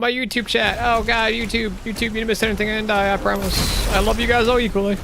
My YouTube chat. Oh god, YouTube. YouTube, you didn't miss anything and die, I promise. I love you guys all equally.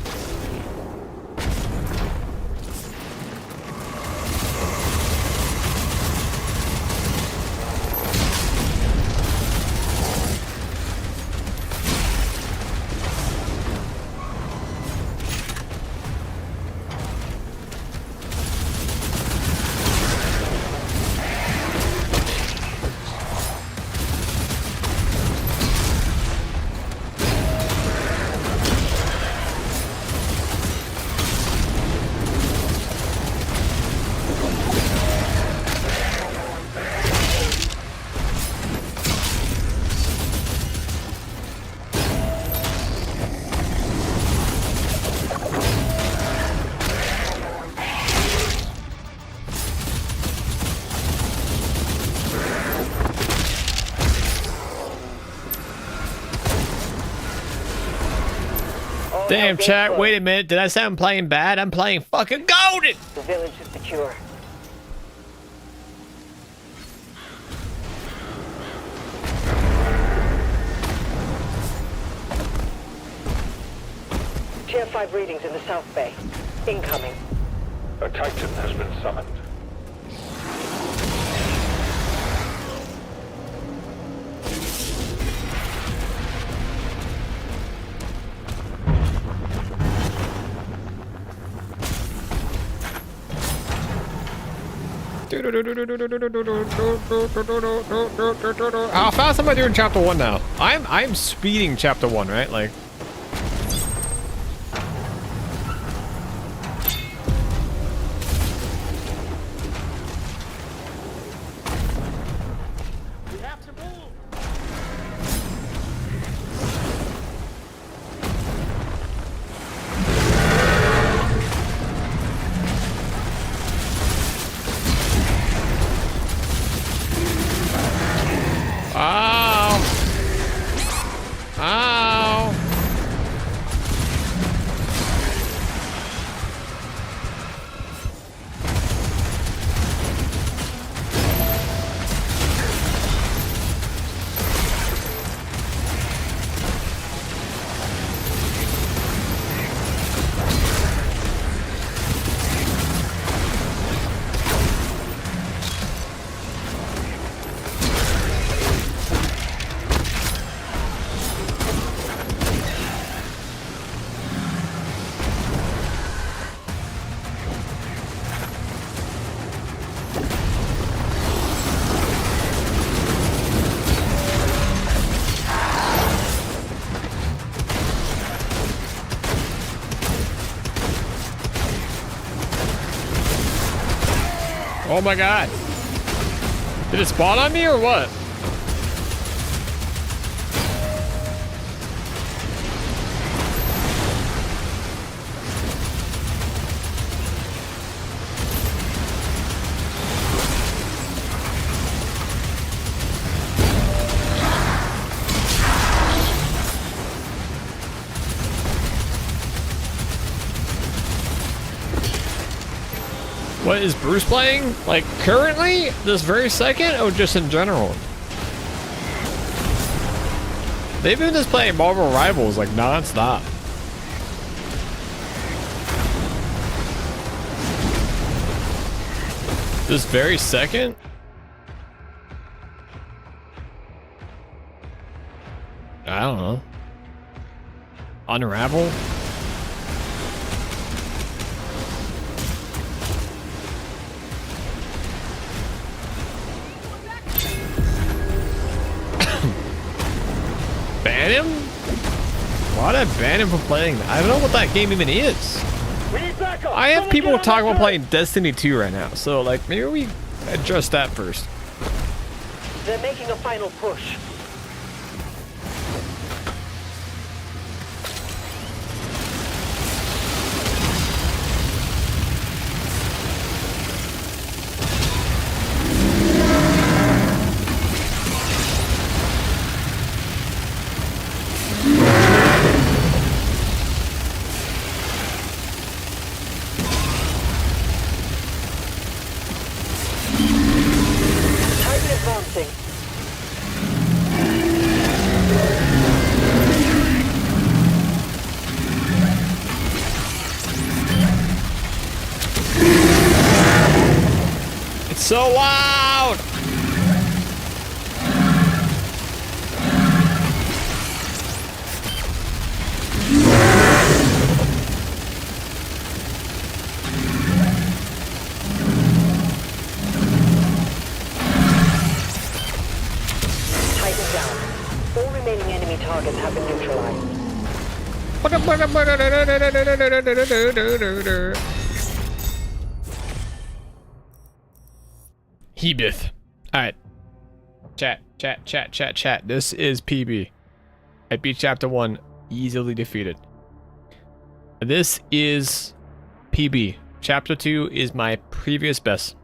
Damn, chat, wait a minute. Did I say I'm playing bad? I'm playing fucking golden! The village is secure. Tier 5 readings in the South Bay. Incoming. A Titan has been summoned. How fast am I doing chapter 1 now? I'm speeding chapter 1, right? Like We have to move. ow. Ow. Oh my god. Did it spawn on me or what? What is Bruce playing? Like currently, this very second, or just in general? They've been just playing Marvel Rivals like non-stop. This very second? I don't know. Unravel? Ban him? Why'd I ban him for playing that? I don't know what that game even is. I have people talking about playing Destiny 2 right now, so like maybe we address that first. They're making a final push. so loud! Tighten down. All remaining enemy targets have been neutralized. Hebeth. Alright. Chat. This is PB. I beat chapter 1. Easily defeated. This is PB. Chapter 2 is my previous best.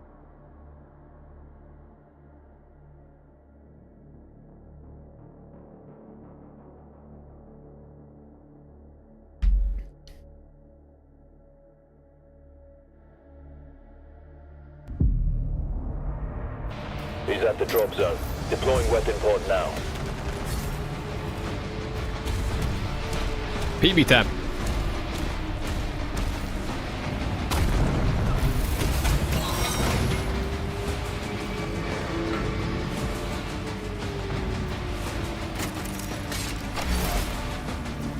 He's at the drop zone. Deploying weapon pod now. PB time.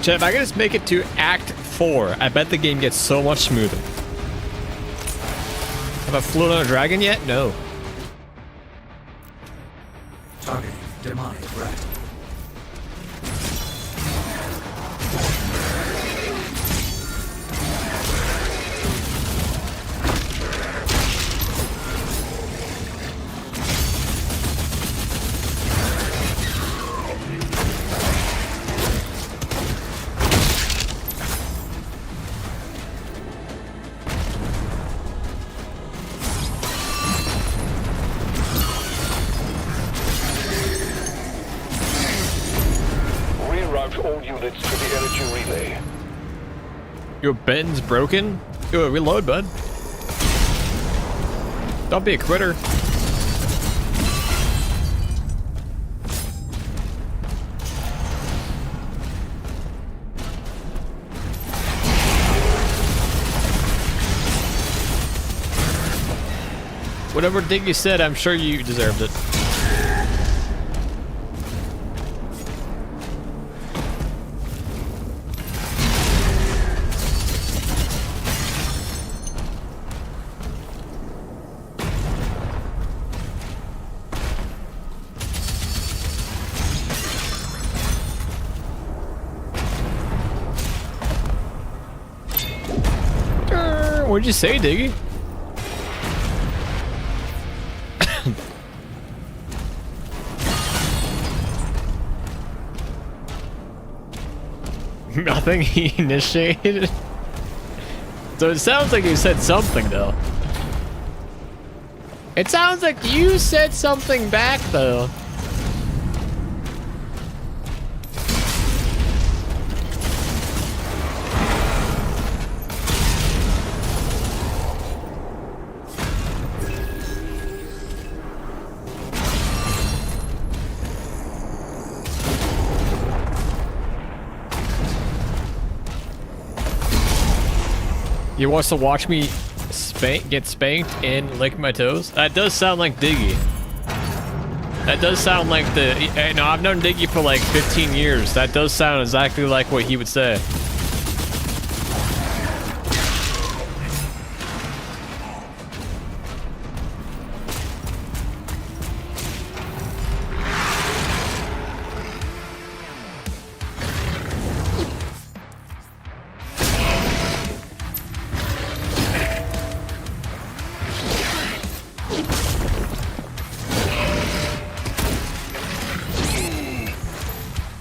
Chat, if I can just make it to Act 4, I bet the game gets so much smoother. Have I flown on a dragon yet? No. Targeting demonic threat. All units to the energy relay. Your Ben's broken? Yo, reload, bud. Don't be a quitter. Whatever Diggy said, I'm sure you deserved it. What'd you say, Diggy? Nothing he initiated? So it sounds like you said something, though. It sounds like you said something back, though. He wants to watch me get spanked and lick my toes? That does sound like Diggy. That does sound like the... You know, I've known Diggy for like 15 years. That does sound exactly like what he would say.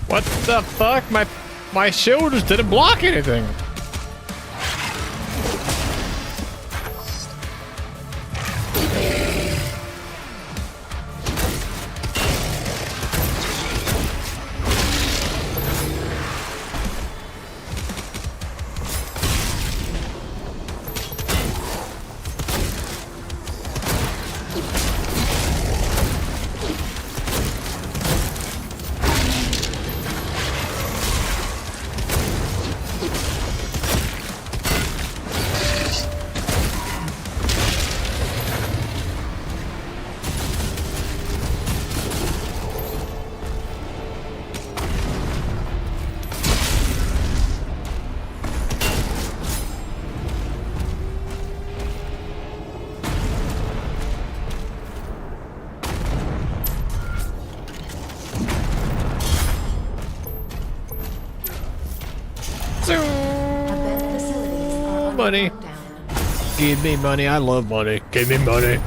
What the fuck? My shoulders didn't block anything. money. Give me money. I love money. Give me money.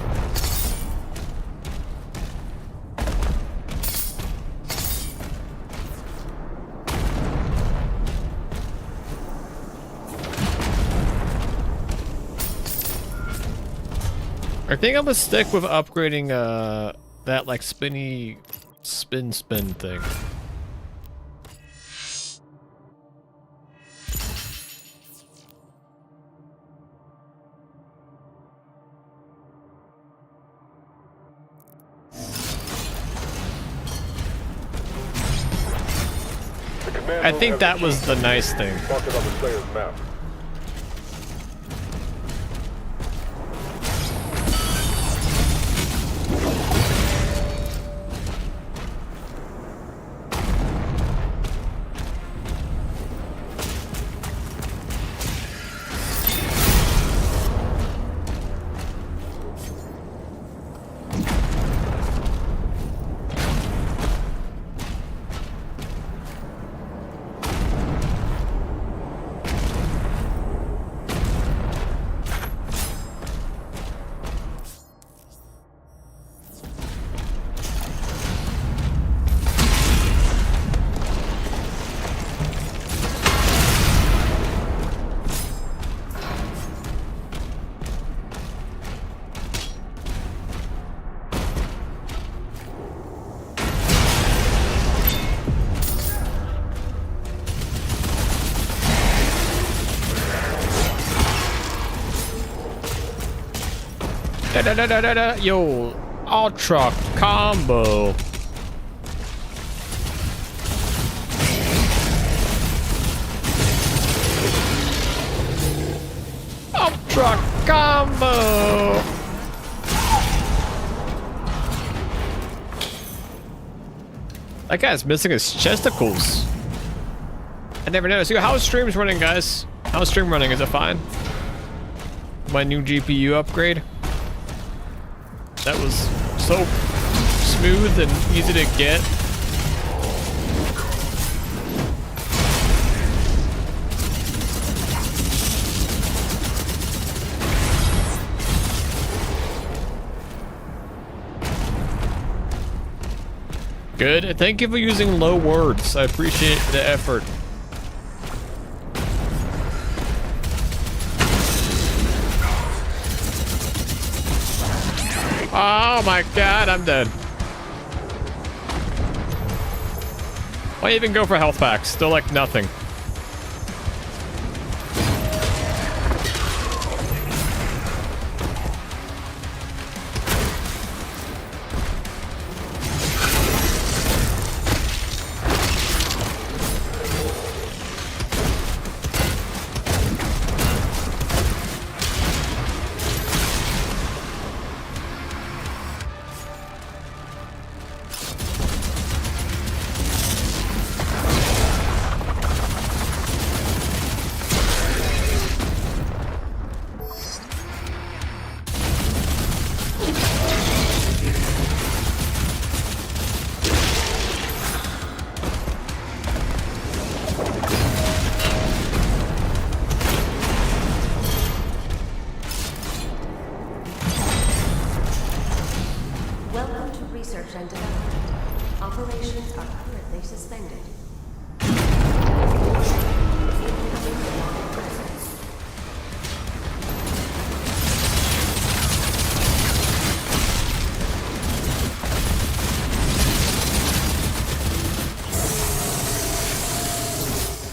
I think I'm gonna stick with upgrading that like spin thing. I think that was the nice thing. Mark it on the player's map. Yo, ultra combo. Ultra combo. That guy's missing his chesticles. I never noticed. Yo, how's streams running, guys? How's stream running? Is it fine? My new GPU upgrade. That was so smooth and easy to get. Good. Thank you for using low words. I appreciate the effort. Oh my god, I'm dead. Why even go for health packs? Still like nothing.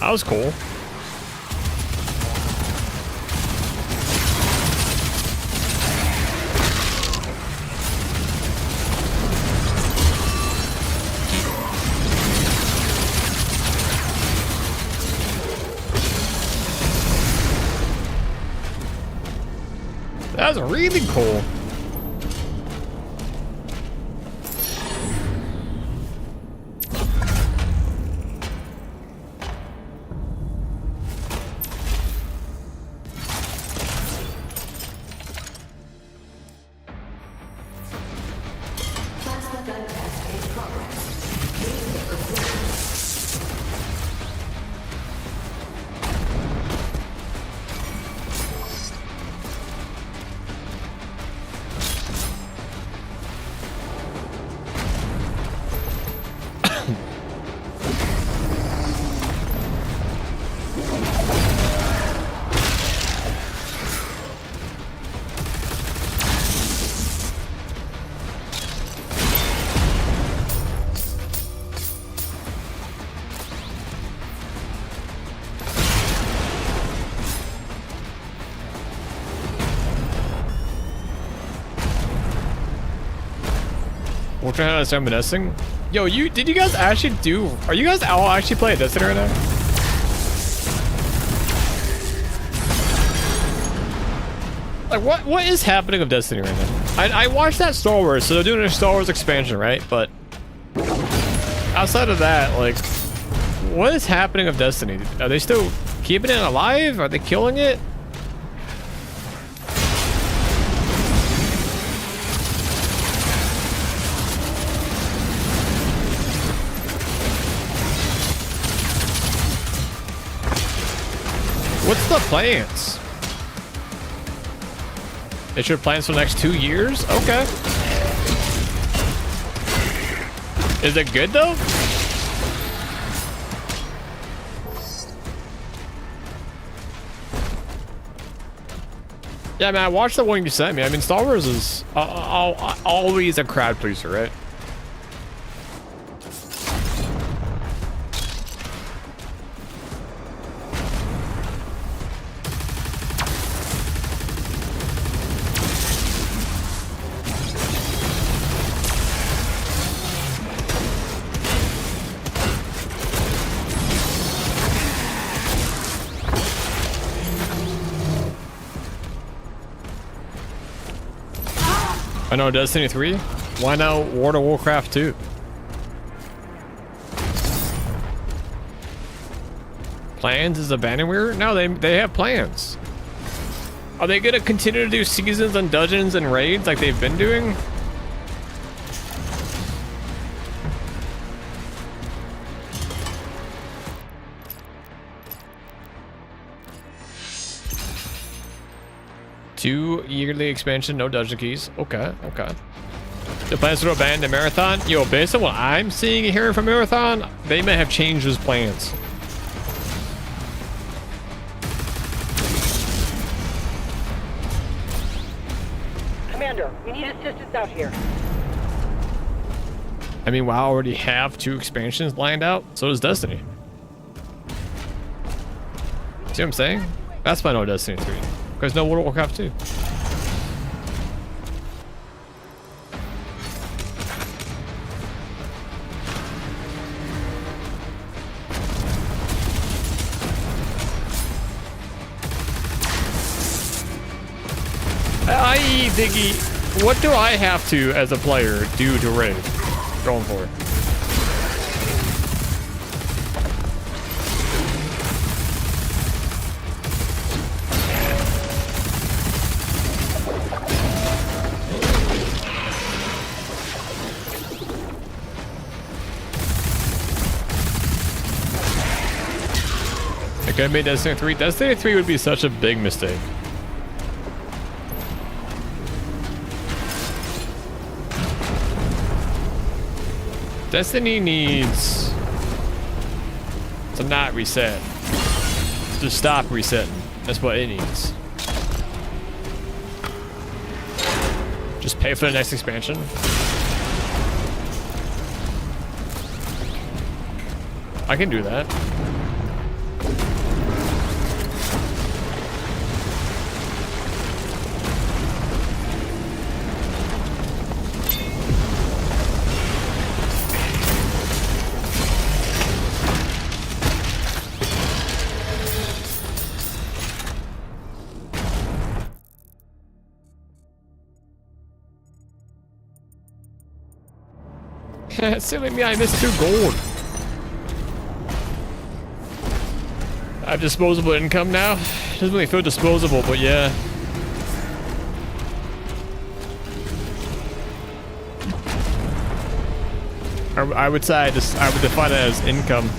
That was cool. That was really cool. Ultra is reminiscing. Yo, did you guys actually do? Are you guys all actually playing Destiny right now? Like what is happening with Destiny right now? I watched that Star Wars, so they're doing a Star Wars expansion, right? But outside of that, like, what is happening with Destiny? Are they still keeping it alive? Are they killing it? What's the plans? It's your plans for the next 2 years? Okay. Is it good though? Yeah, man, I watched the one you sent me. I mean, Star Wars is always a crowd pleaser, right? I know Destiny 3. Why not World of Warcraft 2? Plans is abandonware? No, they have plans. Are they gonna continue to do seasons and dungeons and raids like they've been doing? Two yearly expansion, no dungeon keys. Okay, okay. The plans to abandon Marathon? Yo, based on what I'm seeing and hearing from Marathon, they may have changed those plans. Commander, we need assistance out here. I mean, WoW already have 2 expansions lined out. So does Destiny. See what I'm saying? That's why no Destiny 3. There's no World of Warcraft 2. I.e. Diggy, what do I have to, as a player, do to raid? Going for it. I made Destiny 3. Destiny 3 would be such a big mistake. Destiny needs to not reset. To stop resetting. That's what it needs. Just pay for the next expansion. I can do that. Silly me, I missed 2 gold. I have disposable income now. Doesn't really feel disposable, but yeah. I would say I would define it as income.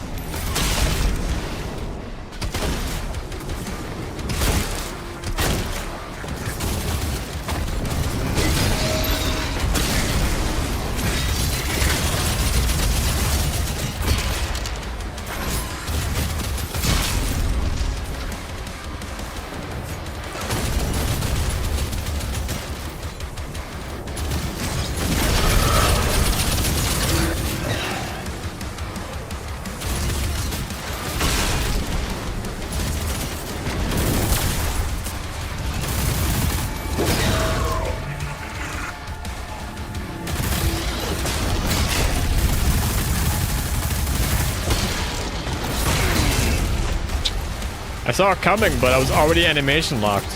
I saw it coming, but I was already animation locked.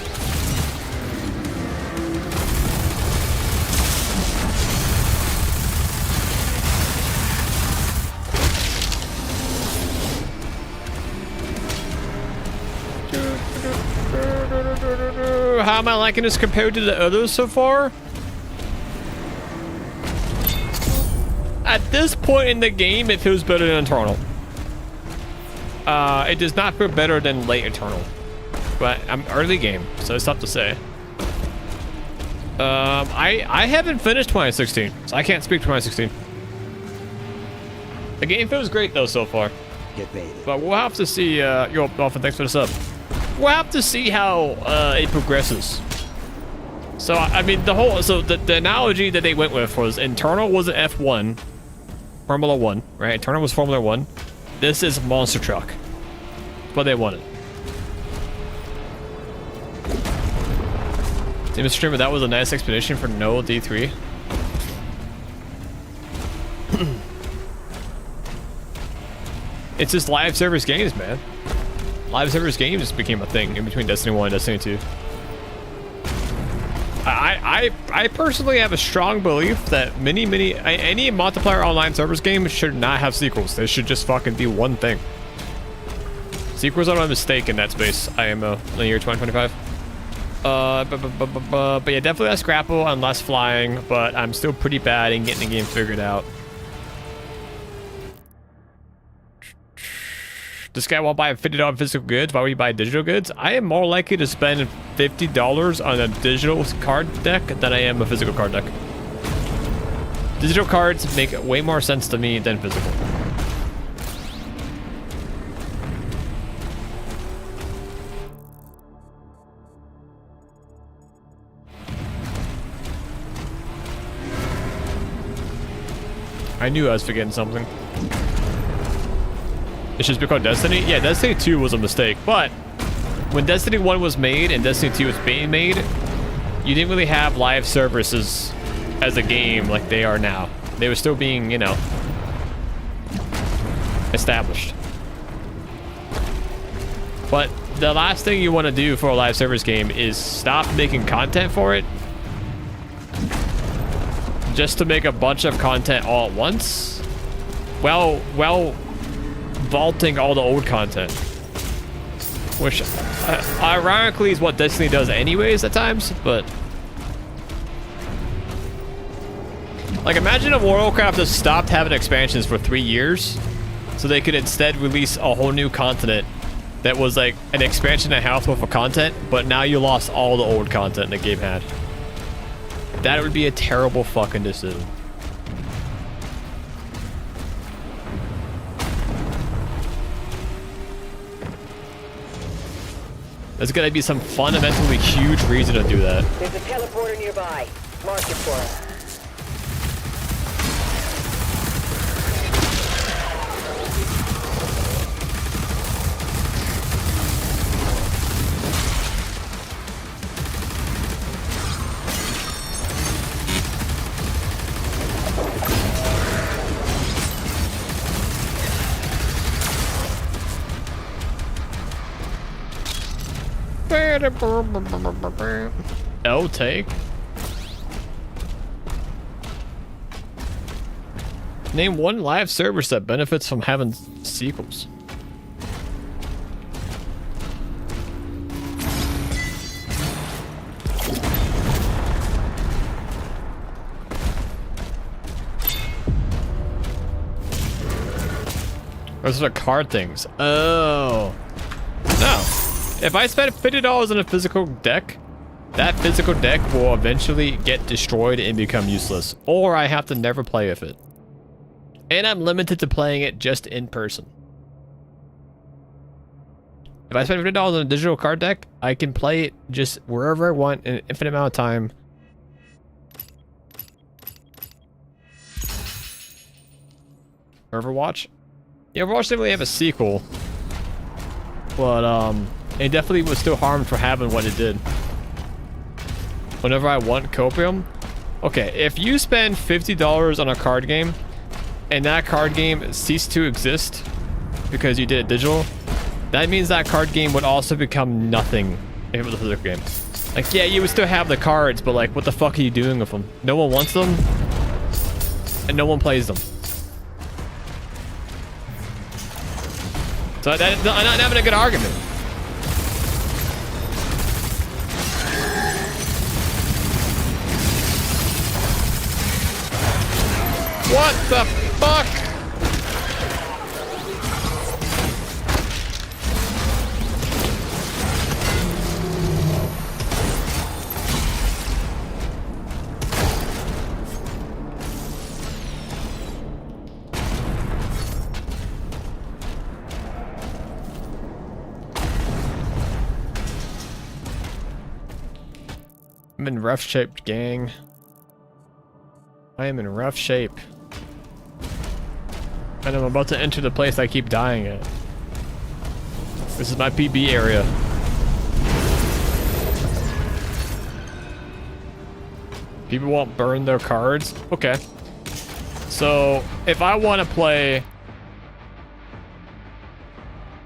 How am I liking this compared to the others so far? At this point in the game, it feels better than Eternal. It does not feel better than late Eternal. But I'm early game, so it's tough to say. I haven't finished 2016, so I can't speak to 2016. The game feels great though so far. But we'll have to see, yo, Dolphin, thanks for the sub. We'll have to see how it progresses. So, I mean, the analogy that they went with was Eternal was an F1, Formula 1, right? Eternal was Formula 1. This is Monster Truck. That's what they wanted. Mr. Streamer, that was a nice explanation for no D3. It's just live service games, man. Live service games became a thing in between Destiny 1 and Destiny 2. I personally have a strong belief that any multiplayer online service game should not have sequels. They should just fucking be one thing. Sequels are a mistake in that space, IMO, in the year 2025. But yeah, definitely less grapple and less flying, but I'm still pretty bad in getting the game figured out. This guy won't buy $50 physical goods. Why would you buy digital goods? I am more likely to spend $50 on a digital card deck than I am a physical card deck. Digital cards make way more sense to me than physical. I knew I was forgetting something. It's just because Destiny? Yeah, Destiny 2 was a mistake, but when Destiny 1 was made and Destiny 2 was being made, you didn't really have live services as a game like they are now. They were still being, you know, established. But the last thing you want to do for a live service game is stop making content for it just to make a bunch of content all at once. Well, vaulting all the old content, which ironically is what Destiny does anyways at times. But like, imagine if World of Warcraft just stopped having expansions for 3 years so they could instead release a whole new continent that was like an expansion and a half worth of content, but now you lost all the old content the game had. That would be a terrible fucking decision. There's gonna be some fundamentally huge reason to do that. There's a teleporter nearby. Mark it for us. L take. Name one live service that benefits from having sequels. Those are card things. Oh. No. If I spend $50 on a physical deck, that physical deck will eventually get destroyed and become useless. Or I have to never play with it. And I'm limited to playing it just in person. If I spend $50 on a digital card deck, I can play it just wherever I want in an infinite amount of time. Overwatch? Yeah, Overwatch didn't really have a sequel. But, it definitely was still harmed for having what it did. Whenever I want Copium. Okay, if you spend $50 on a card game, and that card game ceased to exist because you did it digital, that means that card game would also become nothing if it was a physical game. Like, yeah, you would still have the cards, but like, what the fuck are you doing with them? No one wants them, and no one plays them. So I'm not having a good argument. What the fuck? I'm in rough shape, gang. I am in rough shape. And I'm about to enter the place I keep dying at. This is my PB area. People won't burn their cards? Okay. So, if I want to play...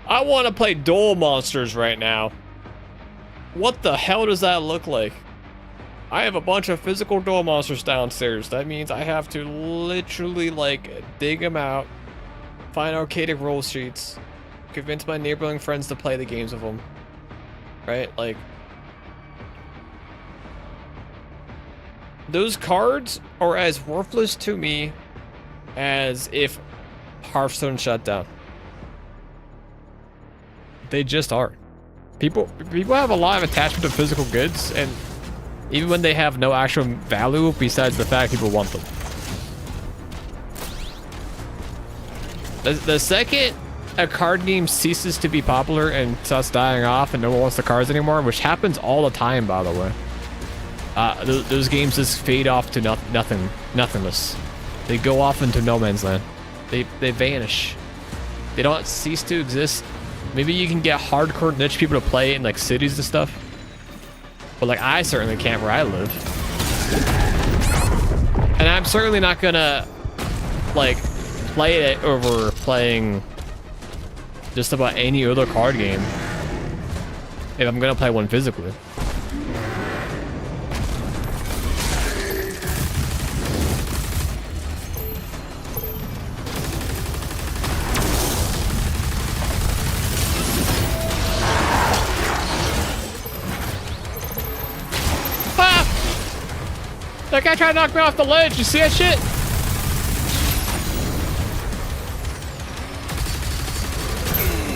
I want to play Duel Monsters right now. What the hell does that look like? I have a bunch of physical Duel Monsters downstairs. That means I have to literally, like, dig them out, find arcadic roll sheets, convince my neighboring friends to play the games with them. Right? Like... those cards are as worthless to me as if Hearthstone shut down. They just are. People have a lot of attachment to physical goods, and even when they have no actual value besides the fact people want them. The second a card game ceases to be popular and starts dying off and no one wants the cards anymore, which happens all the time, by the way, those games just fade off to nothingness. They go off into no man's land. They vanish. They don't cease to exist. Maybe you can get hardcore niche people to play in like cities and stuff, but like I certainly can't where I live. And I'm certainly not gonna like play it over playing just about any other card game if I'm gonna play one physically. That guy tried to knock me off the ledge. You see that shit?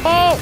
Oh!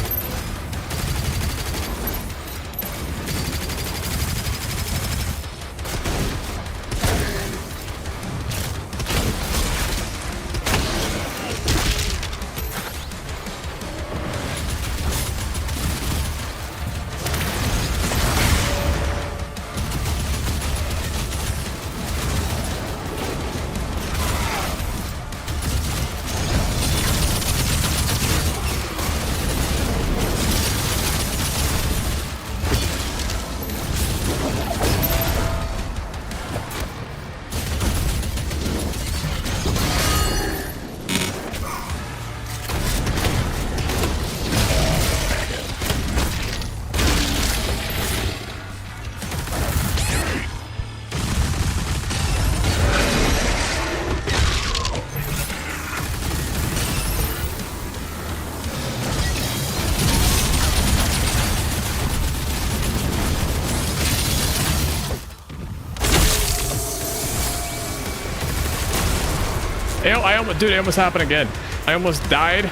Dude, it almost happened again. I almost died.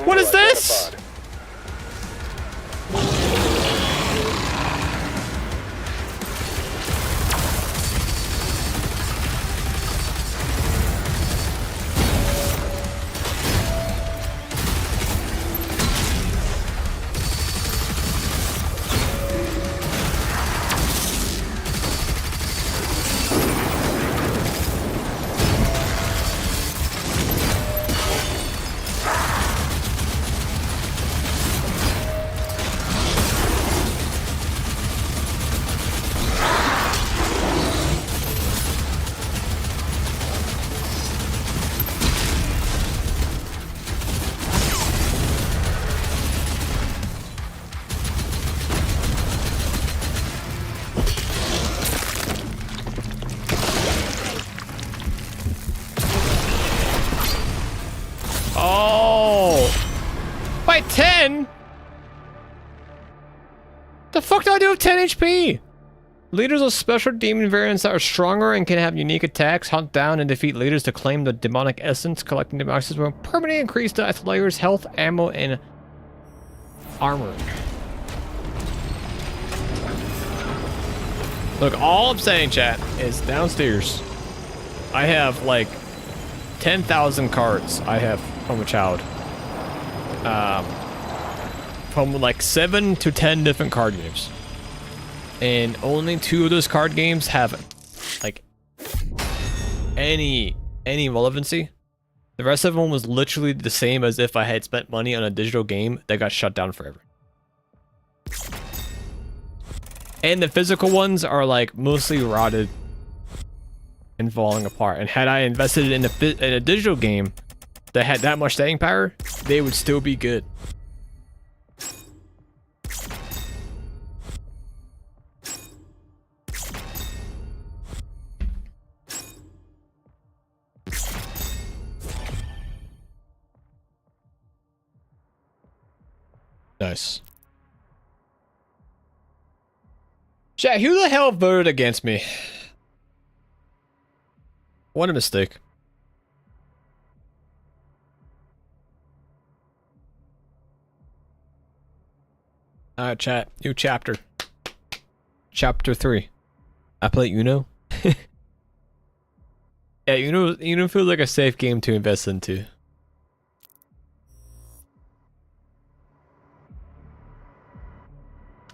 What is this? Oh! By 10? The fuck do I do with 10 HP? Leaders of special demon variants that are stronger and can have unique attacks hunt down and defeat leaders to claim the demonic essence. Collecting demonic essence will permanently increase the player's health, ammo, and armor. Look, all I'm saying, chat, is downstairs. I have like 10,000 cards I have from a child. From like 7 to 10 different card games. And only 2 of those card games have like any relevancy. The rest of them was literally the same as if I had spent money on a digital game that got shut down forever. And the physical ones are like mostly rotted and falling apart. And had I invested in a digital game that had that much staying power, they would still be good. Nice. Chat, who the hell voted against me? What a mistake. Alright, chat. New chapter. Chapter 3. I play Uno. Yeah, Uno feels like a safe game to invest into.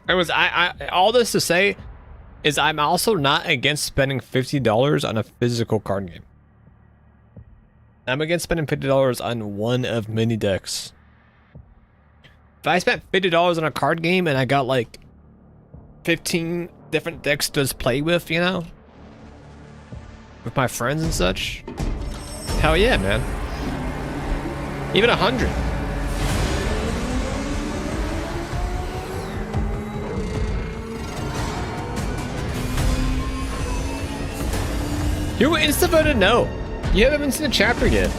Anyways, all this to say is I'm also not against spending $50 on a physical card game. I'm against spending $50 on one of many decks. If I spent $50 on a card game and I got like 15 different decks to just play with, you know? With my friends and such. Hell yeah, man. Even 100. You insta-voted no. You haven't even seen the chapter yet.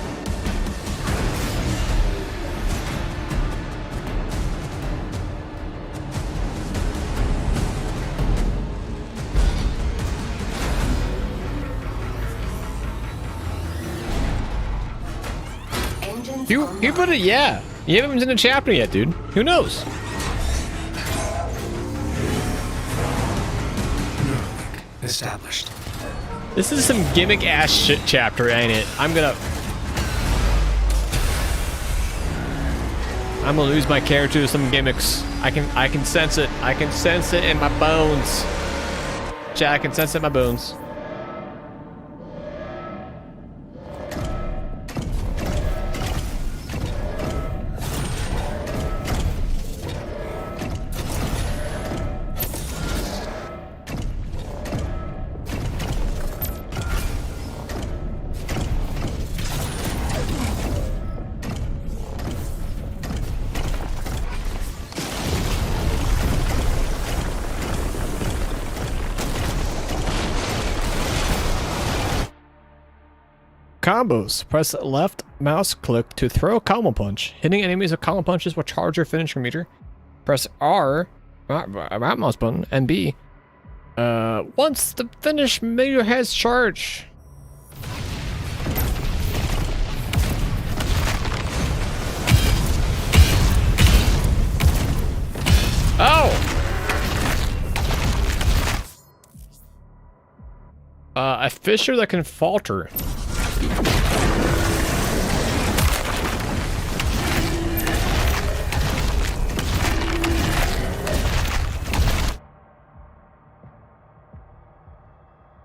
You voted yeah. You haven't even seen the chapter yet, dude. Who knows? Established. This is some gimmick ass shit chapter, ain't it? I'm gonna lose my character to some gimmicks. I can sense it. I can sense it in my bones. Chat, I can sense it in my bones. Combos. Press left mouse click to throw a combo punch. Hitting enemies with combo punches will charge your finisher meter. Press R, right mouse button, and B. Once the finish meter has charged. Oh! A fissure that can falter.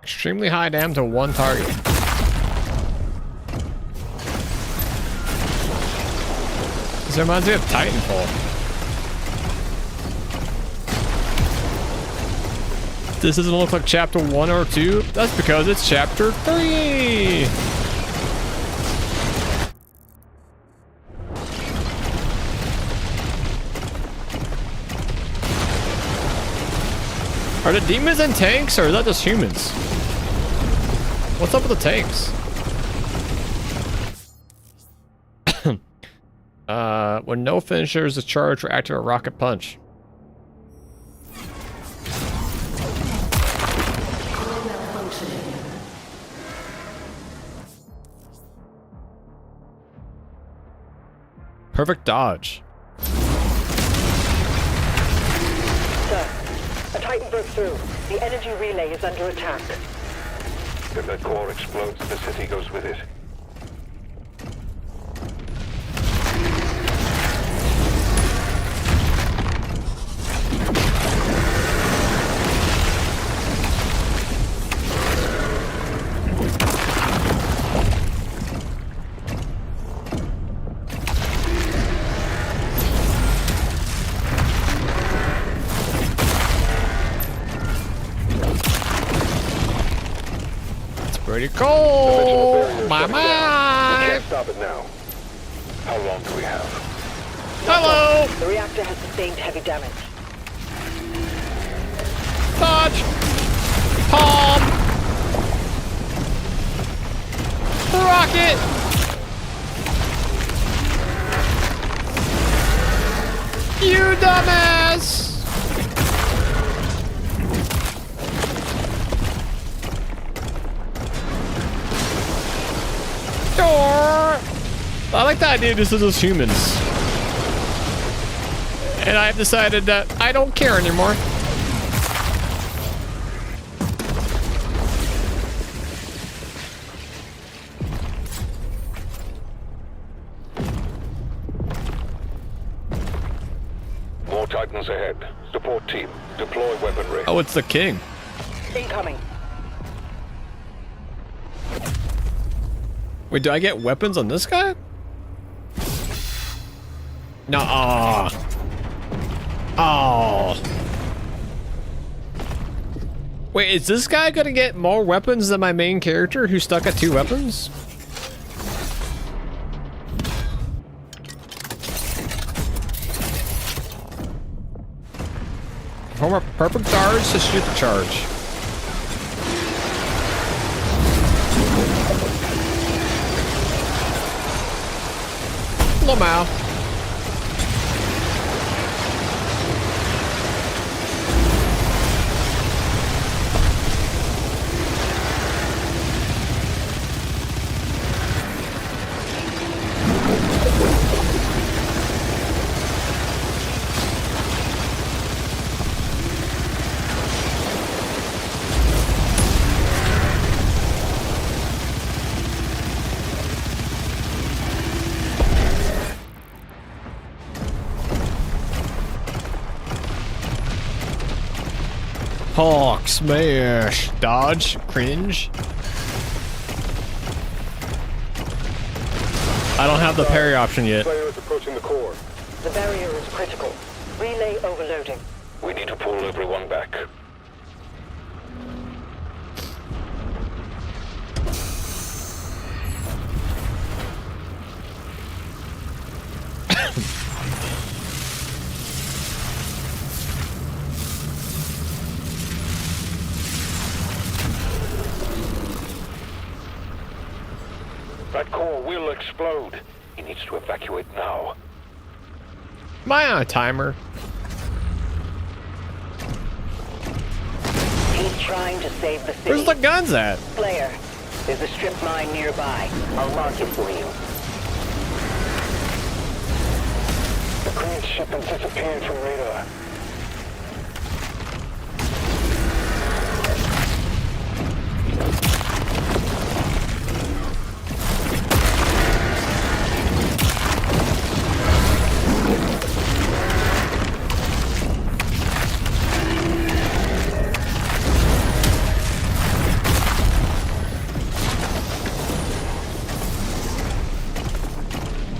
Extremely high damage to one target. This reminds me of Titanfall. This doesn't look like chapter 1 or 2. That's because it's chapter 3. Are the demons in tanks or is that just humans? What's up with the tanks? When no finishers is charged, react to a rocket punch. Perfect dodge. Sir, a Titan broke through. The energy relay is under attack. If that core explodes, the city goes with it. Pretty cool. My We mind. can't stop it now. How long do we have? Hello. The reactor has sustained heavy damage. Dodge. Palm. Rocket. You dumbass. I like the idea this is as humans. And I've decided that I don't care anymore. More Titans ahead. Support team, deploy weaponry. Oh, it's the king. Incoming. Wait, do I get weapons on this guy? Nuh-uh. Oh. Wait, is this guy gonna get more weapons than my main character who's stuck at 2 weapons? Perform a perfect charge to shoot the charge. Lamau. Hawk, smash, dodge, cringe. I don't have the parry option yet. Player is approaching the core. The barrier is critical. Relay overloading. We need to pull everyone back. That core will explode. He needs to evacuate now. Am I on a timer? He's trying to save the city. Where's the guns at? Player, there's a strip mine nearby. I'll mark it for you. The Queen's ship has disappeared from radar.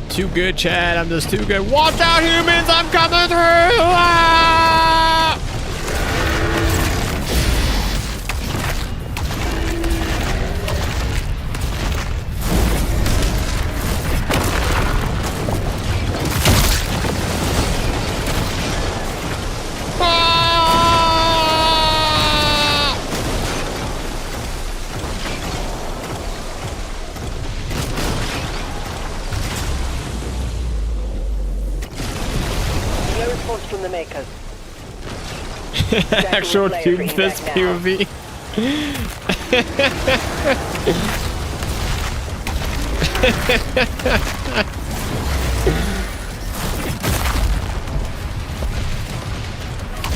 Too good, Chad. I'm just too good. Watch out, humans! I'm coming through! Ah! response from the makers. Actual Player Doom for Fist evac now. POV.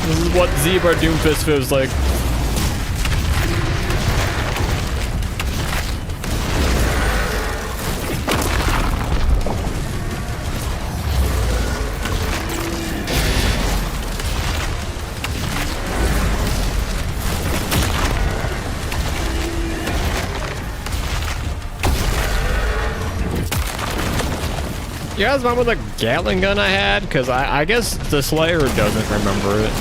This is what Zebra Doomfist feels like. You guys remember the Gatling gun I had? Because I guess the Slayer doesn't remember it.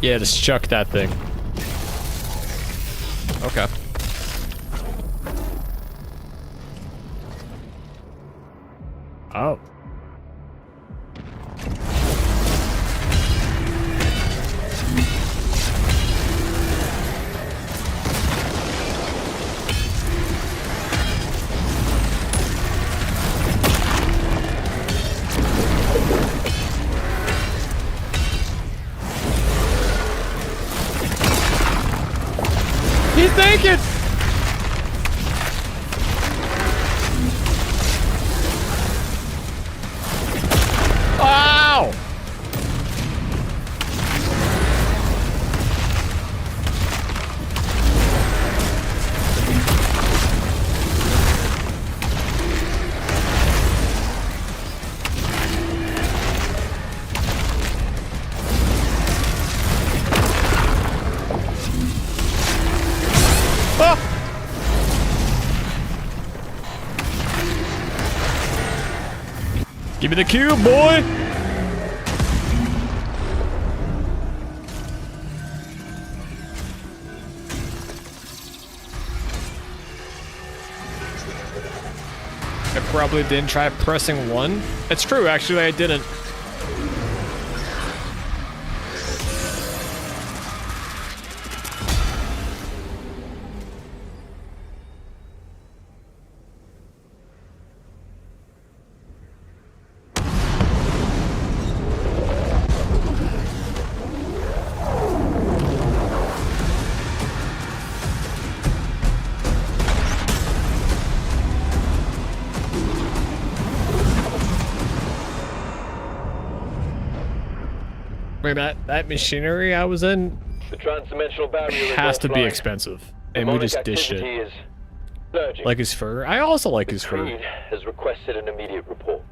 Yeah, just chuck that thing. Okay. Oh. He's naked! Wow! Give me the cube, boy! I probably didn't try pressing 1. It's true, actually, I didn't. That machinery I was in The transdimensional barrier has is to be offline. expensive, and we just dished it. Activity is surging. Like his fur. I also like his fur. Creed has requested an immediate report.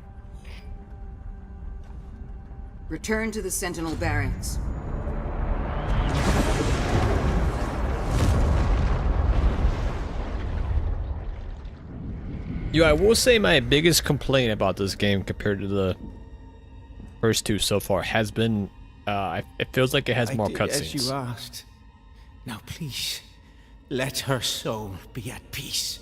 Return to the Sentinel barracks. I will say my biggest complaint about this game compared to the first two so far has been, it feels like it has more As you cutscenes. asked. Now please, let her soul be at peace.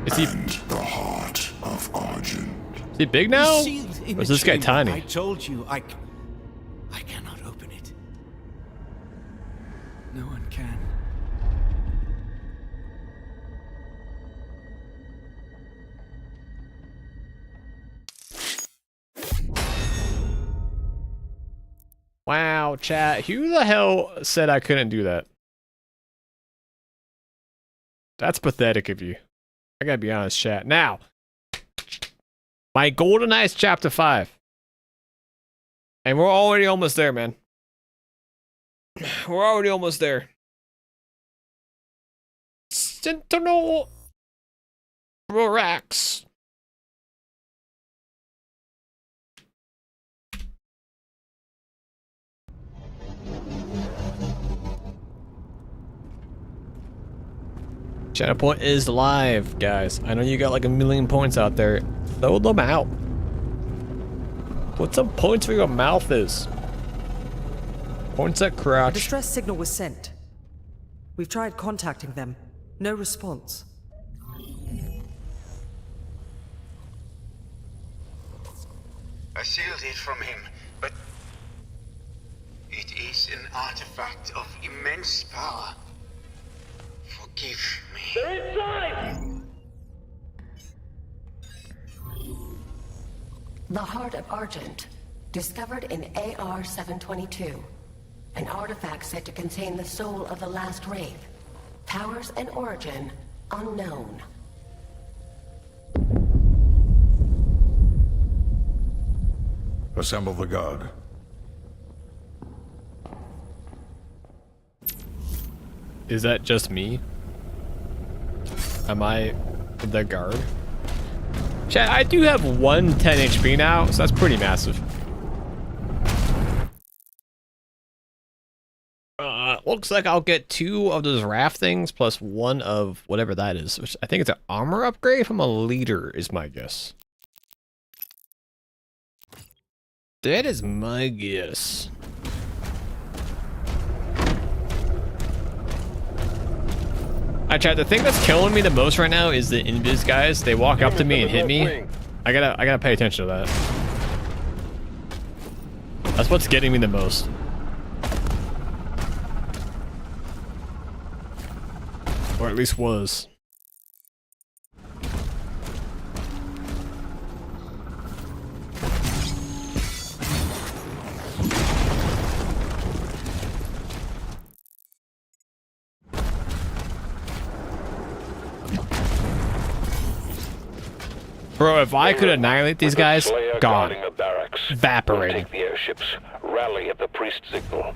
Is he? The heart of Argent. Is he big now? Sealed in Or is the this guy chamber. tiny? I told you, I cannot open it. No one can. Wow, chat. Who the hell said I couldn't do that? That's pathetic of you. I gotta be honest, chat. Now, my Golden Eyes Chapter 5. And we're already almost there, man. We're already almost there. Sentinel Borax. Channel Point is live, guys. I know you got like 1,000,000 points out there. Throw them out. Put some points where your mouth is. Points at A crotch. distress signal was sent. We've tried contacting them. No response. I sealed it from him, but it is an artifact of immense power. Give me. They're inside! The Heart of Argent, discovered in AR-722. An artifact said to contain the soul of the last wraith. Powers and origin unknown. Assemble the guard. Is that just me? Am I the guard? Chat, I do have 110 HP now, so that's pretty massive. Looks like I'll get 2 of those raft things plus 1 of whatever that is, which I think it's an armor upgrade from a leader is my guess. That is my guess. Alright, chat, the thing that's killing me the most right now is the invis guys. They walk up to me and hit me. I gotta pay attention to that. That's what's getting me the most. Or at least was. Bro, if I could annihilate these guys, gone. Evaporating. Take the airships. Rally at the priest signal.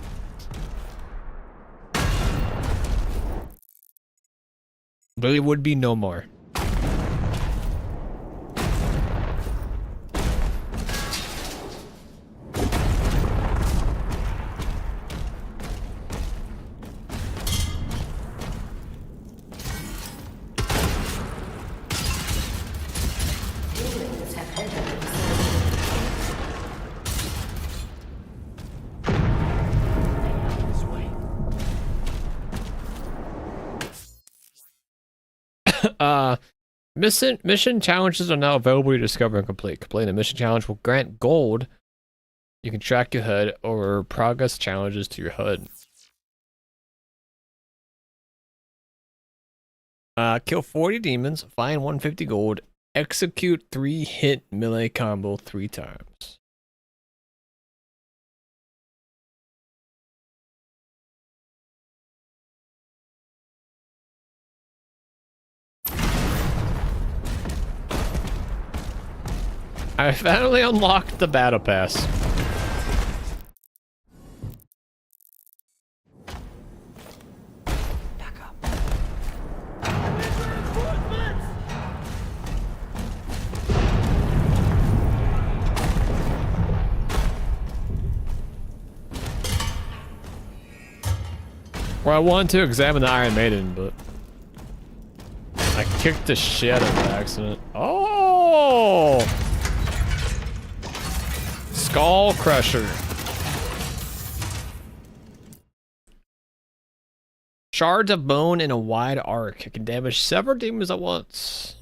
There would be no more. Mission challenges are now available to discover and complete. Completing a mission challenge will grant gold. You can track your HUD or progress challenges to your HUD. Kill 40 demons, find 150 gold, execute 3-hit melee combo 3 times. I finally unlocked the battle pass. Back up. Well, I wanted to examine the Iron Maiden, but I kicked the shit out of the accident. Oh! Skull Crusher. Shards of bone in a wide arc. It can damage several demons at once.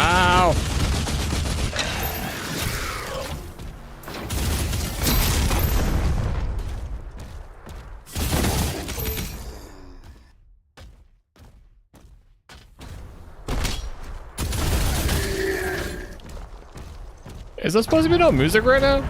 Ow! Is there supposed to be no music right now?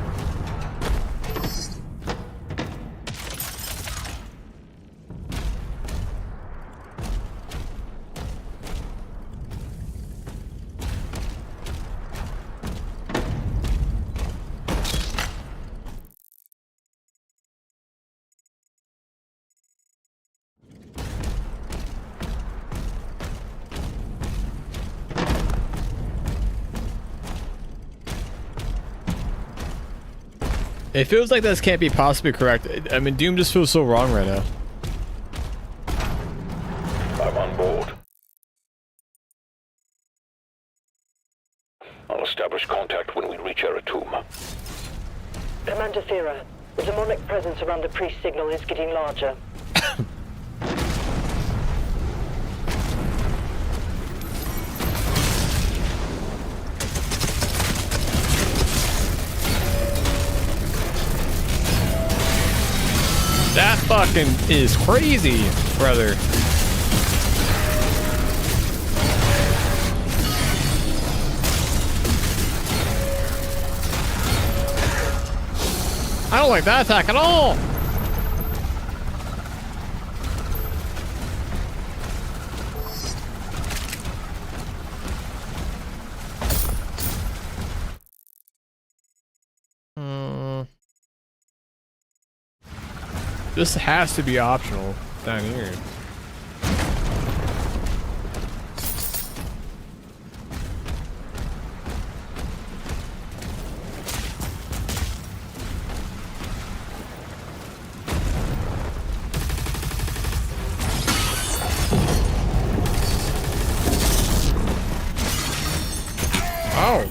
It feels like this can't be possibly correct. I mean, Doom just feels so wrong right now. I'm on board. I'll establish contact when we reach Eratum. Commander Thera, the demonic presence around the priest signal is getting larger. That fucking is crazy, brother. I don't like that attack at all. This has to be optional down here. Oh.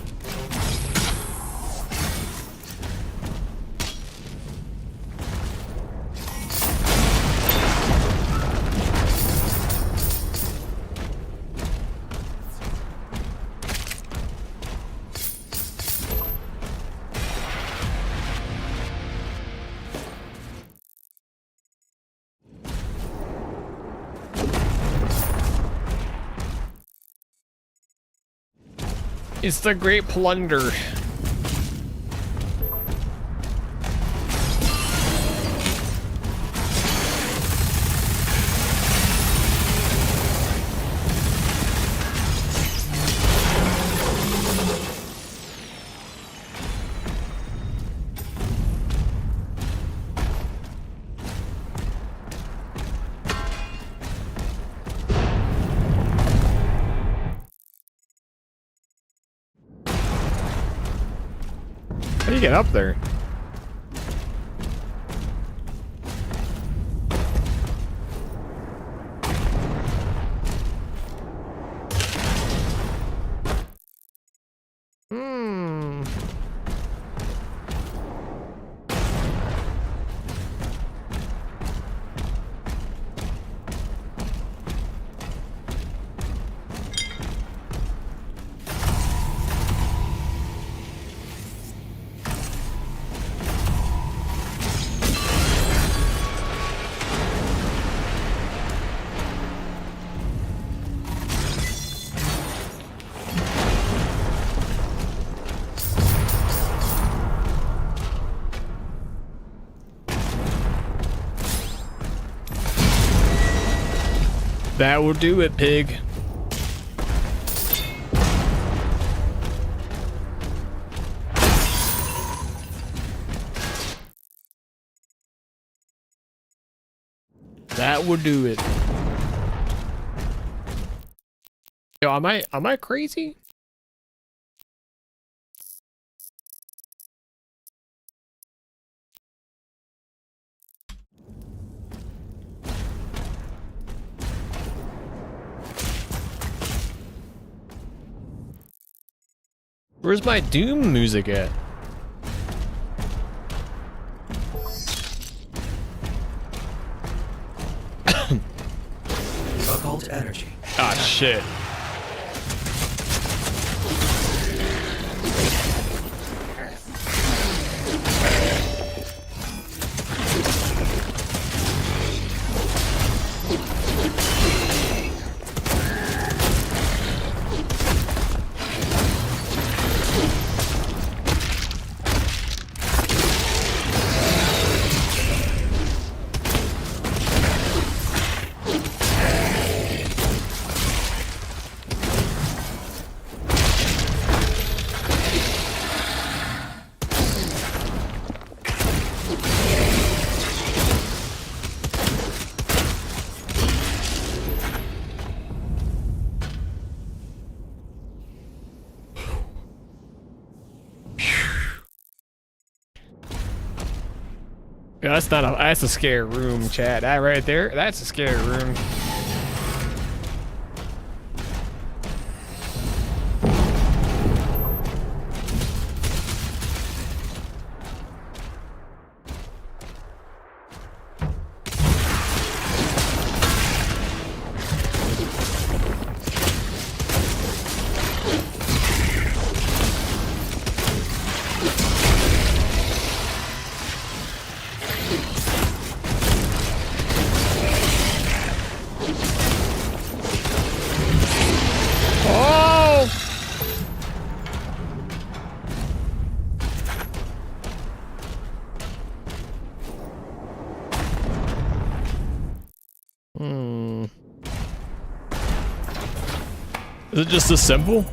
It's the Great Plunder. How do you get up there? That will do it, pig. That will do it. Yo, am I crazy? Where's my Doom music at? Occult energy. Ah, shit. That's not a. That's a scary room, chat. That right there. That's a scary room. Is it just a symbol?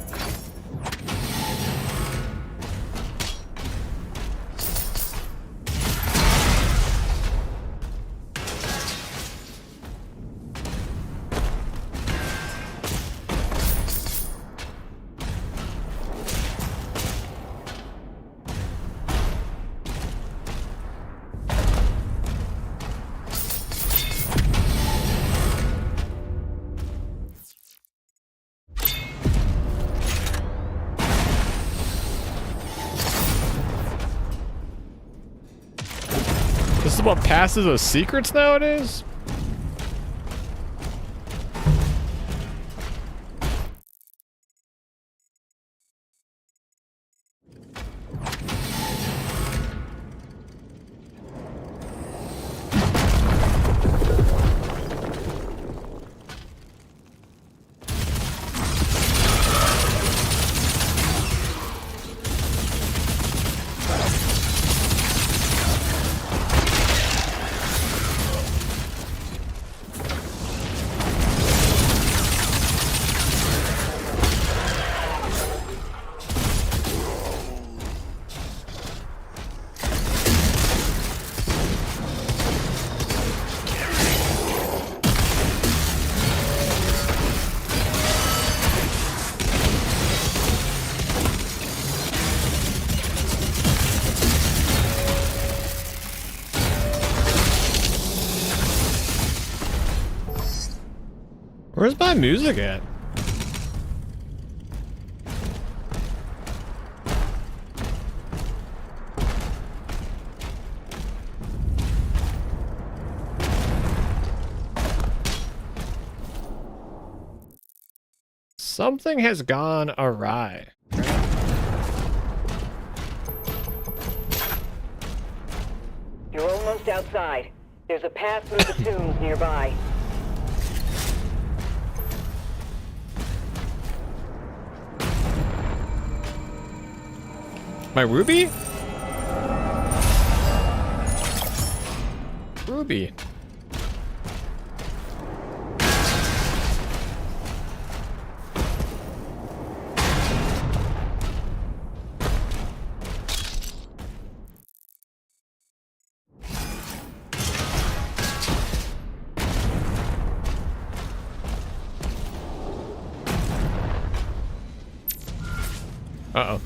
This is what passes as secrets nowadays? Where's my music at? Something has gone awry. You're almost outside. There's a path through the tombs nearby. My ruby? Ruby. Uh-oh.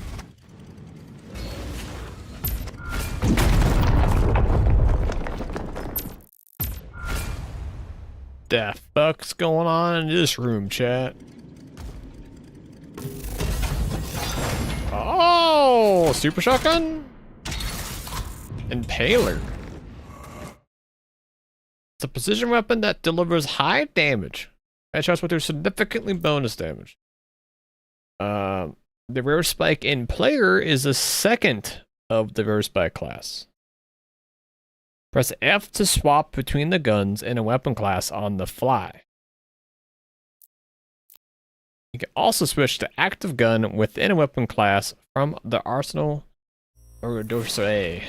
The fuck's going on in this room, chat? Oh, super shotgun? Impaler. It's a precision weapon that delivers high damage. Headshots will do significantly bonus damage. The rare spike in player is the second of the rare spike class. Press F to swap between the guns in a weapon class on the fly. You can also switch to active gun within a weapon class from the arsenal or dorsey.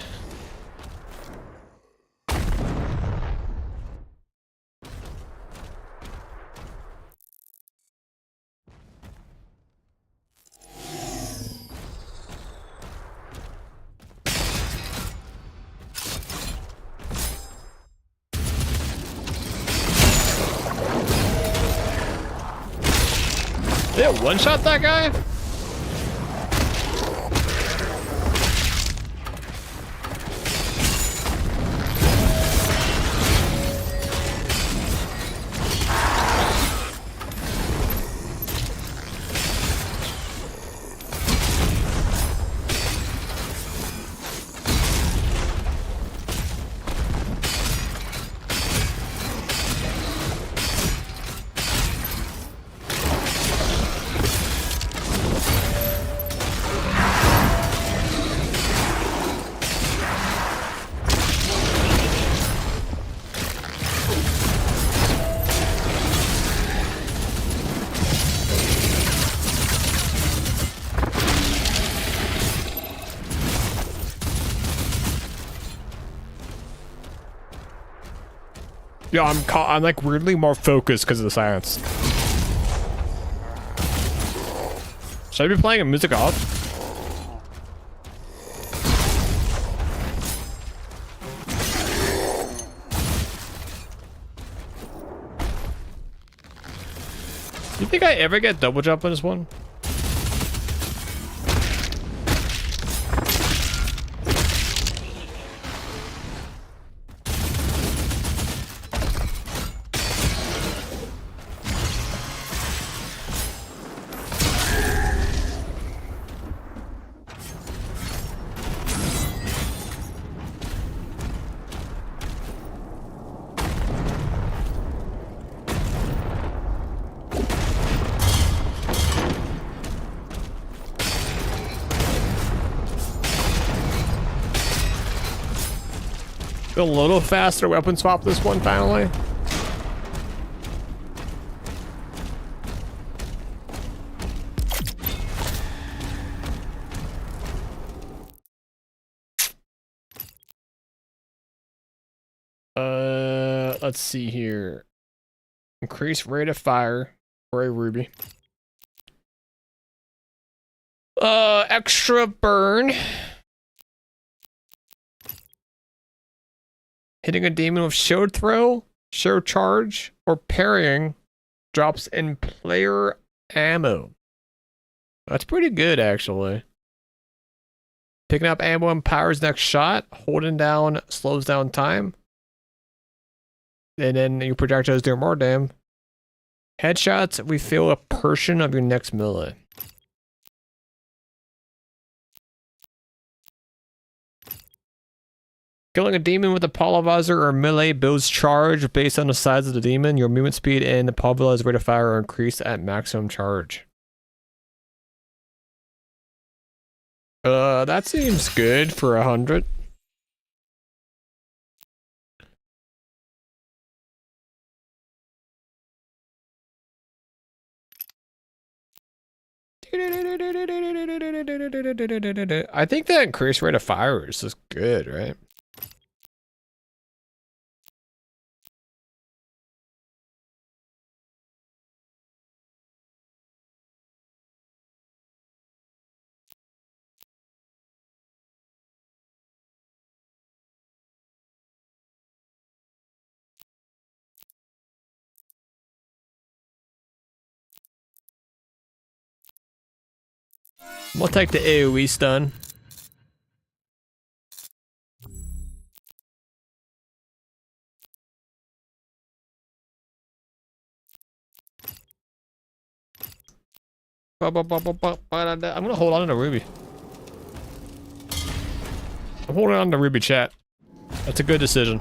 Did it one-shot that guy? Yeah, I'm like weirdly more focused because of the silence. Should I be playing a music off? You think I ever get double jump on this one? A little faster weapon swap this one finally. Let's see here. Increase rate of fire for a ruby. Extra burn. Hitting a demon with shield throw, shield charge, or parrying drops in player ammo. That's pretty good, actually. Picking up ammo empowers next shot. Holding down slows down time. And then your projectiles do more damage. Headshots refill a portion of your next melee. Killing a demon with a pulverizer or melee builds charge based on the size of the demon. Your movement speed and the pulverizer rate of fire are increased at maximum charge. That seems good for 100. I think that increased rate of fire is just good, right? We'll take the AoE stun. I'm gonna hold on to Ruby. I'm holding on to Ruby, chat. That's a good decision.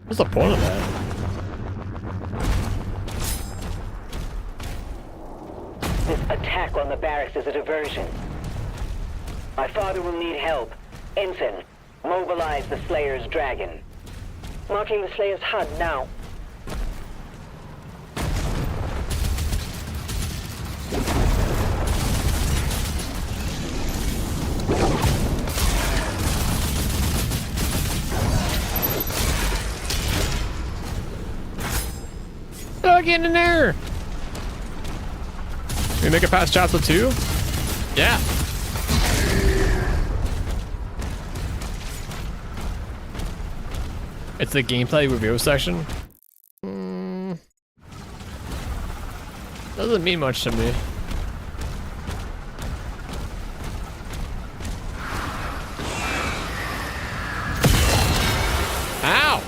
What's the point of that? This attack on the barracks is a diversion. My father will need help. Ensign, mobilize the Slayer's dragon. Marking the Slayer's HUD now. Oh, get in there! Can we make it past chapter 2? Yeah. It's the gameplay review section. Doesn't mean much to me. Ow!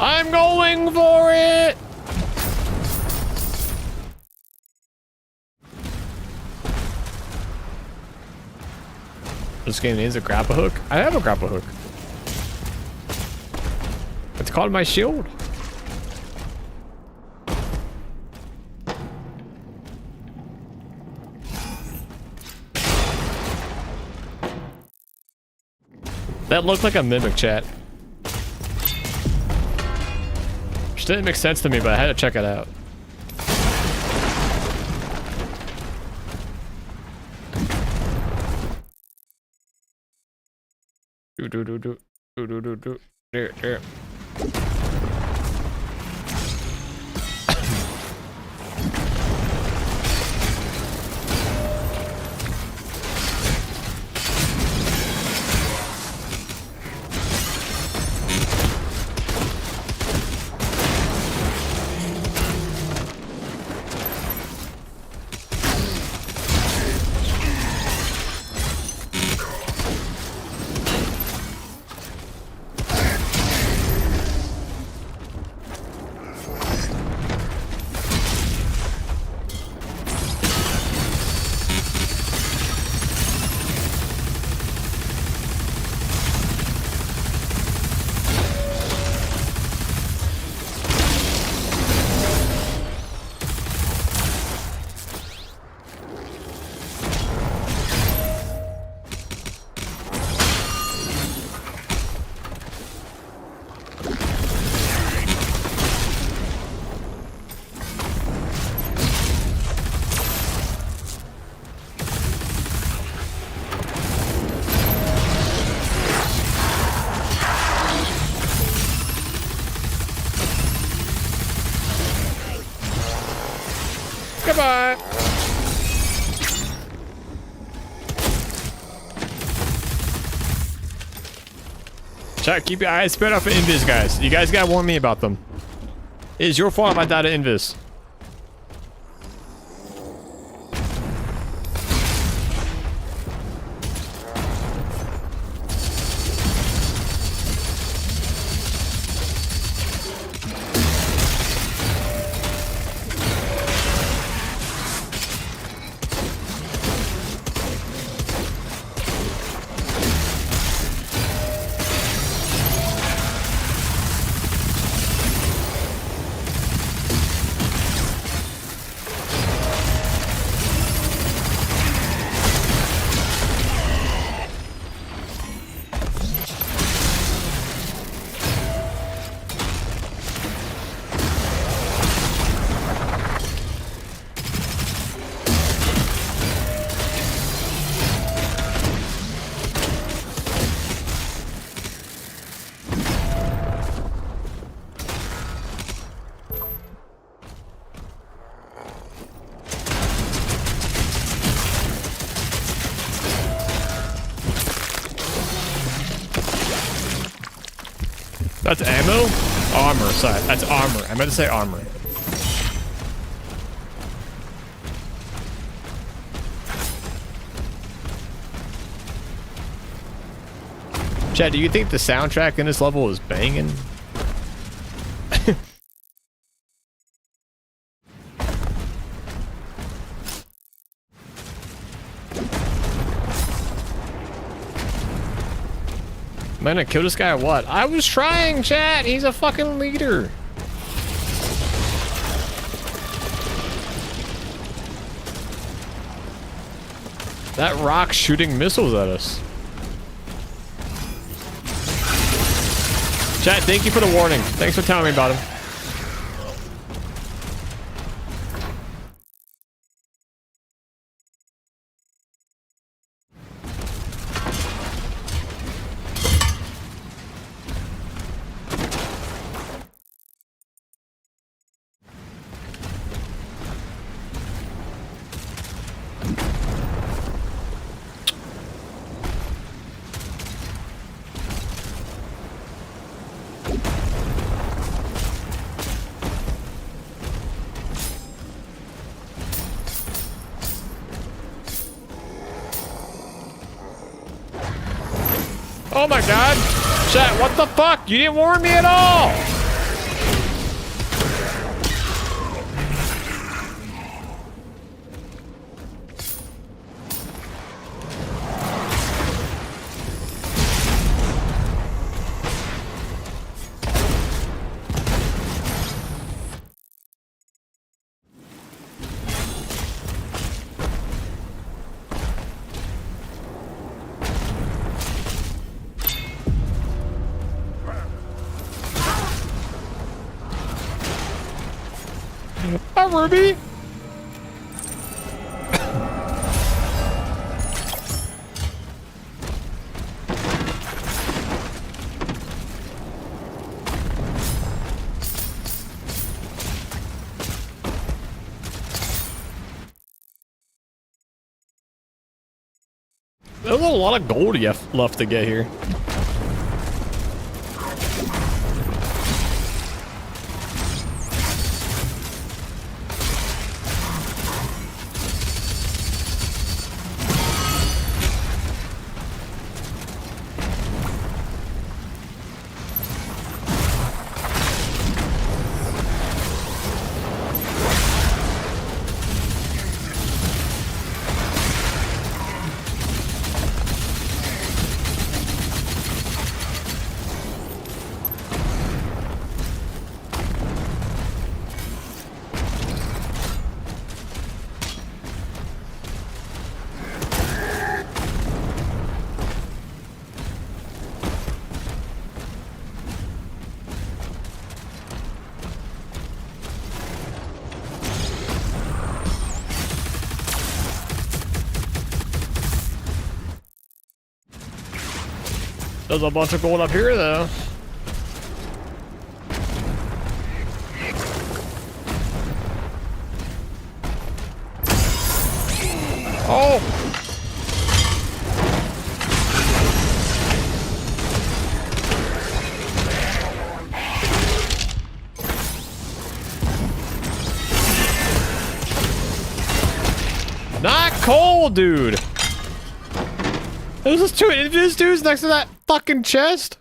I'm going for it! This game needs a grapple hook. I have a grapple hook. It's called my shield. That looked like a mimic, chat. Which didn't make sense to me, but I had to check it out. There. Goodbye. Chat, keep your eyes spread out for invis, guys. You guys gotta warn me about them. It is your fault if I die to invis. That's ammo? Armor, sorry. That's armor. I meant to say armor. Chad, do you think the soundtrack in this level is banging? Am I gonna kill this guy or what? I was trying, chat! He's a fucking leader! That rock's shooting missiles at us. Chat, thank you for the warning. Thanks for telling me about him. Oh my god! Chat, what the fuck? You didn't warn me at all! Hi, Ruby. There's a lot of gold you have left to get here. There's a bunch of gold up here, though. Oh! Not cold, dude! There's just two indigenous dudes next to that fucking chest.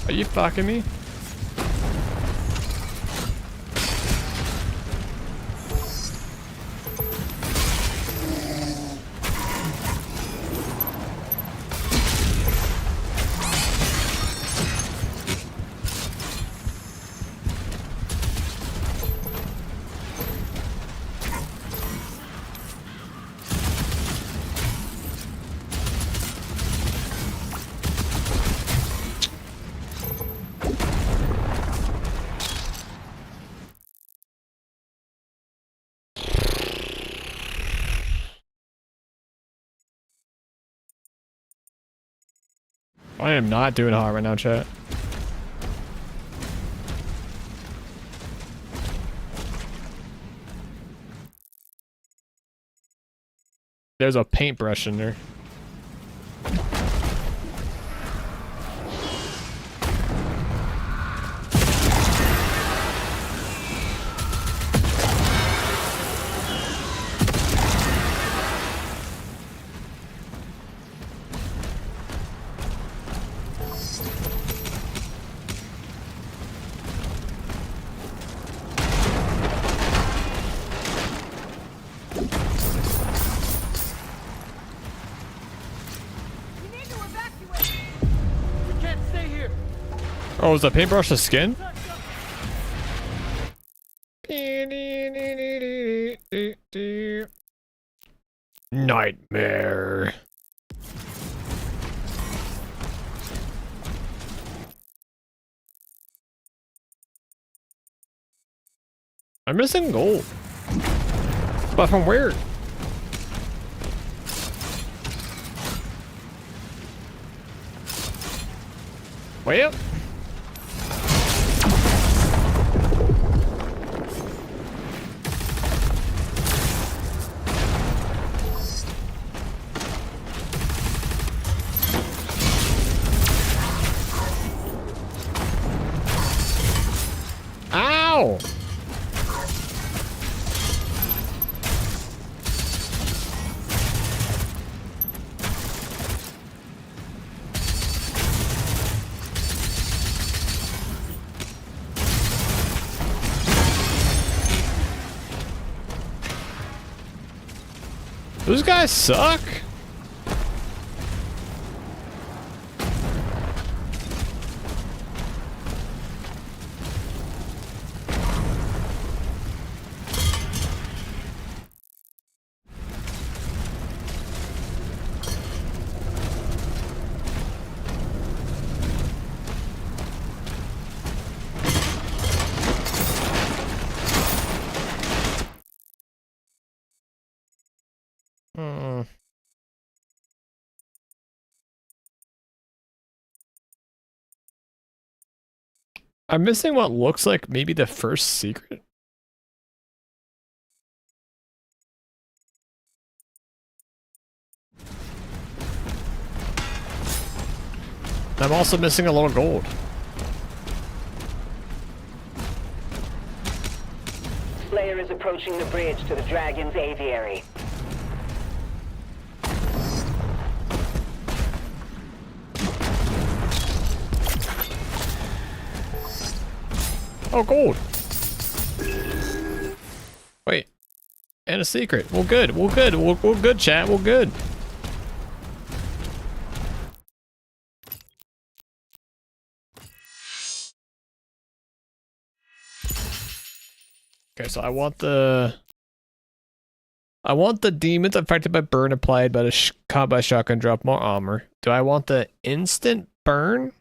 Are you fucking me? I am not doing hot right now, chat. There's a paintbrush in there. Oh, is the paintbrush a skin? Nightmare. I'm missing gold. But from where? Well. Ow! Those guys suck. I'm missing what looks like maybe the first secret. I'm also missing a little gold. Slayer is approaching the bridge to the Dragon's aviary. Oh, gold. Wait. And a secret. Well, good. Well, good. Well, good, chat. Well, good. Okay, so I want the demons affected by burn applied by the combat shotgun drop more armor. Do I want the instant burn?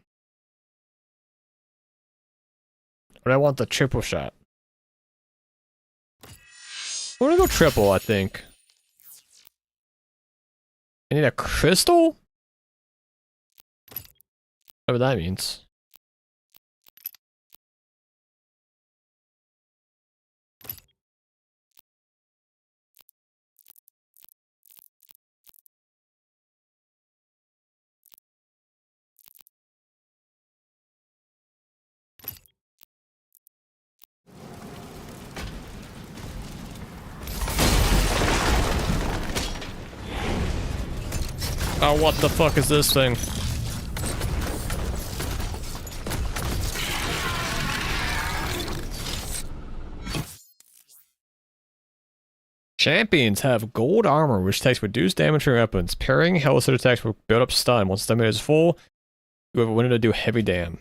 Or do I want the triple shot? I'm gonna go triple, I think. I need a crystal? Whatever that means. Oh, what the fuck is this thing? Champions have gold armor, which takes reduced damage from weapons. Parrying hell attacks will build up stun. Once stamina is full, you have a window to do heavy dam.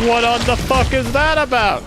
What on the fuck is that about?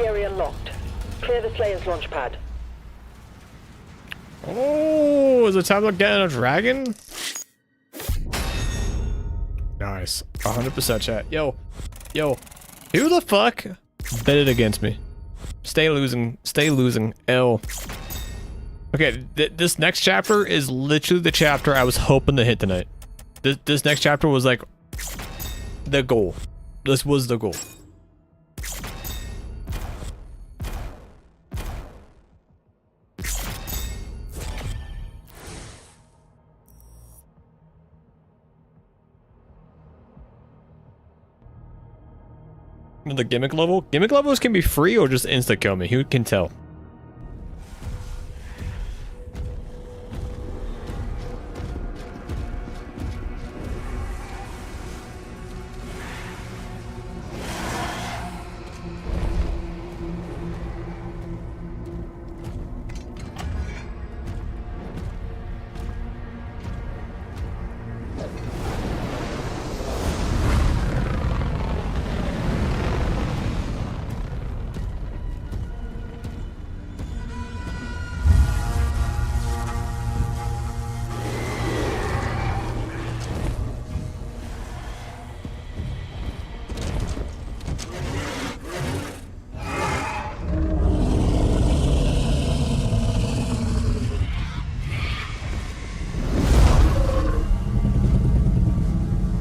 area locked. Clear the Slayer's launch pad. Oh, is it time to get a dragon? Nice. 100% chat. Yo. Who the fuck betted against me? Stay losing. L. Okay, this next chapter is literally the chapter I was hoping to hit tonight. This next chapter was like the goal. This was the goal. The gimmick level? Gimmick levels can be free or just insta kill me. Who can tell?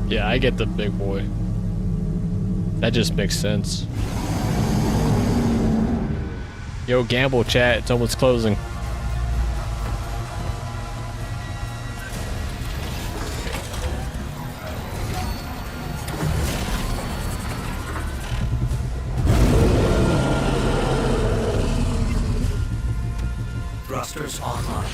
Yeah, I get the big boy. That just makes sense. Yo, gamble chat, it's almost closing. Thrusters online.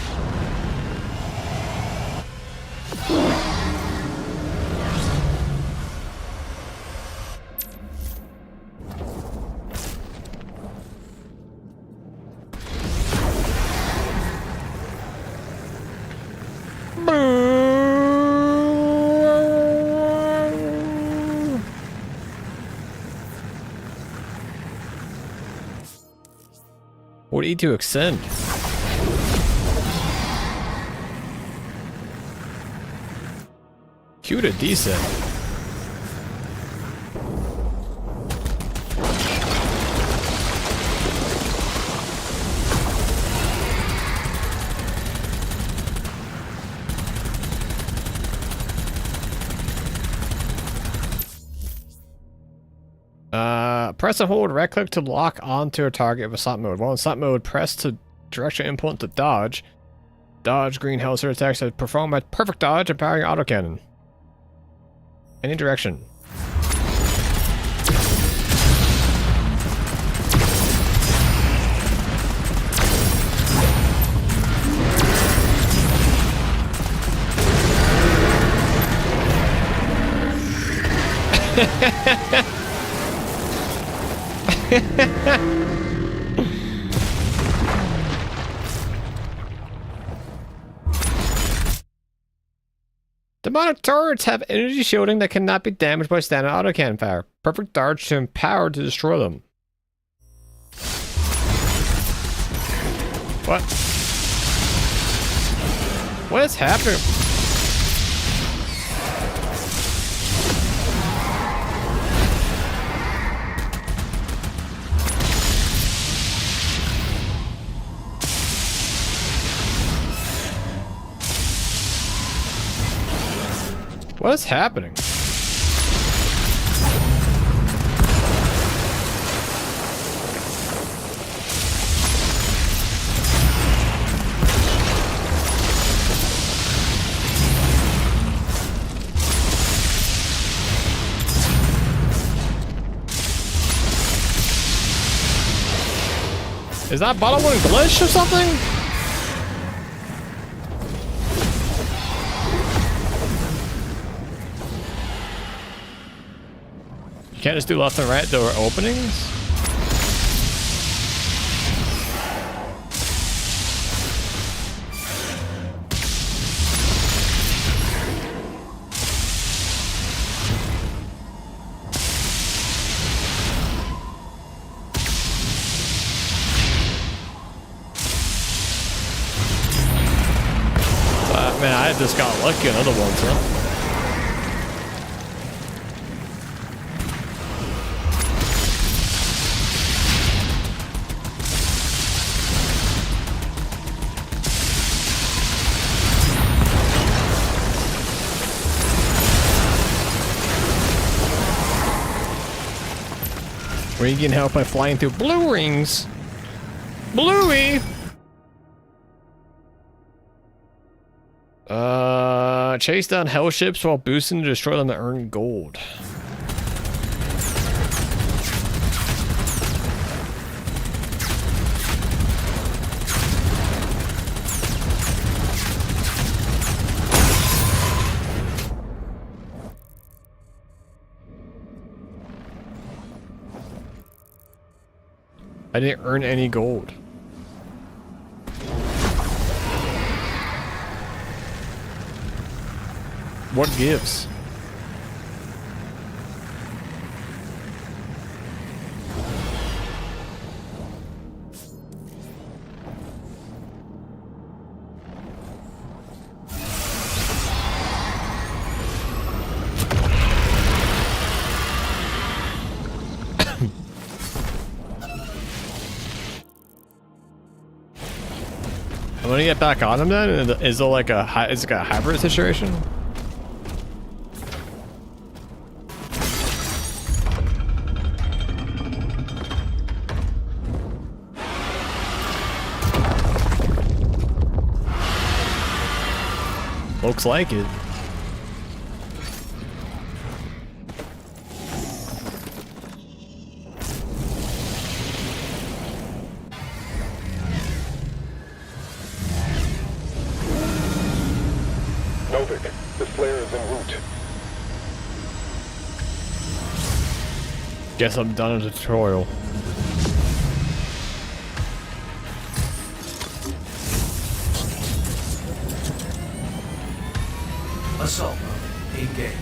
What E to extend? Q to descend. Press and hold right click to lock onto a target with slot mode. While in slot mode, press to direction input to dodge. Dodge green hellstar attacks that perform a perfect dodge and powering autocannon. Any direction. Demonic turrets have energy shielding that cannot be damaged by standard autocannon fire. Perfect dodge to empower to destroy them. What? What is happening? What is happening? Is that bottle one glitch or something? You can't just do left and right door openings? I just got lucky on other ones, huh? Where you getting help by flying through blue rings? Bluey! Chase down hell ships while boosting to destroy them to earn gold. I didn't earn any gold. What gives? I'm gonna get back on him then? Is it like a hybrid situation? Looks like it. Novik, the Slayer is en route. Guess I'm done with the tutorial. Assault mode engaged.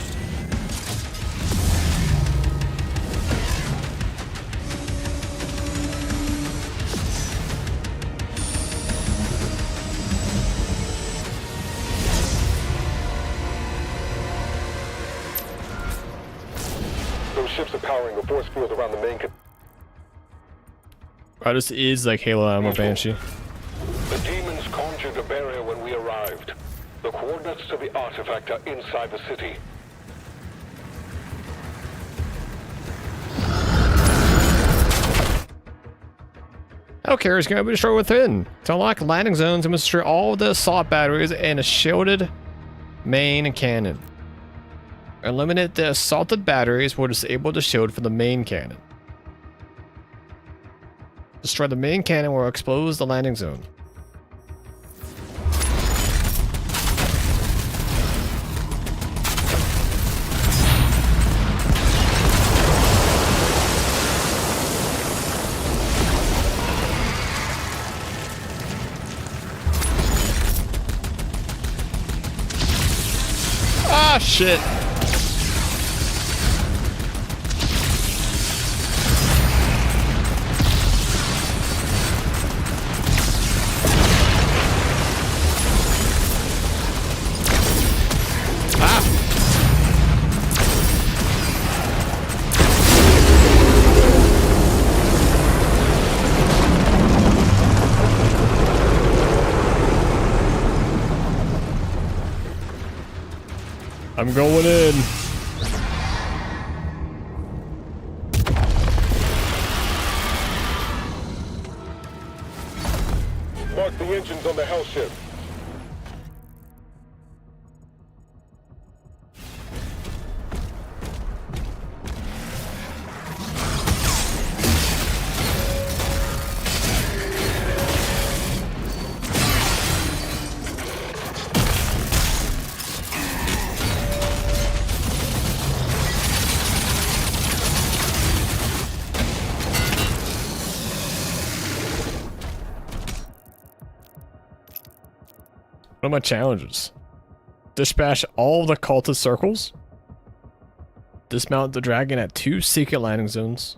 Those ships are powering a force field around the main. This is like Halo Ammo Banshee. The demons conjured a barrier when we arrived. The coordinates to the artifact are inside the city. Hell carriers can be destroyed within. To unlock landing zones, you must destroy all of the assault batteries and a shielded main cannon. Eliminate the assaulted batteries will disable the shield for the main cannon. Destroy the main cannon will expose the landing zone. Ah, shit. I'm going in. Mark the engines on the hell ship. What are my challenges? Dispatch all the cultist circles. Dismount the dragon at 2 secret landing zones.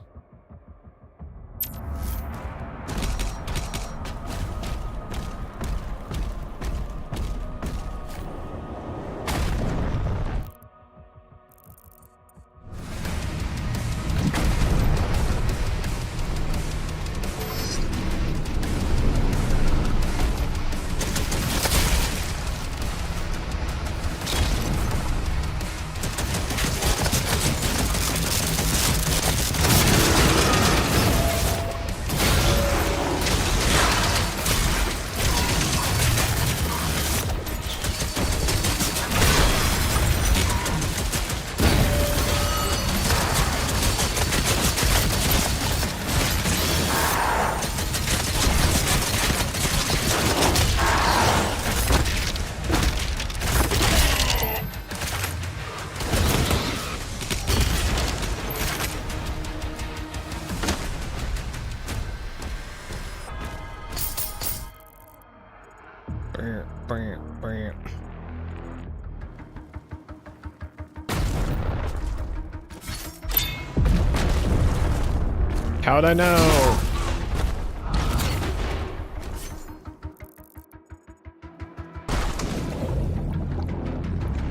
How'd I know?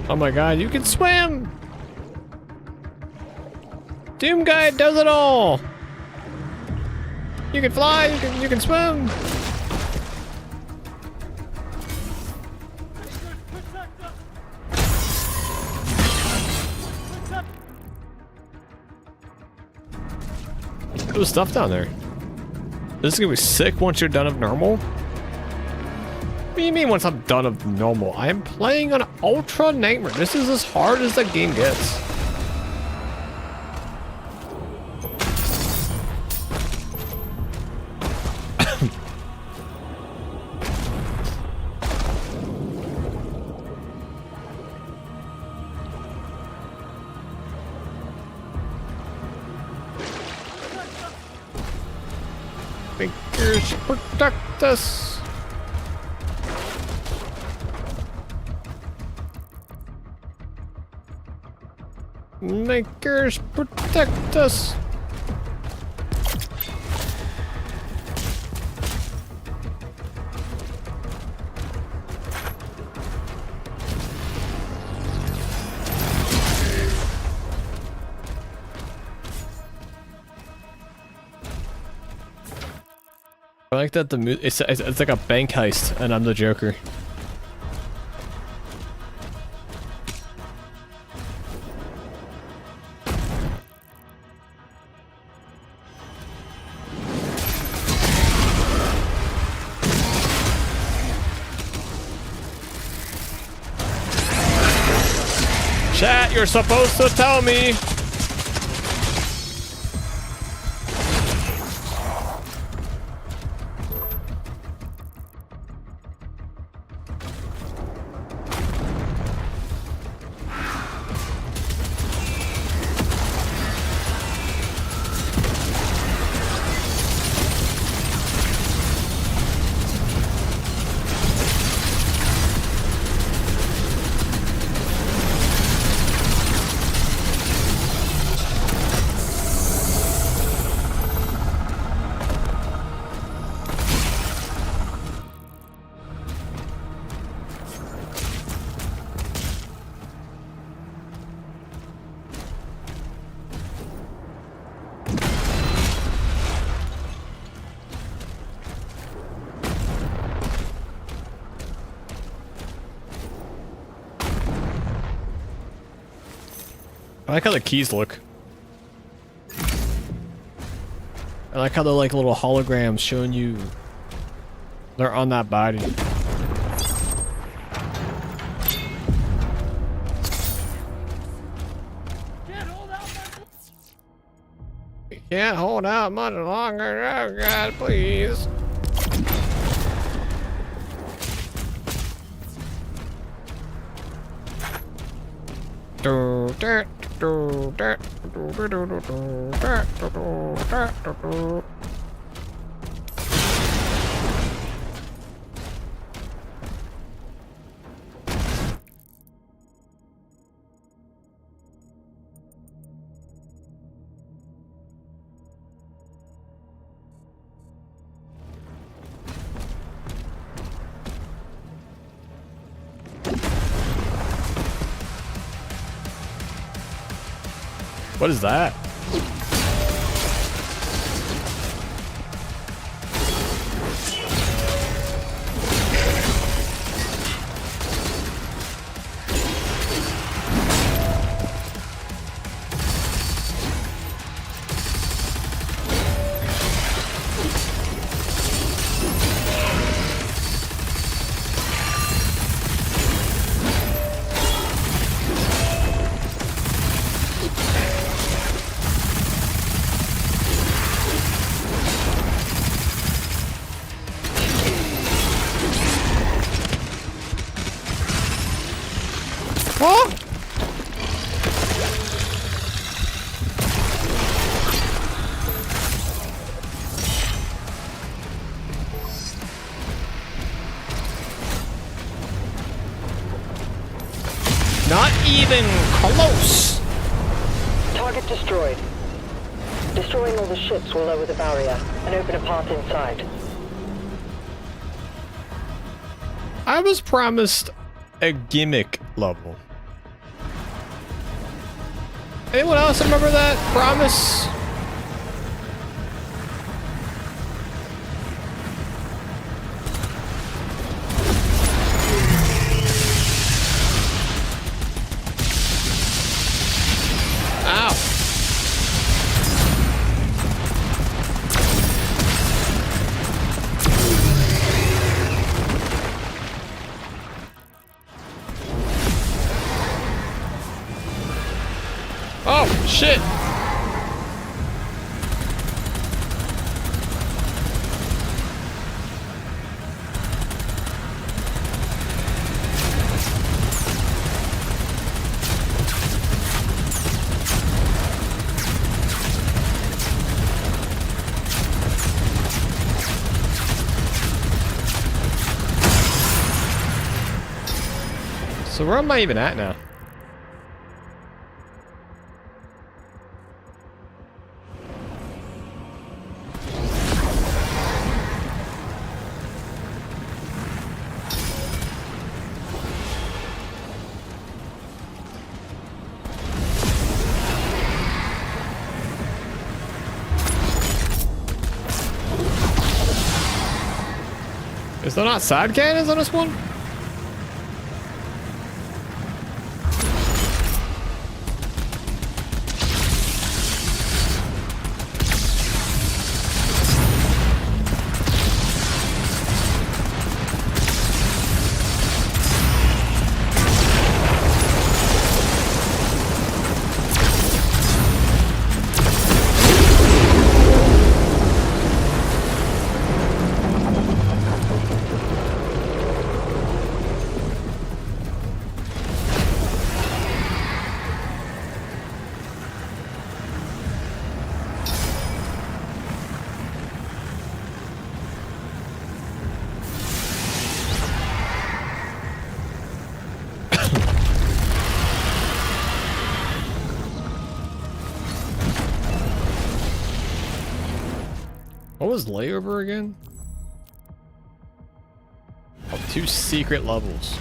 Oh my god, you can swim! Doom Guide does it all! You can fly, you can swim! There's stuff down there. This is gonna be sick once you're done of normal. What do you mean once I'm done of normal? I am playing on Ultra Nightmare. This is as hard as the game gets. Fingers protect us. Makers protect us. I like that it's like a bank heist and I'm the Joker. Chat, you're supposed to tell me. I like how the keys look. I like how they're like little holograms showing you they're on that body. Can't hold out much longer. Oh God, please. What is that? Huh? Not even close. Target destroyed. Destroying all the ships will lower the barrier and open a path inside. I was promised a gimmick level. Anyone else remember that promise? Ow. Oh, shit. So where am I even at now? Is there not side cannons on this one? What was layover again? Oh, 2 secret levels.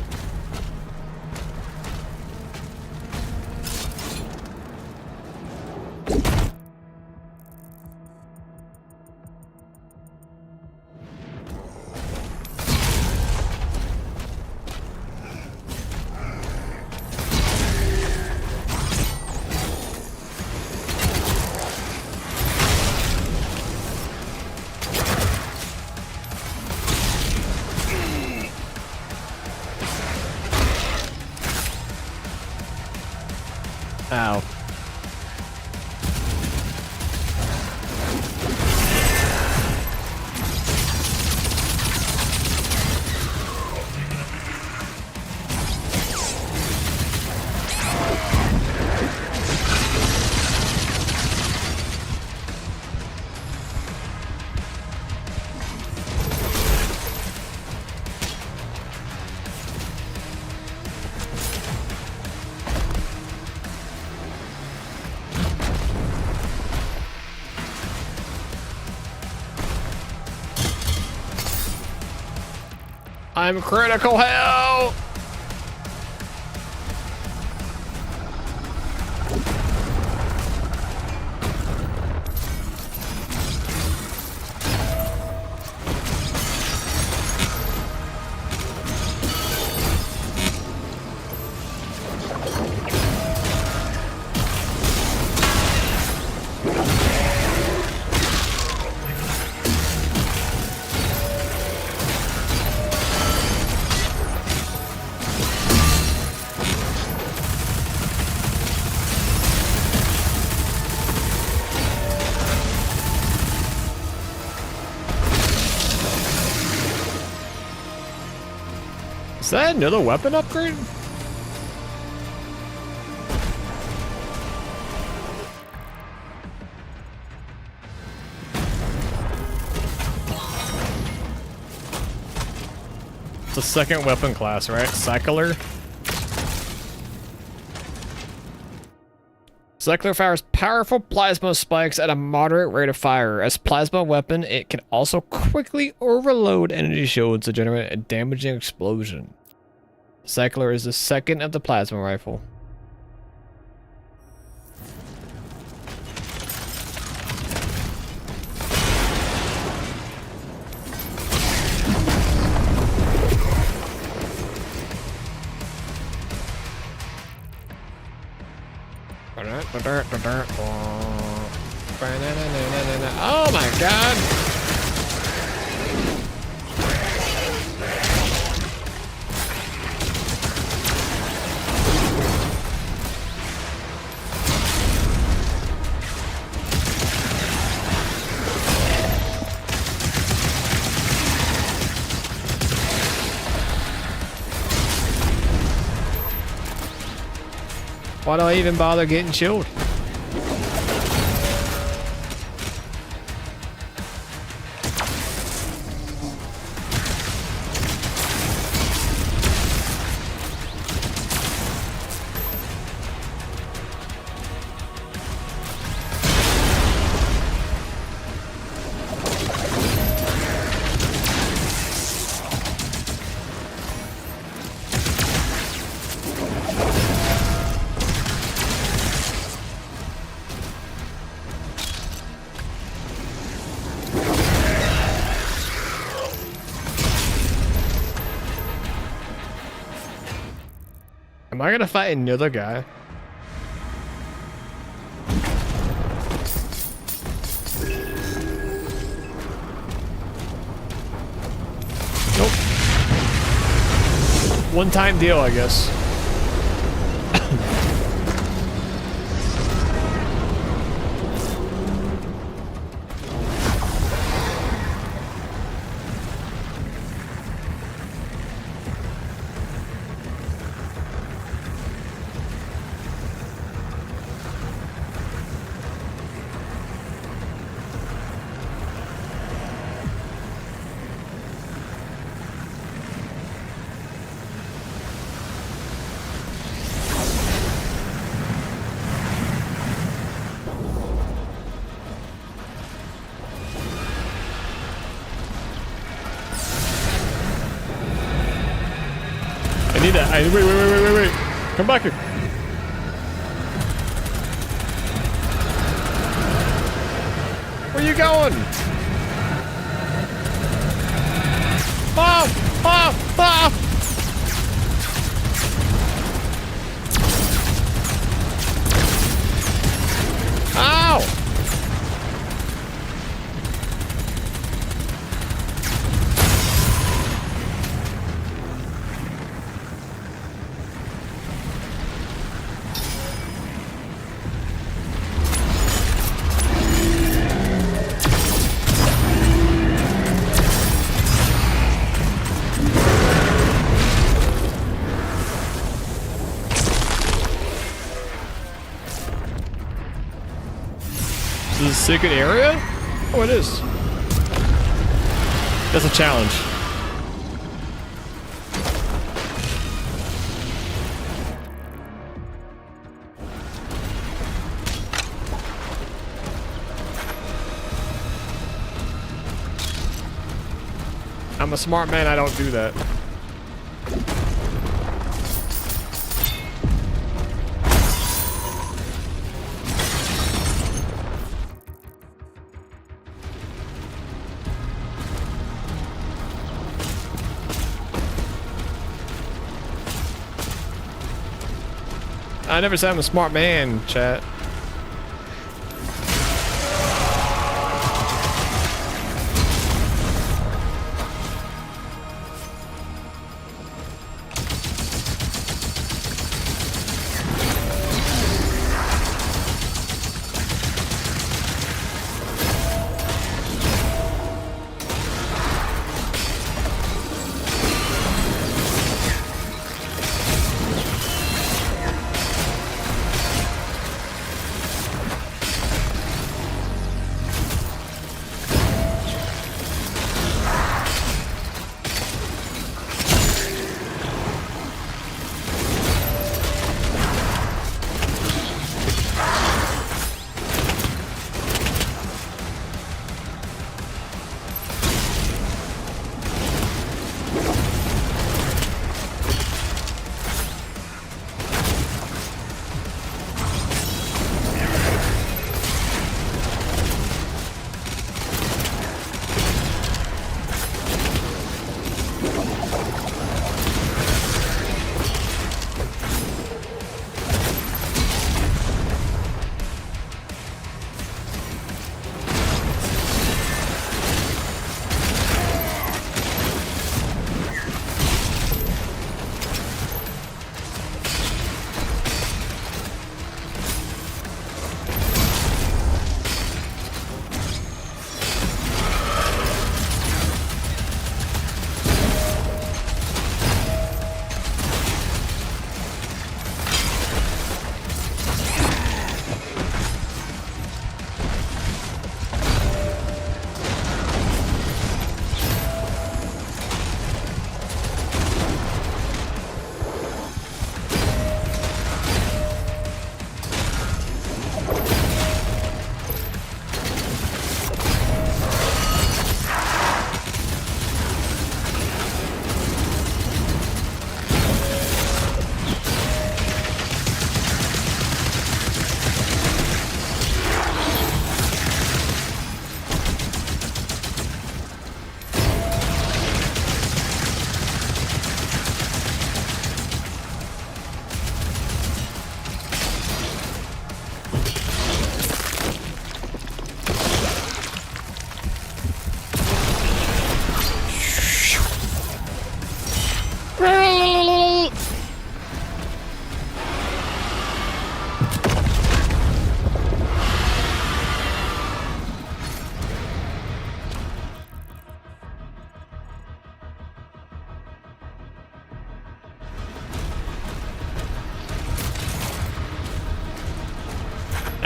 Ow. I'm critical hell! Is that another weapon upgrade? It's a second weapon class, right? Cycler? Cycler fires powerful plasma spikes at a moderate rate of fire. As plasma weapon, it can also quickly overload energy shields to generate a damaging explosion. Cycler is the second of the plasma rifle. Oh my god! Why do I even bother getting chilled? Am I gonna fight another guy? Nope. One-time deal, I guess. I need that. Wait. Come back here. Where you going? Ah! Ow! Is this a secret area? Oh, it is. That's a challenge. I'm a smart man, I don't do that. I never said I'm a smart man, chat.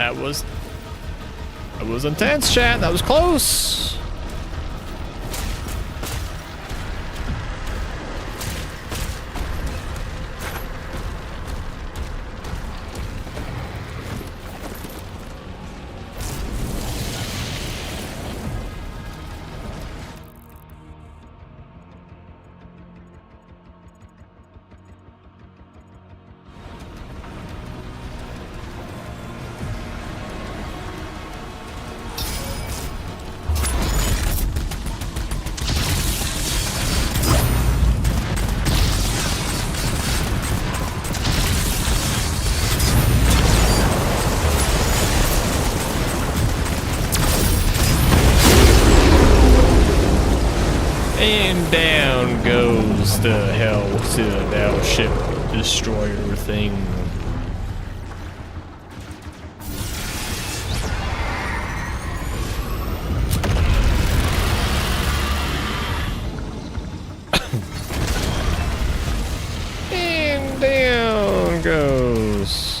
That was intense, chat. That was close. And down goes the hell to the battleship destroyer thing. And down goes.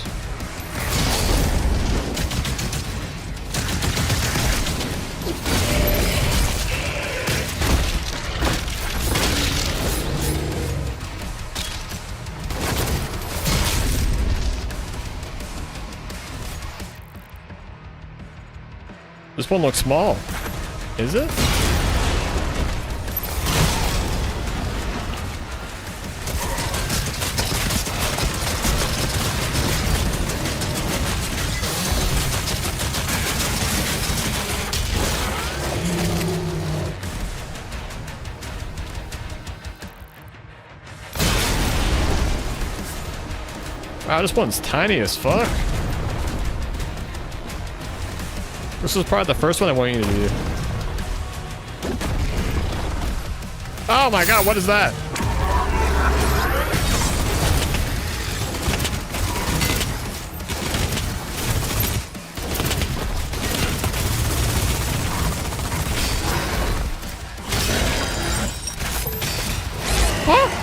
This one looks small. Is it? Wow, this one's tiny as fuck. This was probably the first one I want you to do. Oh my god, what is that? Huh?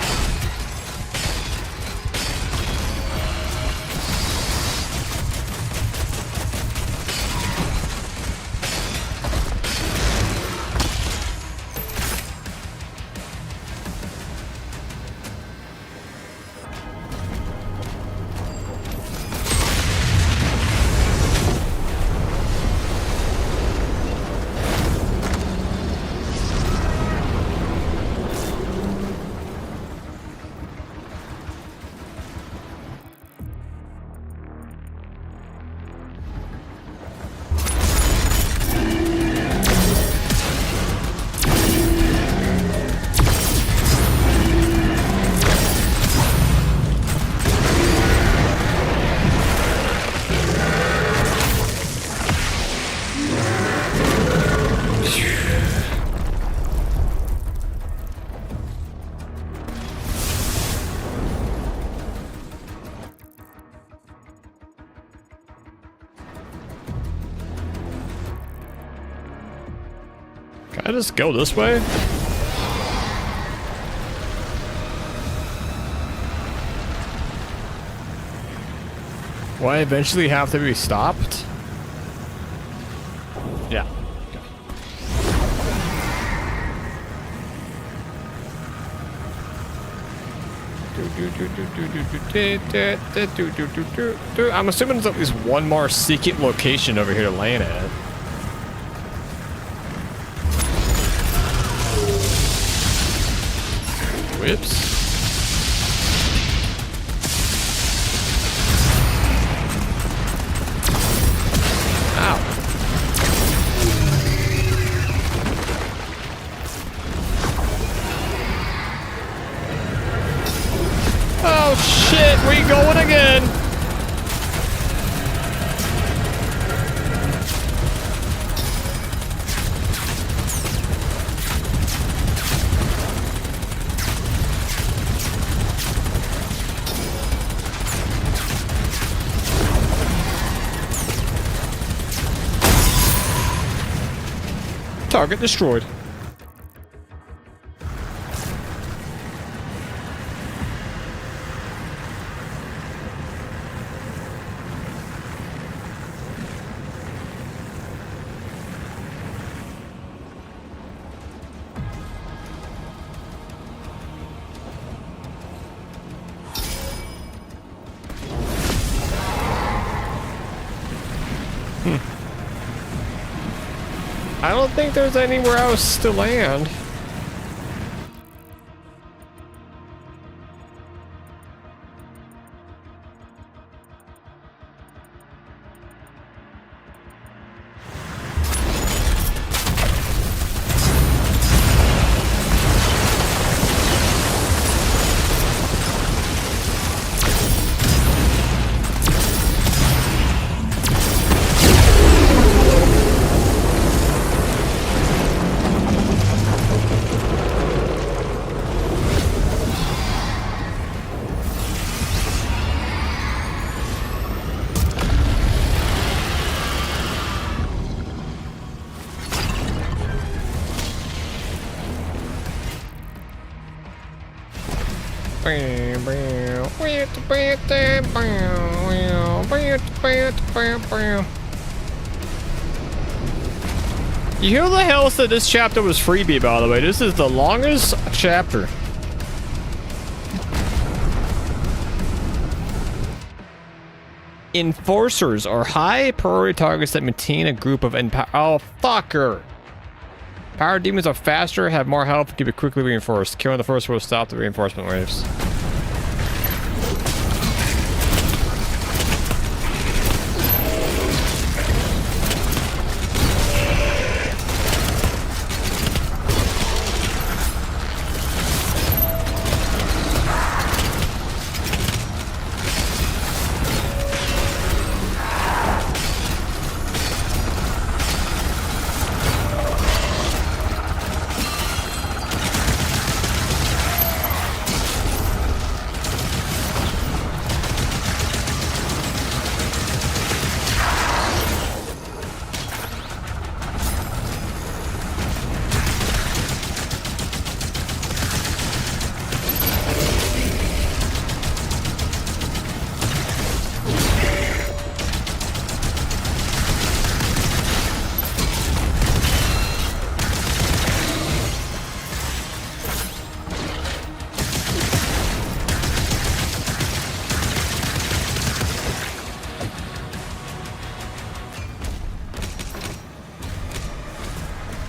Can I just go this way? Will I eventually have to be stopped? Yeah. I'm assuming there's at least one more secret location over here to land at. Whoops. Ow. Oh shit, we going again. Target destroyed. I don't think there's anywhere else to land. Who the hell said this chapter was freebie, by the way? This is the longest chapter. Enforcers are high priority targets that maintain a group of oh, fucker. Power demons are faster, have more health, and can be quickly reinforced. Killing the first will stop the reinforcement waves.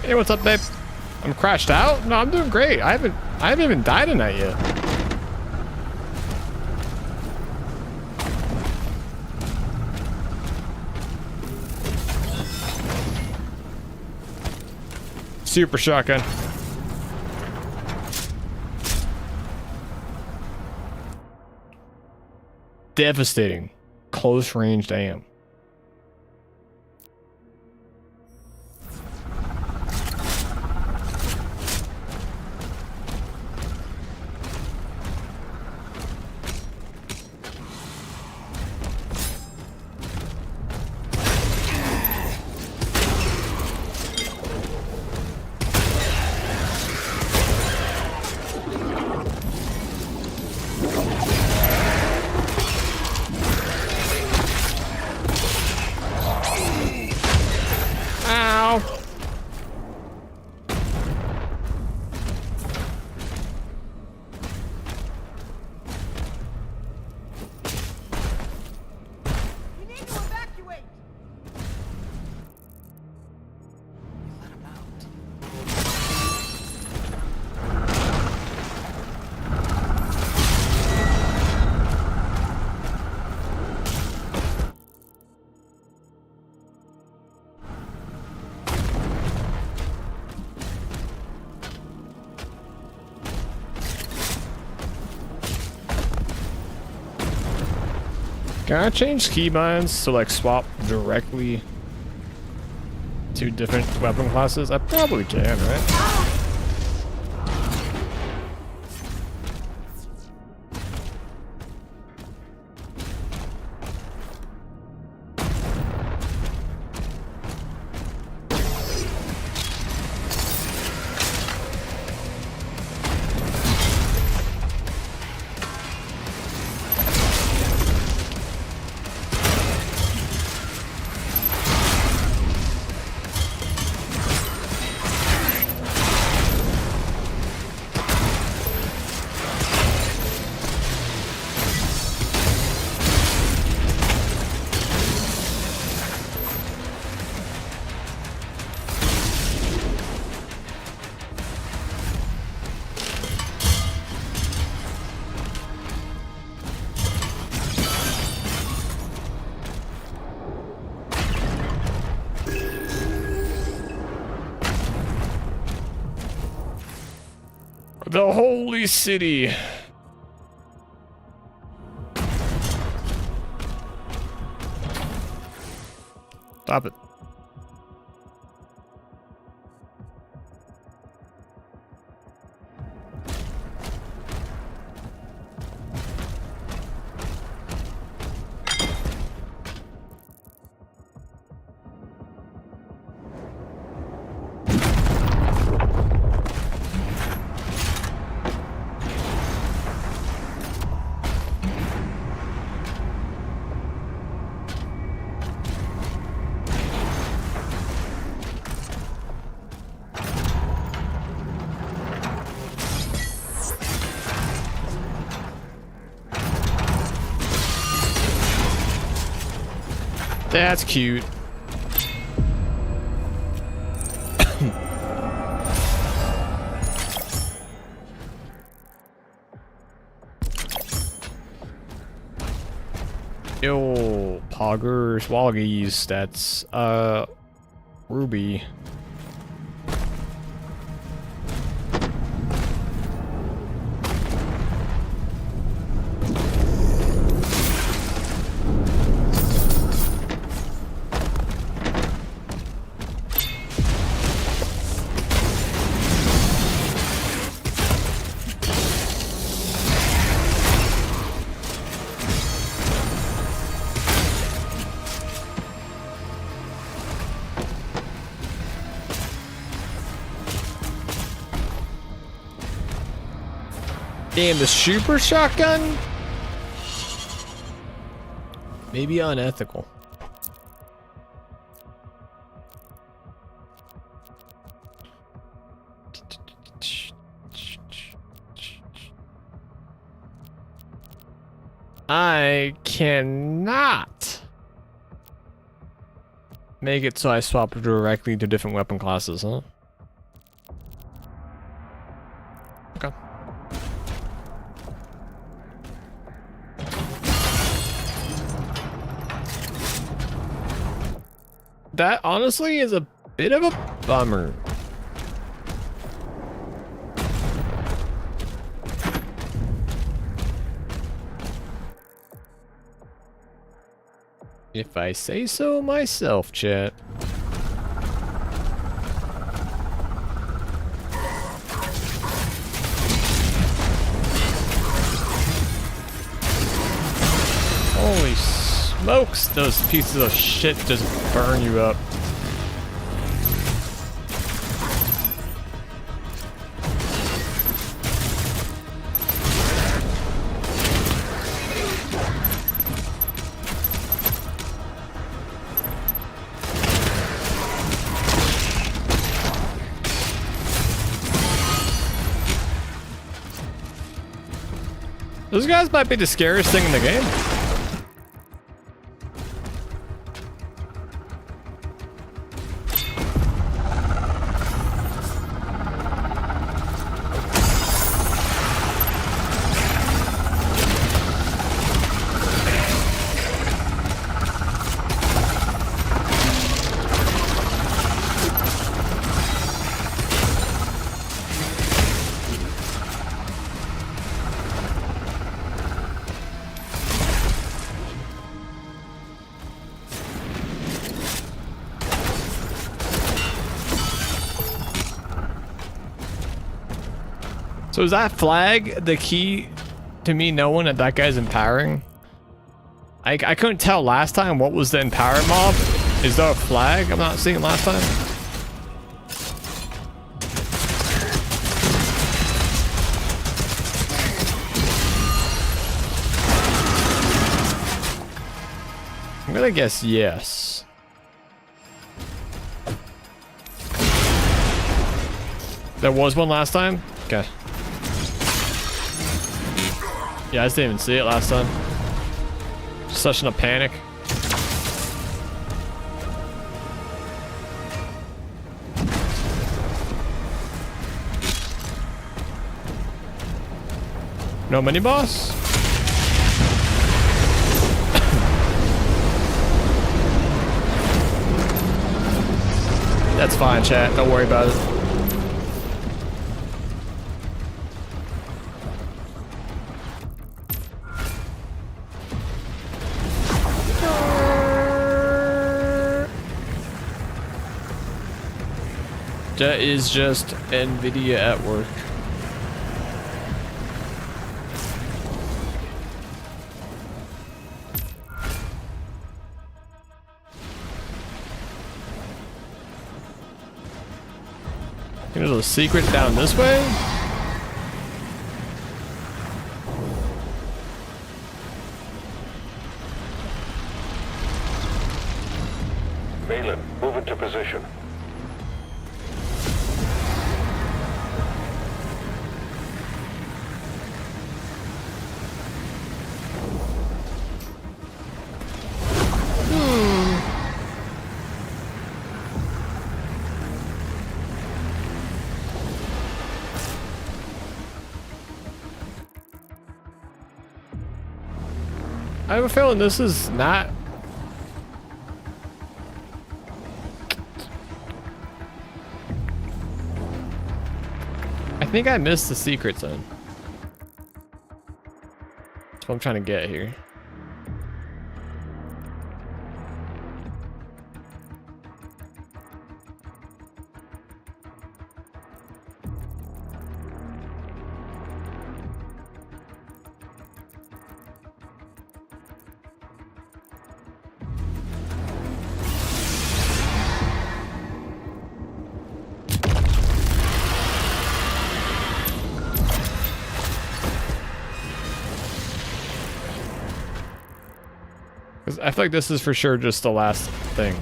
Hey, what's up, babe? I'm crashed out? No, I'm doing great. I haven't even died tonight yet. Super shotgun. Devastating. Close range AM. Can I change keybinds to like swap directly to different weapon classes? I probably can, right? The holy city. Stop it. That's cute. Yo, poggers, woggies, that's, Ruby. Damn, the super shotgun? Maybe unethical. I cannot make it so I swap directly to different weapon classes, huh? Okay. That honestly is a bit of a bummer. If I say so myself, chat. Holy smokes, those pieces of shit just burn you up. Those guys might be the scariest thing in the game. So is that flag the key to me knowing that that guy's empowering? I couldn't tell last time what was the empower mob. Is there a flag I'm not seeing last time? I'm gonna guess yes. There was one last time? Okay. Yeah, I just didn't even see it last time. Such in a panic. No mini boss? That's fine, chat. Don't worry about it. That is just NVIDIA at work. There's a secret down this way. Malin, move into position. I have a feeling this is not. I think I missed the secret zone. That's what I'm trying to get here. I feel like this is for sure just the last thing.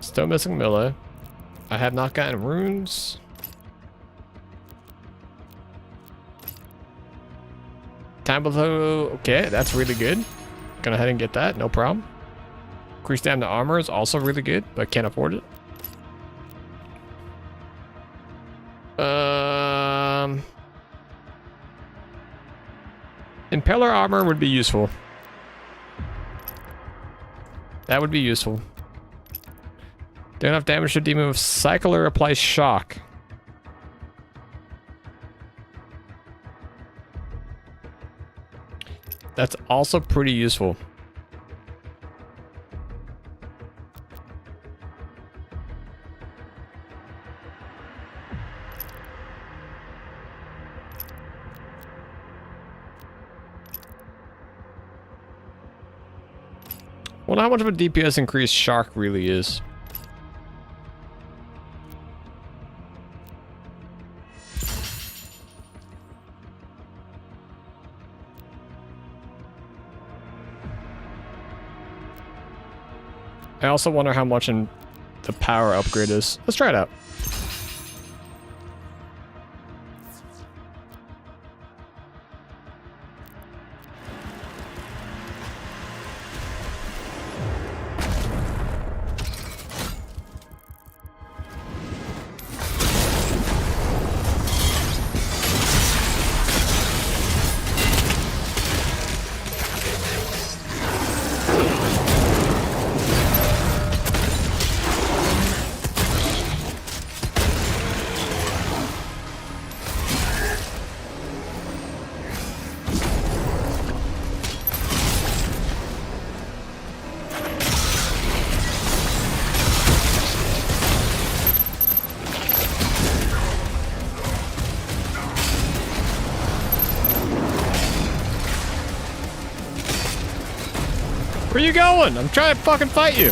Still missing Milla. I have not gotten runes. Time below. Okay, that's really good. Gonna ahead and get that, no problem. Increase down to armor is also really good, but can't afford it. Impeller armor would be useful. That would be useful. Do enough damage to demon with cycler applies shock. That's also pretty useful. I wonder how much of a DPS increase Shark really is. I also wonder how much in the power upgrade is. Let's try it out. Where you going? I'm trying to fucking fight you.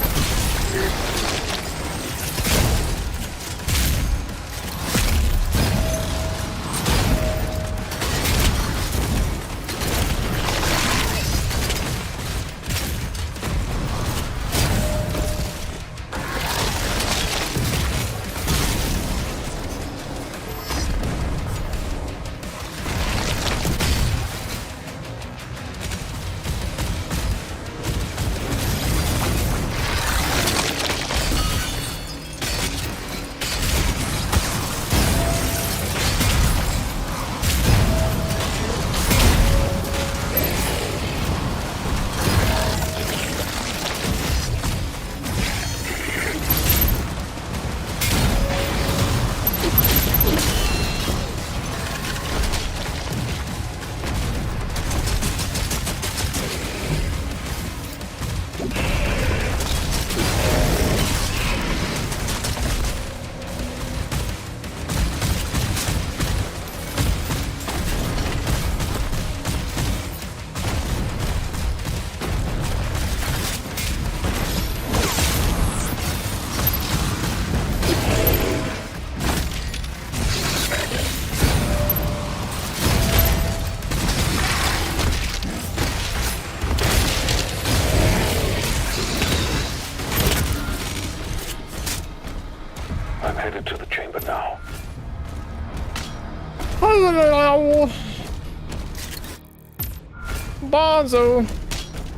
Bonzo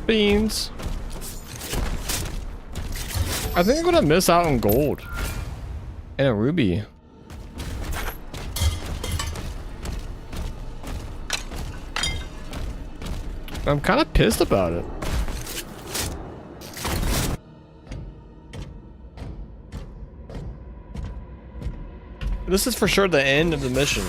beans. I think I'm gonna miss out on gold and a ruby. I'm kind of pissed about it. This is for sure the end of the mission.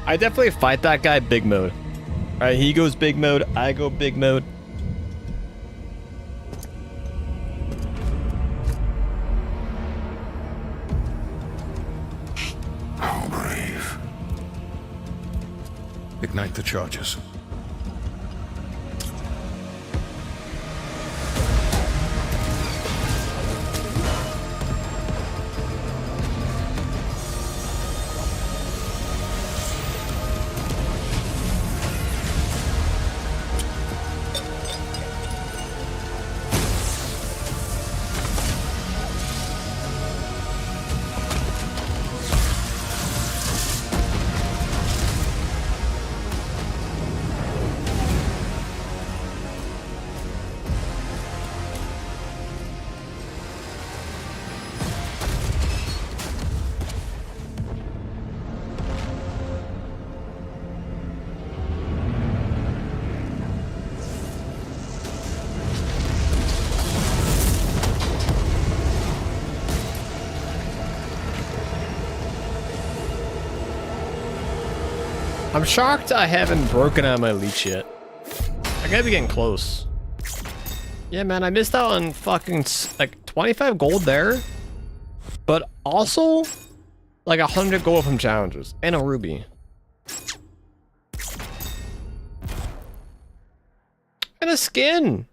I definitely fight that guy big mode. Alright, he goes big mode, I go big mode. How brave. Ignite the charges. I'm shocked I haven't broken out my leech yet. I gotta be getting close. Yeah, man, I missed out on fucking like 25 gold there, but also like 100 gold from challenges and a ruby. And a skin.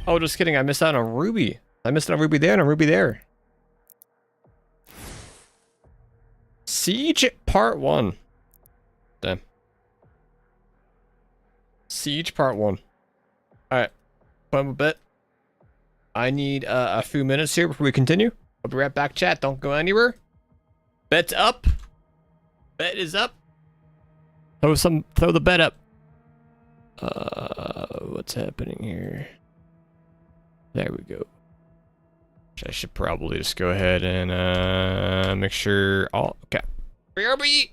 Oh, just kidding. I missed out on a ruby. I missed out on a ruby there and a ruby there. Siege Part 1. Damn. Siege Part 1. Alright. Put up a bit. I need a few minutes here before we continue. I'll be right back, chat. Don't go anywhere. Bet's up. Bet is up. Throw the bet up. What's happening here? There we go. I should probably just go ahead and make sure all okay. BRB.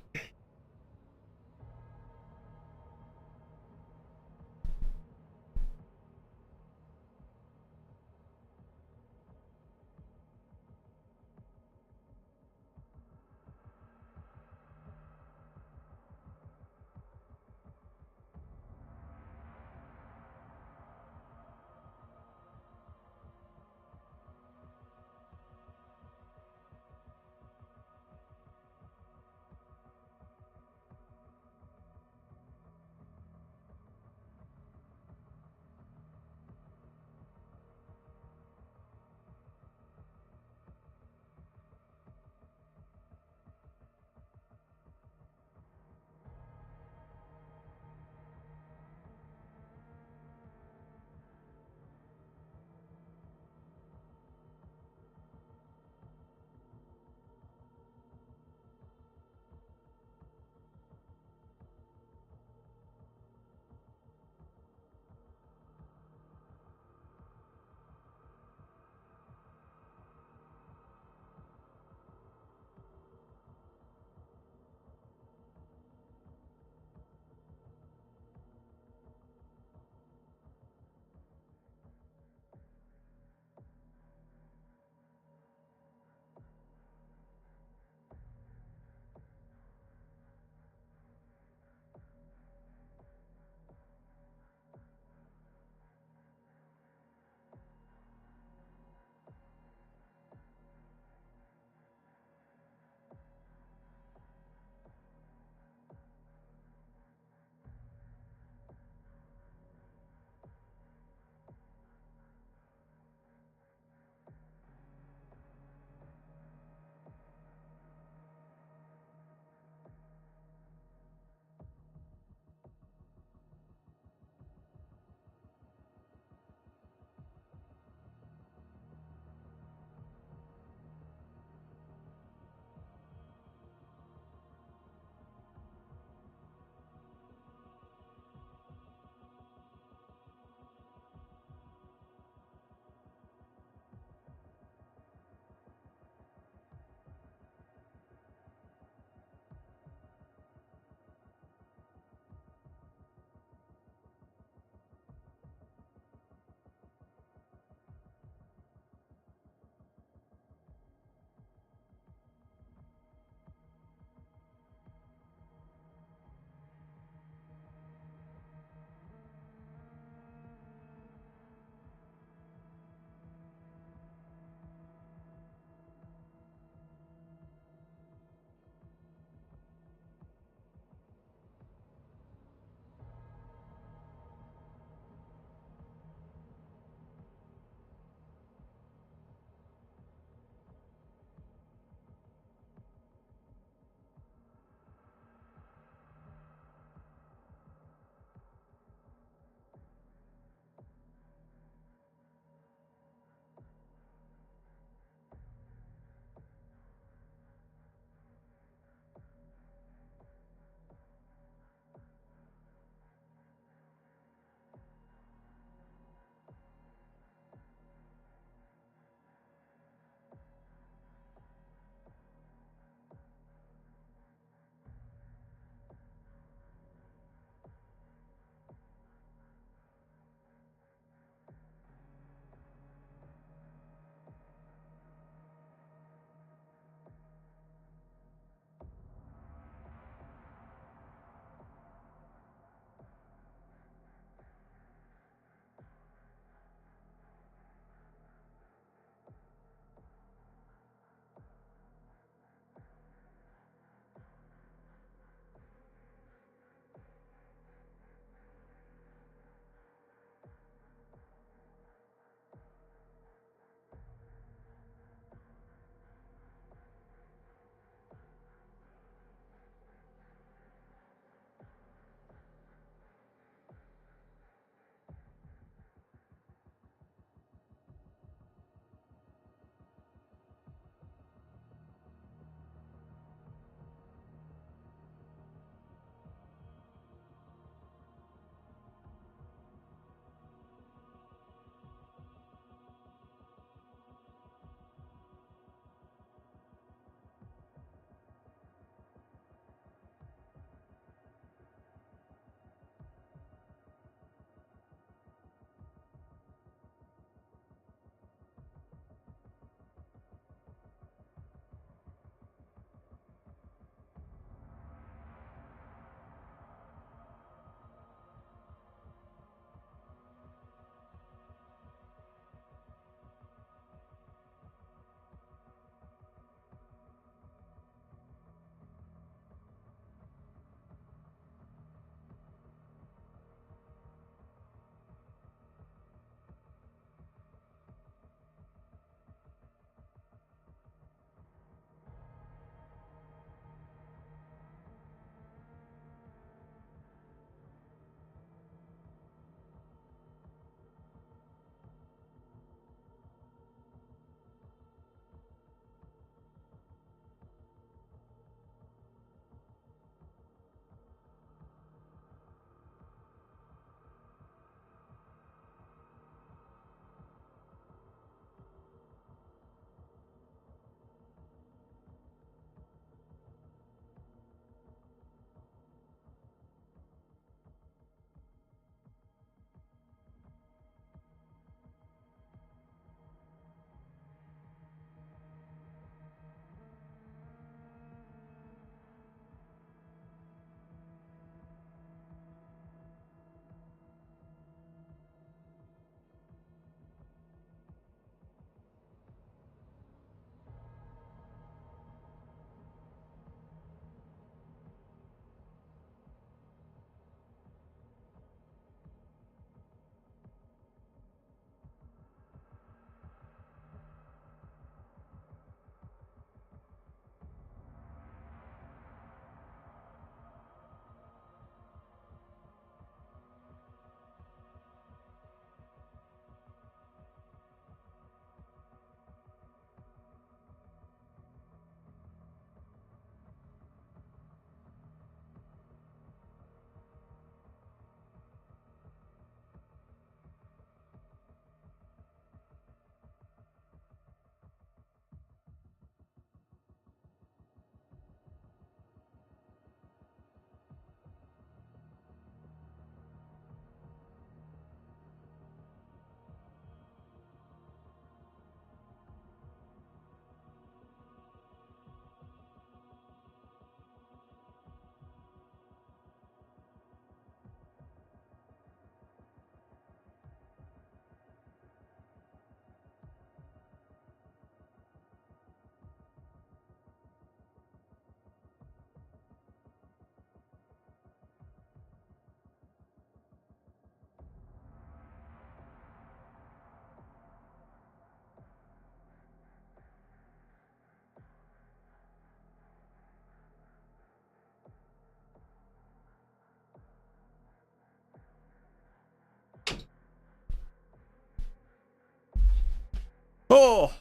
Oh!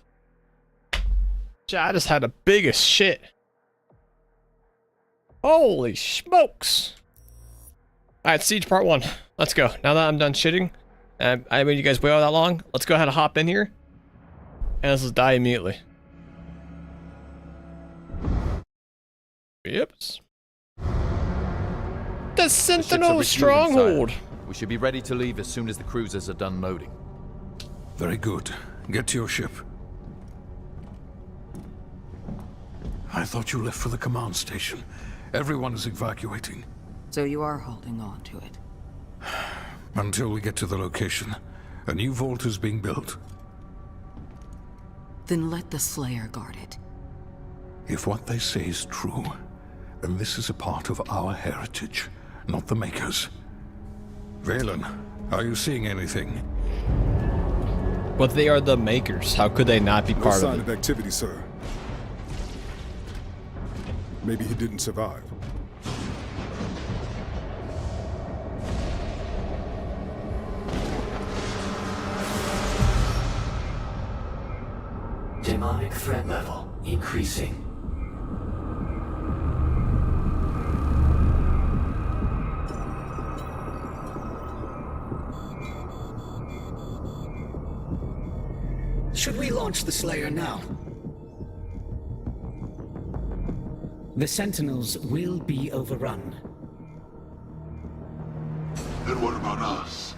I just had the biggest shit. Holy smokes! Alright, Siege Part 1. Let's go. Now that I'm done shitting, I made you guys wait all that long, let's go ahead and hop in here. And let's just die immediately. Yep. The Sentinel Stronghold! We should be ready to leave as soon as the cruisers are done loading. Very good. Get to your ship. I thought you left for the command station. Everyone is evacuating. So you are holding on to it. Until we get to the location. A new vault is being built. Then let the Slayer guard it. If what they say is true, then this is a part of our heritage, not the Makers. Valen, are you seeing anything? But they are the Makers. How could they not be No part sign of of it? activity, sir. Maybe he didn't survive. Demonic threat level increasing. Should we launch the Slayer now? The Sentinels will be overrun. Then what about us?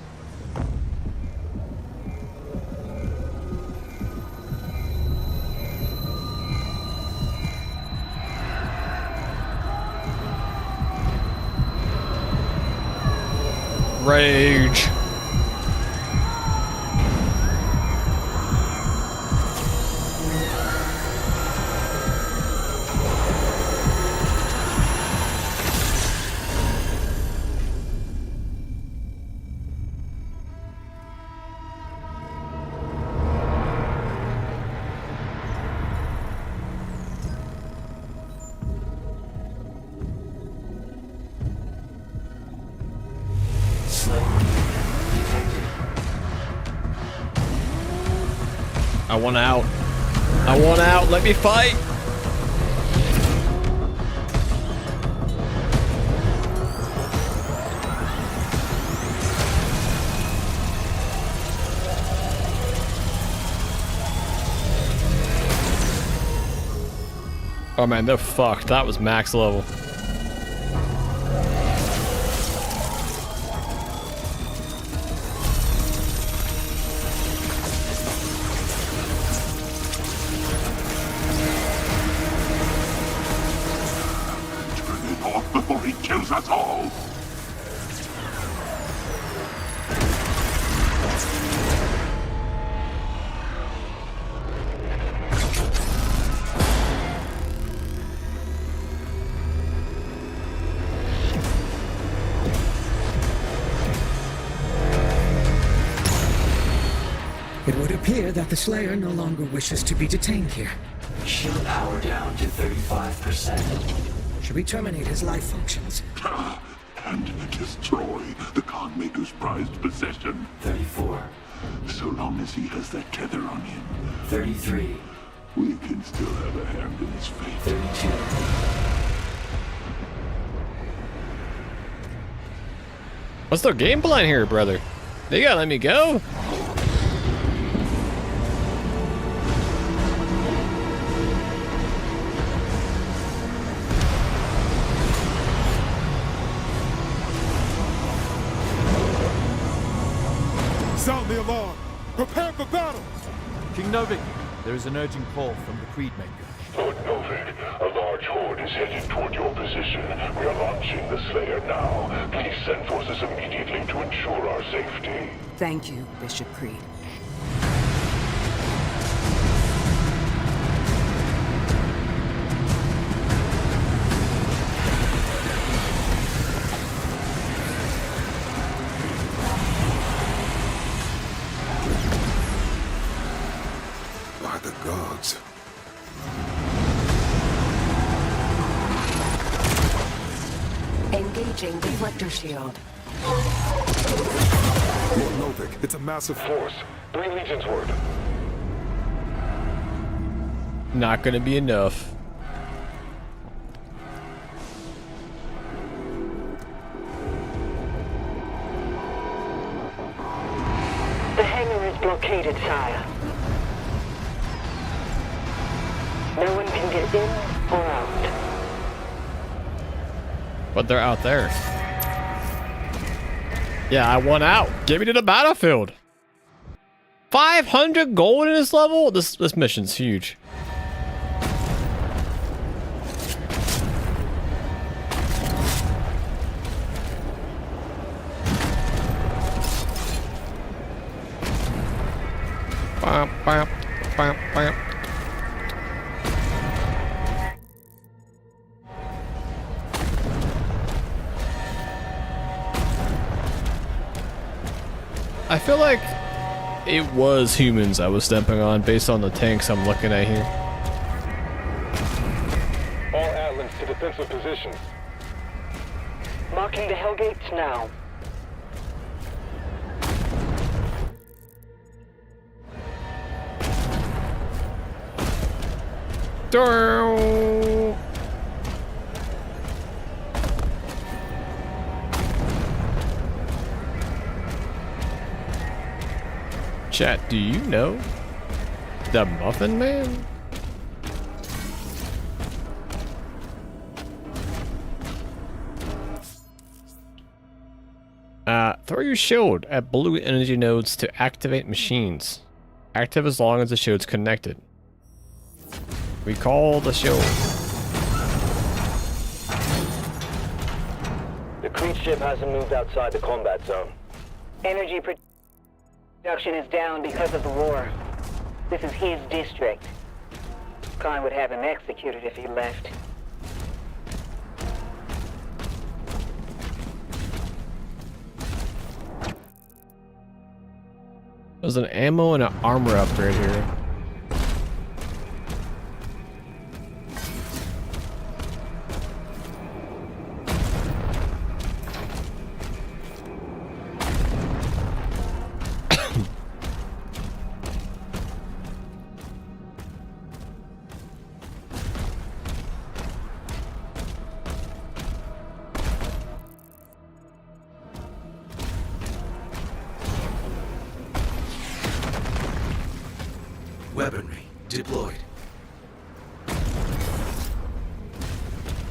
Rage. I want out. I want out. Let me fight. Oh man, they're fucked. That was max level. Before he kills us all! It would appear that the Slayer no longer wishes to be detained here. Shield power down to 35%. Should we terminate his life functions? And destroy the Khanmaker's prized possession. 34. So long as he has that tether on him, 33. we can still have a hand in his fate. 32. What's their game plan here, brother? They gotta let me go. Sound the alarm! Prepare for battle! King Novik, there is an urgent call from the Creedmaker. Lord Novik, a large horde is headed toward your position. We are launching the Slayer now. Please send forces immediately to ensure our safety. Thank you, Bishop Creed. By the gods. Engaging deflector shield. Lord Novik, it's a massive Force, 3 legions word. Not gonna be enough. The hangar is blockaded, sire. No one can get in or out. But they're out there. Yeah, I want out. Get me to the battlefield. 500 gold in this level? This mission's huge. Bam, bam, bam, bam. I feel like it was humans I was stepping on based on the tanks I'm looking at here. All Atlas to defensive positions. Marking the Hellgates now. Down. Chat, do you know the Muffin Man? Throw your shield at blue energy nodes to activate machines. Active as long as the shield's connected. Recall the shield. The Creed ship hasn't moved outside the combat zone. Energy production is down because of the war. This is his district. Khan would have him executed if he left. There's an ammo and an armor upgrade here. Weaponry deployed.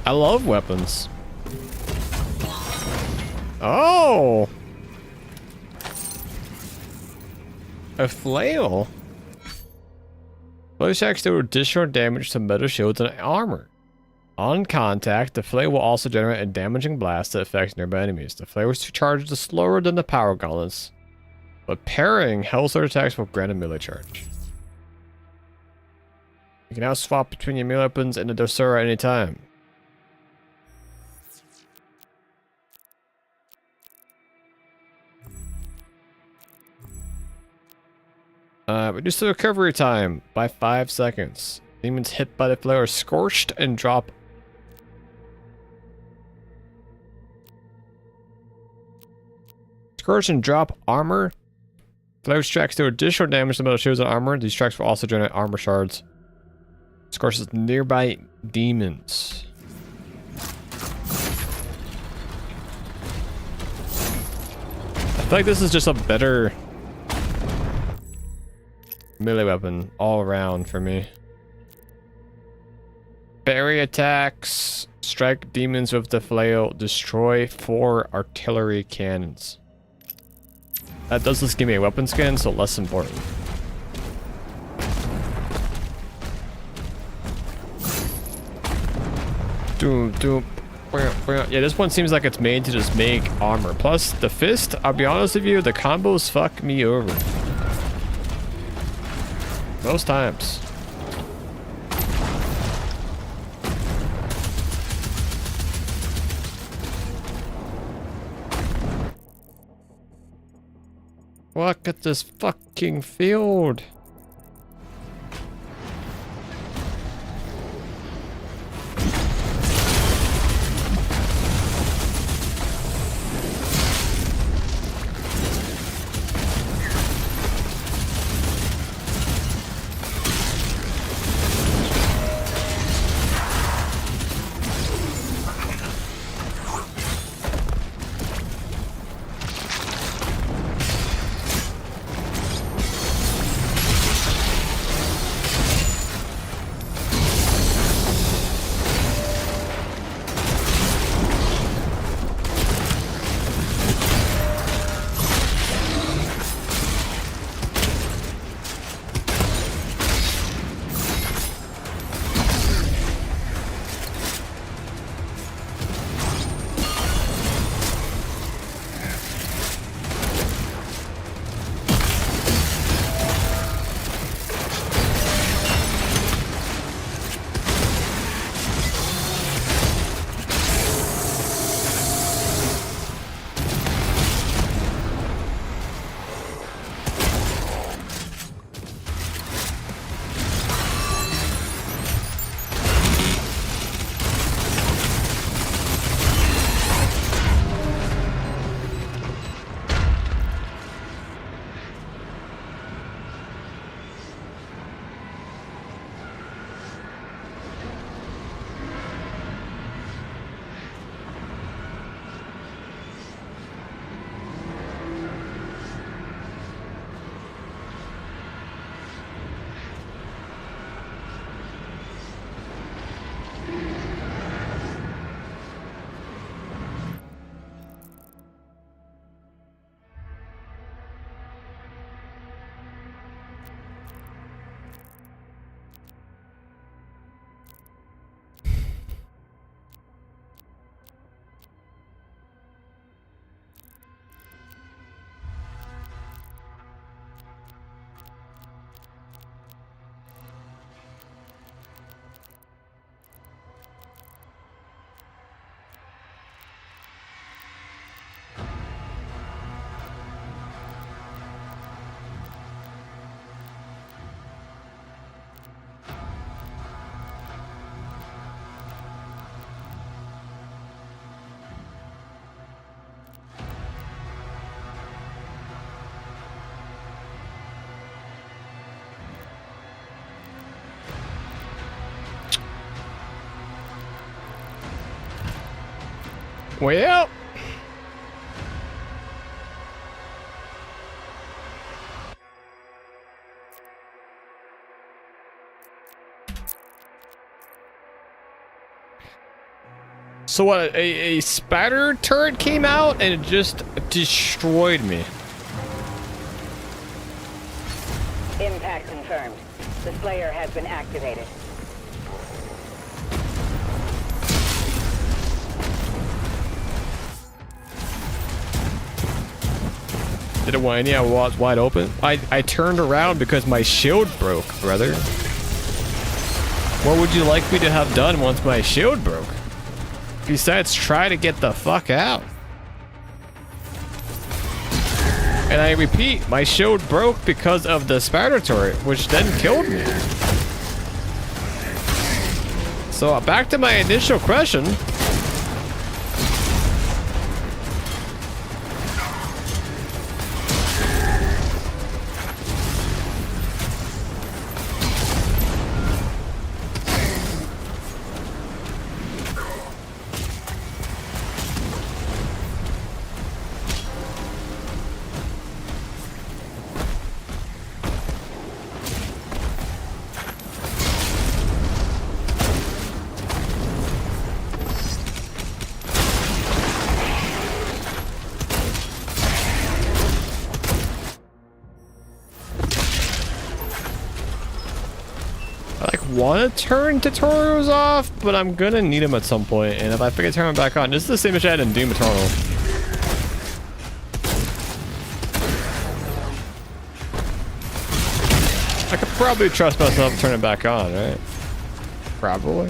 I love weapons. Oh! A flail. Flail attacks do additional damage to metal shields and armor. On contact, the flail will also generate a damaging blast that affects nearby enemies. The flail is charged slower than the power gauntlets, but parrying Hellsword attacks will grant a melee charge. You can now swap between your melee weapons and the Dosura at any time. Reduce the recovery time by 5 seconds. Demons hit by the flare are scorched and drop. Scorch and drop armor. Flare tracks do additional damage to metal shields and armor. These tracks will also generate armor shards. Scorches nearby demons. I feel like this is just a better melee weapon all around for me. Berry attacks. Strike demons with the flail. Destroy 4 artillery cannons. That does just give me a weapon skin, so less important. Yeah, this one seems like it's made to just make armor. Plus, the fist, I'll be honest with you, the combos fuck me over. Most times. Look at this fucking field. Well. So what, a spider turret came out and it just destroyed me. Impact confirmed. The Slayer has been activated. Did it when I was wide open? I turned around because my shield broke, brother. What would you like me to have done once my shield broke? Besides, try to get the fuck out. And I repeat, my shield broke because of the spider turret, which then killed me. So back to my initial question. Want to turn tutorials off, but I'm gonna need them at some point, and if I forget to turn them back on, this is the same as I had in Doom Eternal. I could probably trust myself to turn it back on, right? Probably.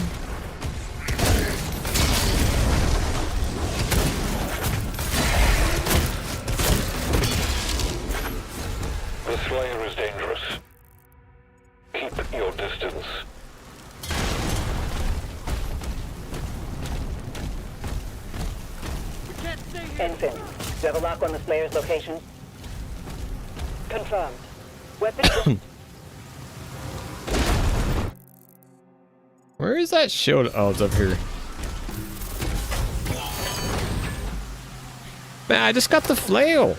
The Slayer is dangerous. Keep your distance. Ensign, do you have a lock on the Slayer's location? Confirmed. Weapon... Where is that shield? Oh, it's up here. Man, I just got the flail.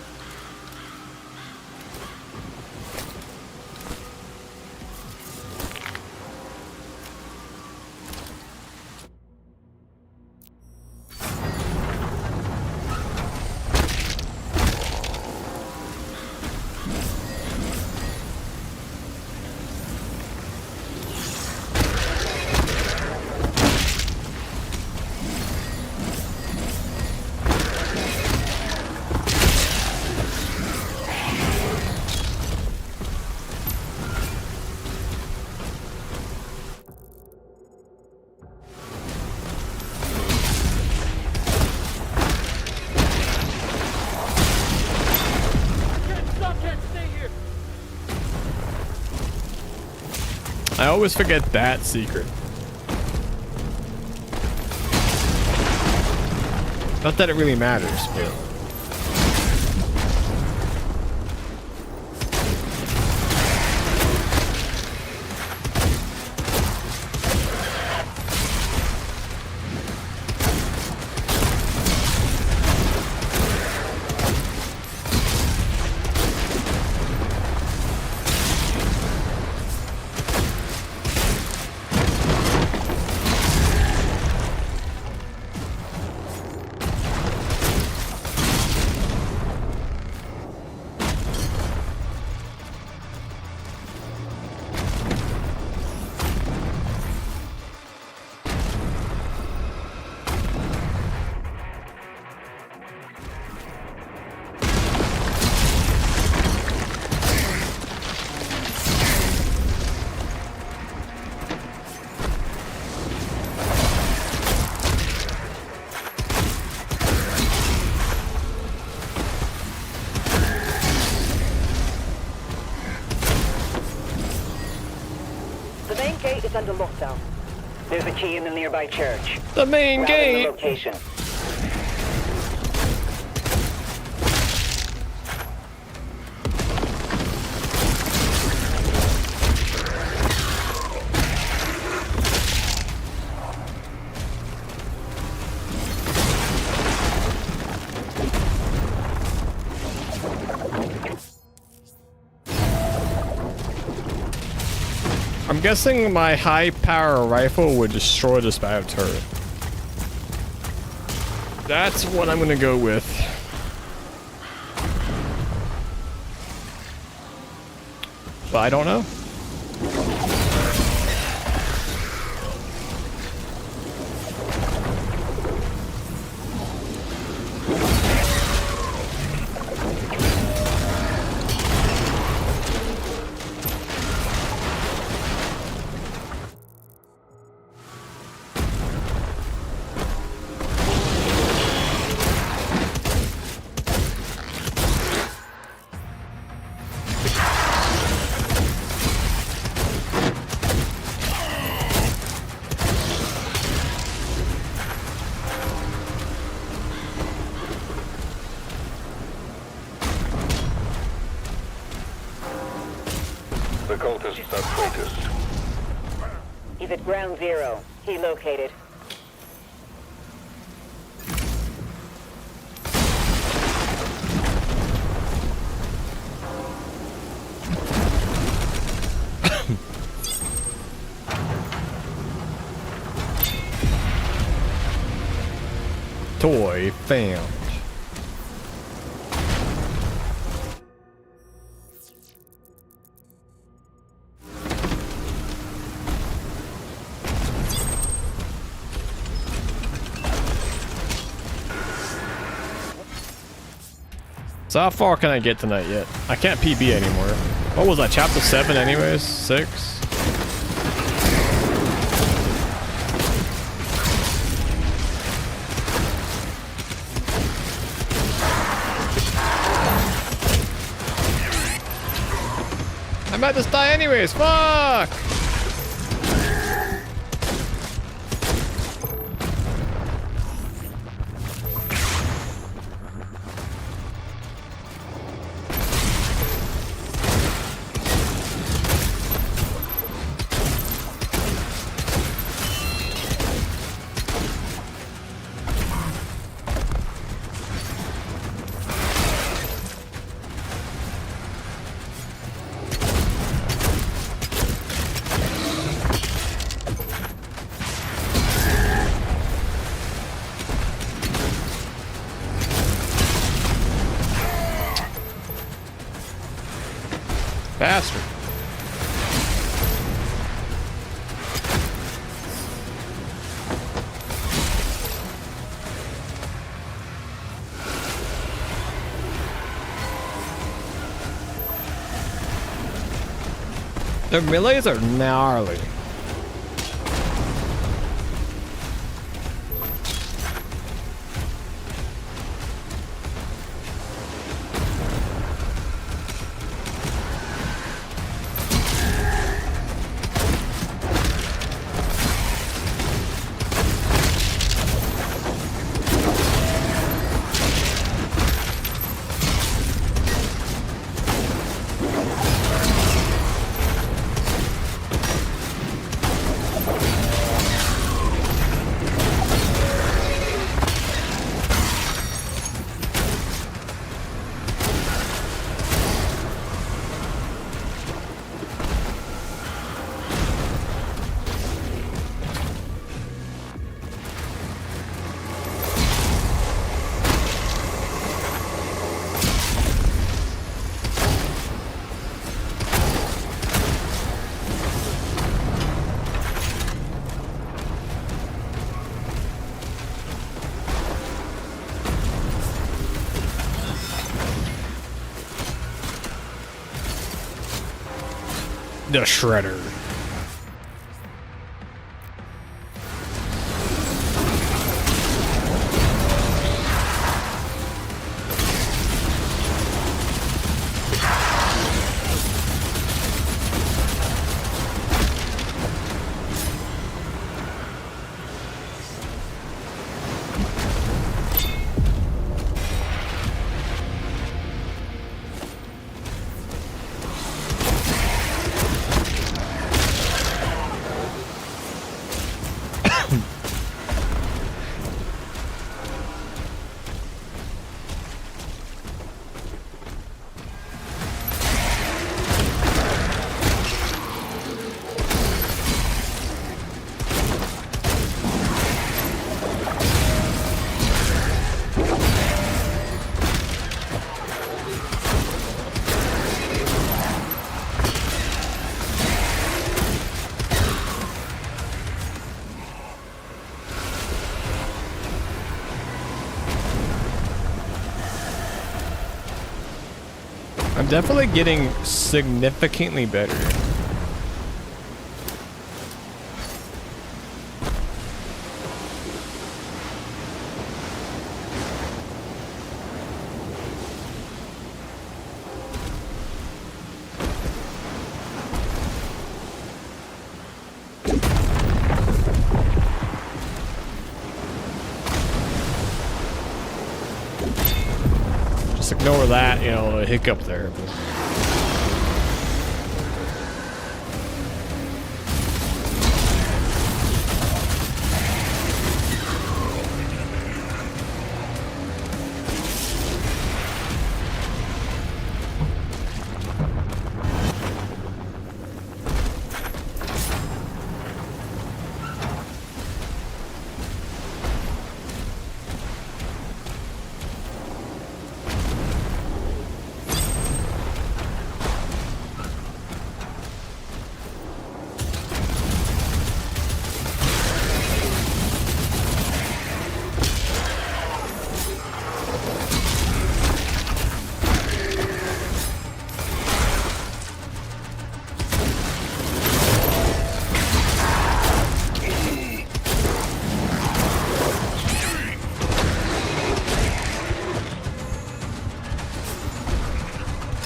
I always forget that secret. Not that it really matters, but... Gate is under lockdown. There's a key in the nearby church. The main gate. The location. I'm guessing my high-power rifle would destroy this battle turret. That's what I'm gonna go with. But I don't know. The cultists are traitors. He's at ground zero. He located. Toy found. So how far can I get tonight yet? I can't PB anymore. What was that, chapter 7 anyways? 6? I might just die anyways, fuck! Bastard. Their melees are gnarly. The Shredder. I'm definitely getting significantly better. Just ignore that, you know, a hiccup there. But.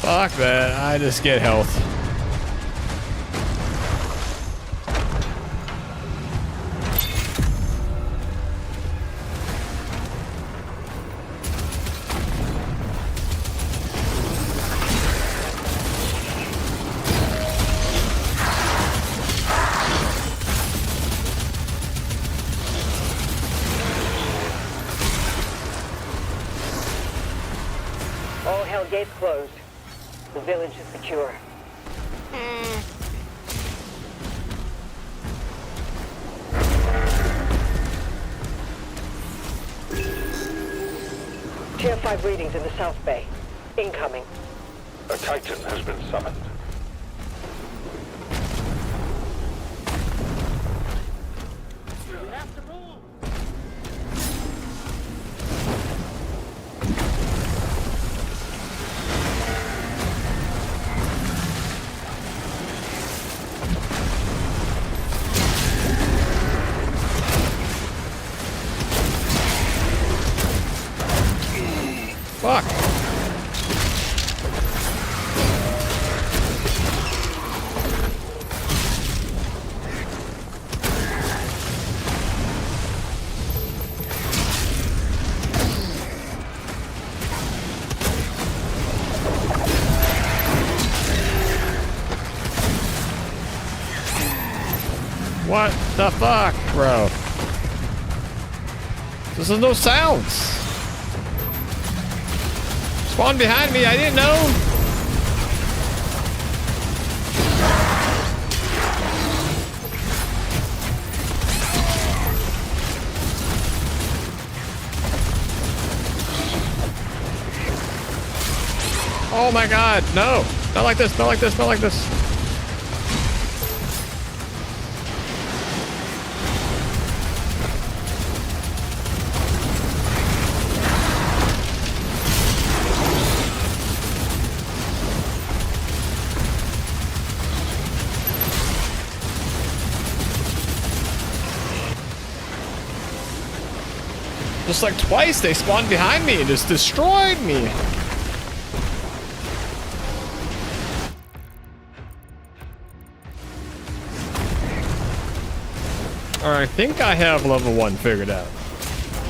Fuck that, I just get health. All hell gates closed. The village is secure. Tier 5 readings in the South Bay. Incoming. A Titan has been summoned. Fuck. What the fuck, bro? This is no sounds. Spawn behind me, I didn't know. Oh my god, no. Not like this, not like this, not like this. Just like twice they spawned behind me and just destroyed me. Alright, I think I have level 1 figured out.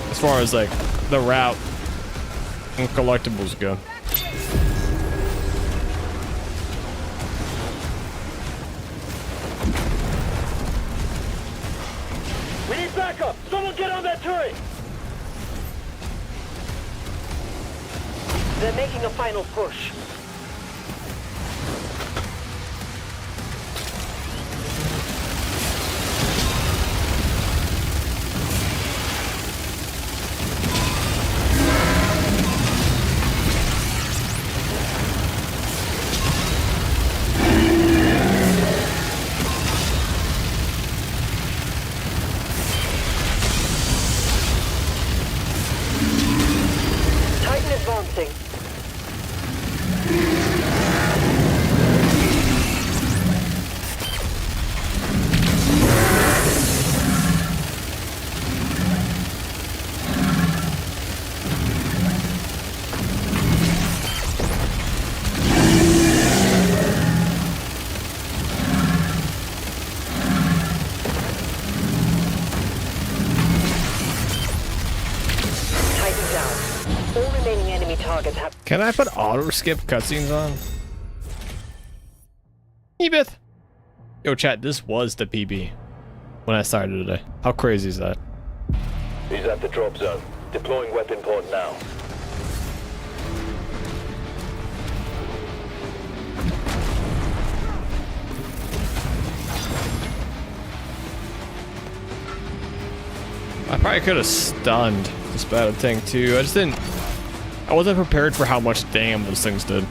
As far as like the route and collectibles go. We need backup! Someone get on that turret! They're making a final push. Titan advancing. targets have... Can I put auto skip cutscenes on? Ebith. Yo, chat, this was the PB when I started today. How crazy is that? He's at the drop zone. Deploying weapon pod now. I probably could have stunned this bad thing too. I wasn't prepared for how much damn those things did.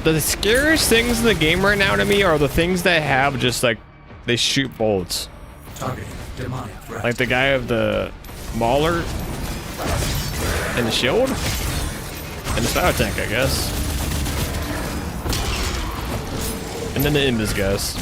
The scariest things in the game right now to me are the things that have just like, they shoot bullets. Targeting demonic threat. Like the guy of the Mauler and the shield and the fire tank, I guess. And then the Invis guys.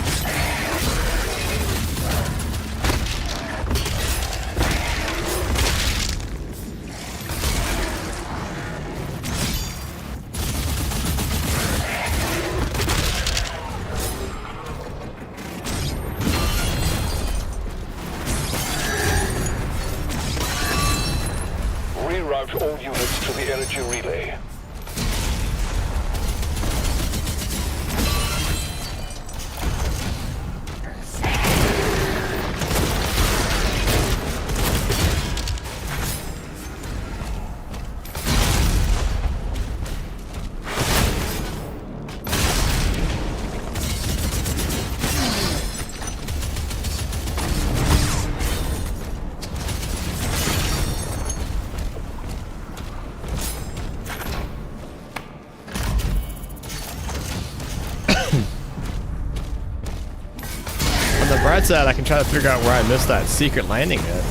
Reroute all units to the energy relay. On the bright side, I can try to figure out where I missed that secret landing at.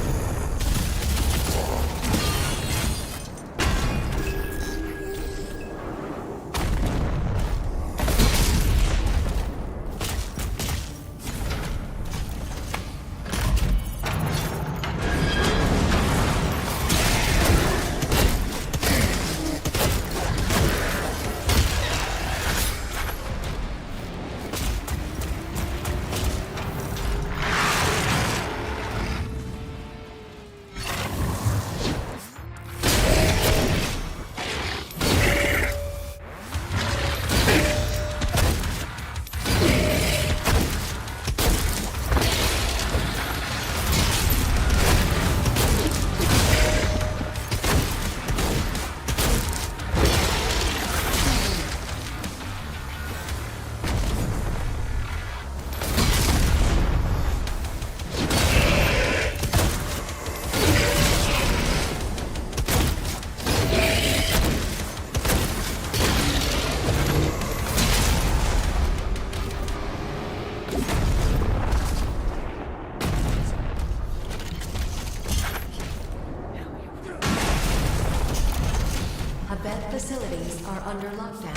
Abed facilities are under lockdown.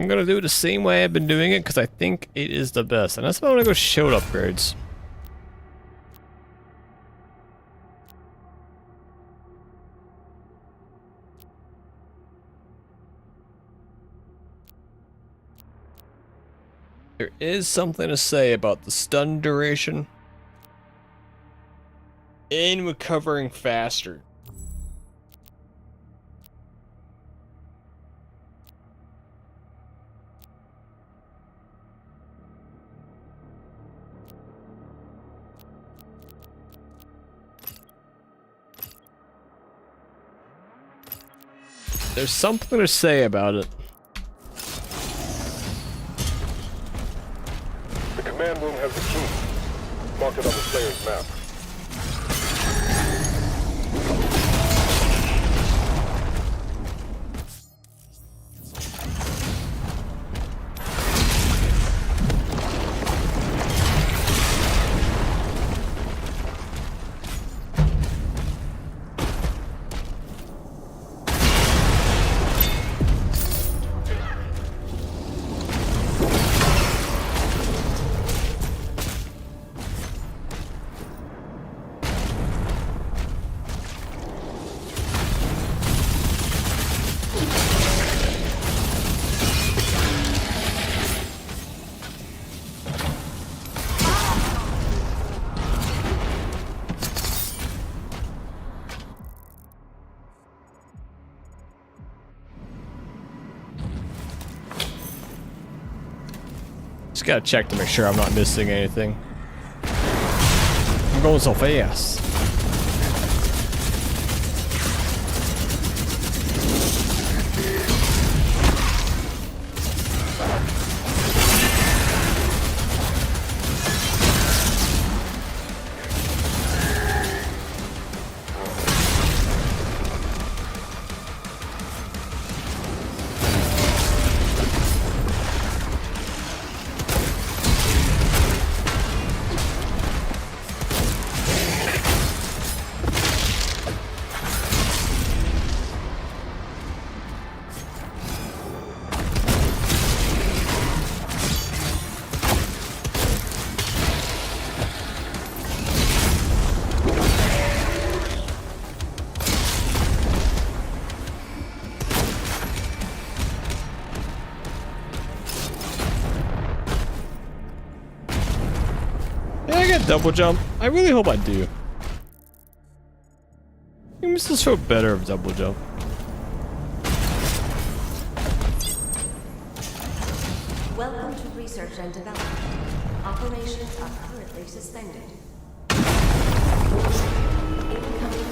I'm gonna do it the same way I've been doing it because I think it is the best. And that's why I want to go shield upgrades. There is something to say about the stun duration and recovering faster. There's something to say about it. The command room has the key. Mark it on the Slayer's map. gotta check to make sure I'm not missing anything. I'm going so fast. Double jump? I really hope I do. You must just feel better of double jump. Welcome to research and development. Operations are currently suspended. Incoming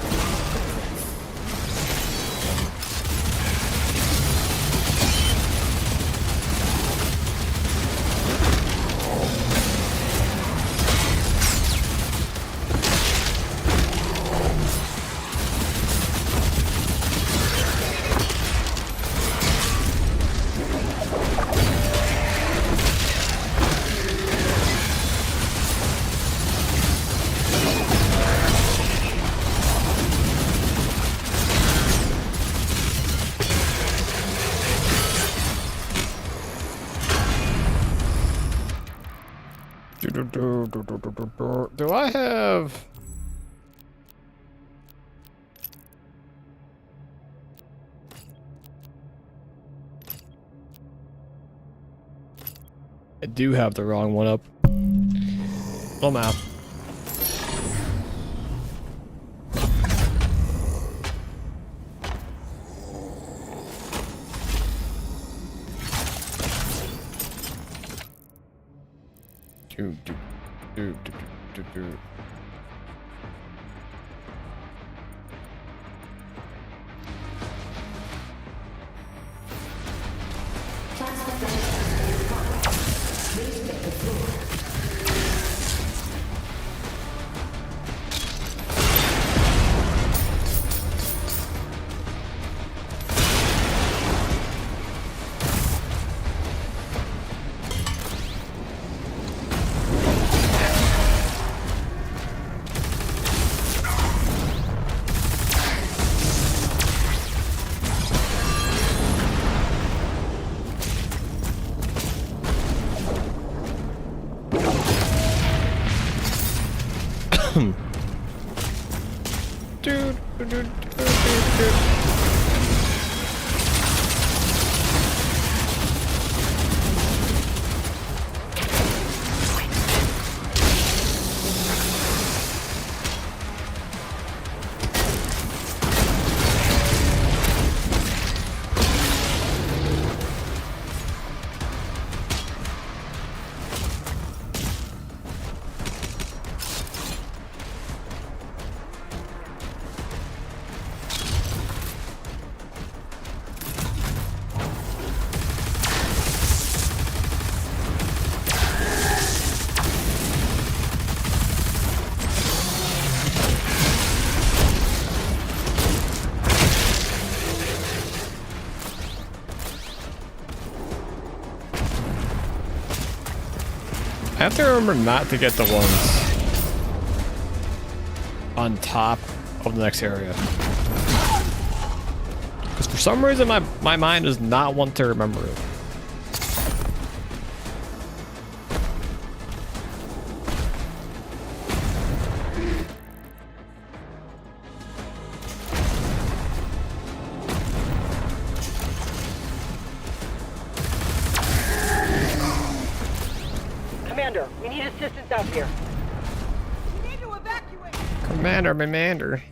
Do I have... I do have the wrong one up. Oh, map. I have to remember not to get the ones on top of the next area. Because for some reason my mind does not want to remember it. Commander, we need assistance out here. We need to evacuate. Commander.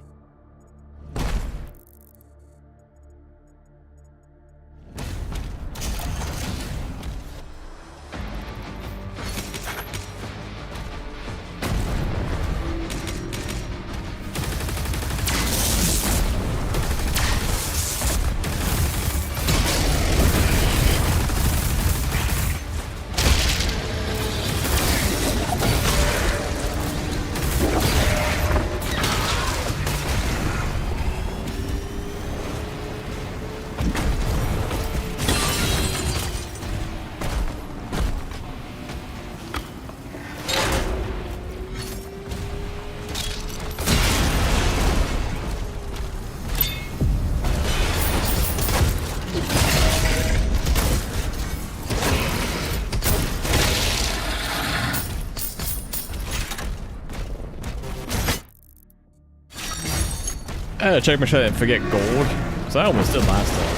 I gotta check my shit and forget gold. Cause I almost did last time.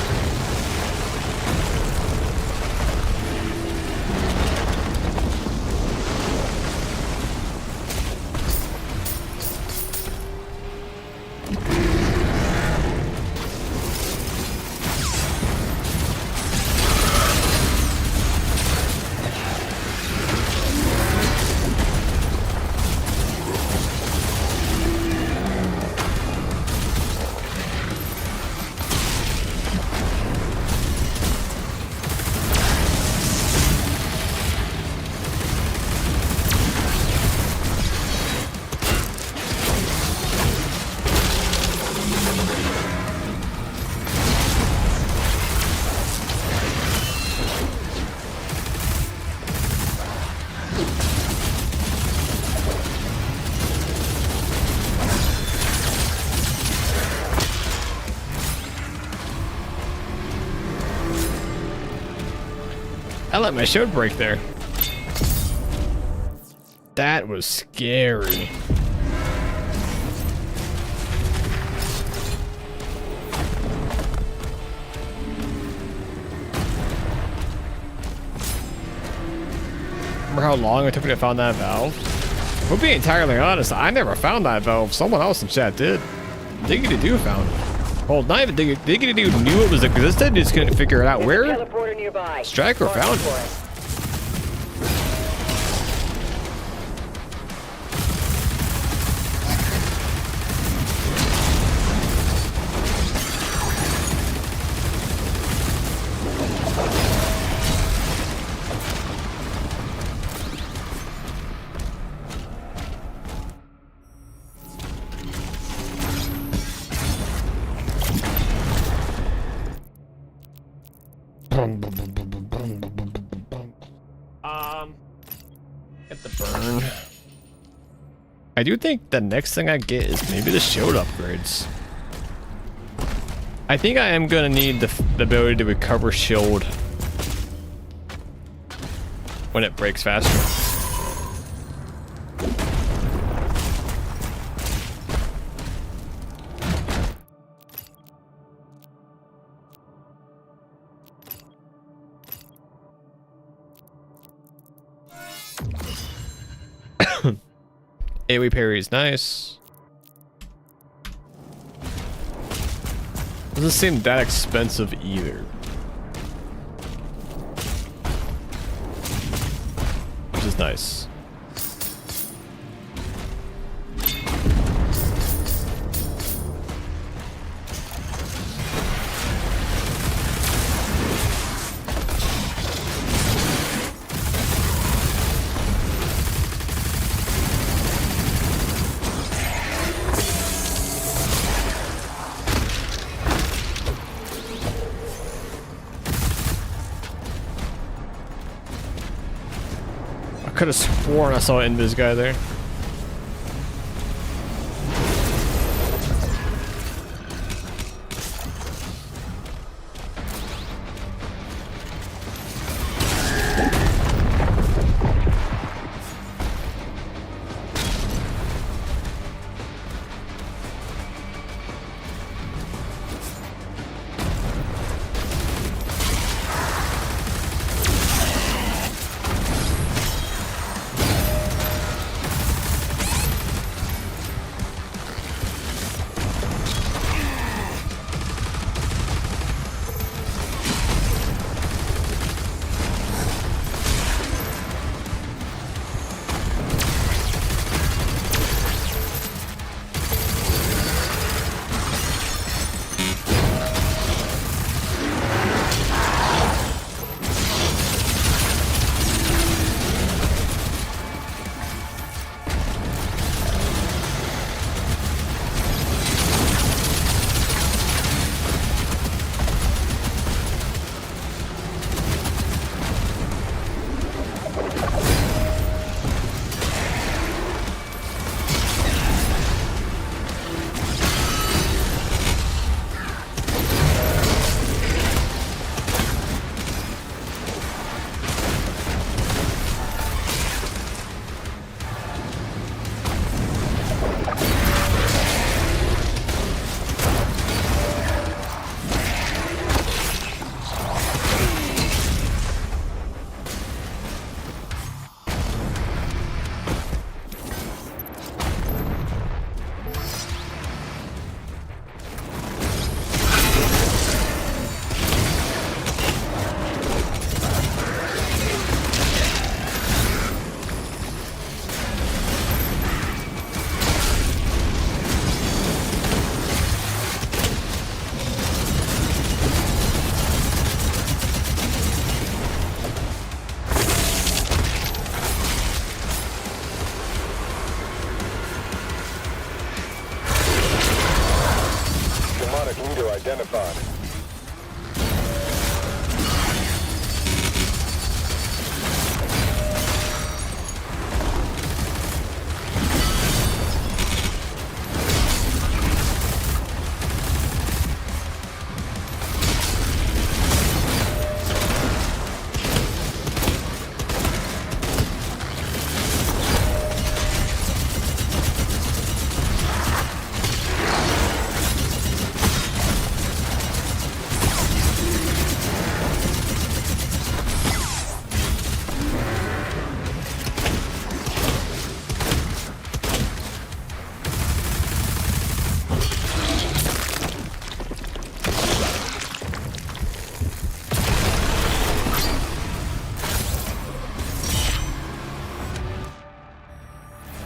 I let my shield break there. That was scary. Remember how long it took me to find that valve? We'll be entirely honest, I never found that valve. Someone else in chat did. Diggity Doo found it. Well, not even Diggity Doo knew it was existed, just couldn't figure it out. Where? Striker found it. Get the burn. I do think the next thing I get is maybe the shield upgrades. I think I am gonna need the ability to recover shield when it breaks faster. AoE parry is nice. Doesn't seem that expensive either. Which is nice. I could have sworn I saw Invis guy there. Leader identified.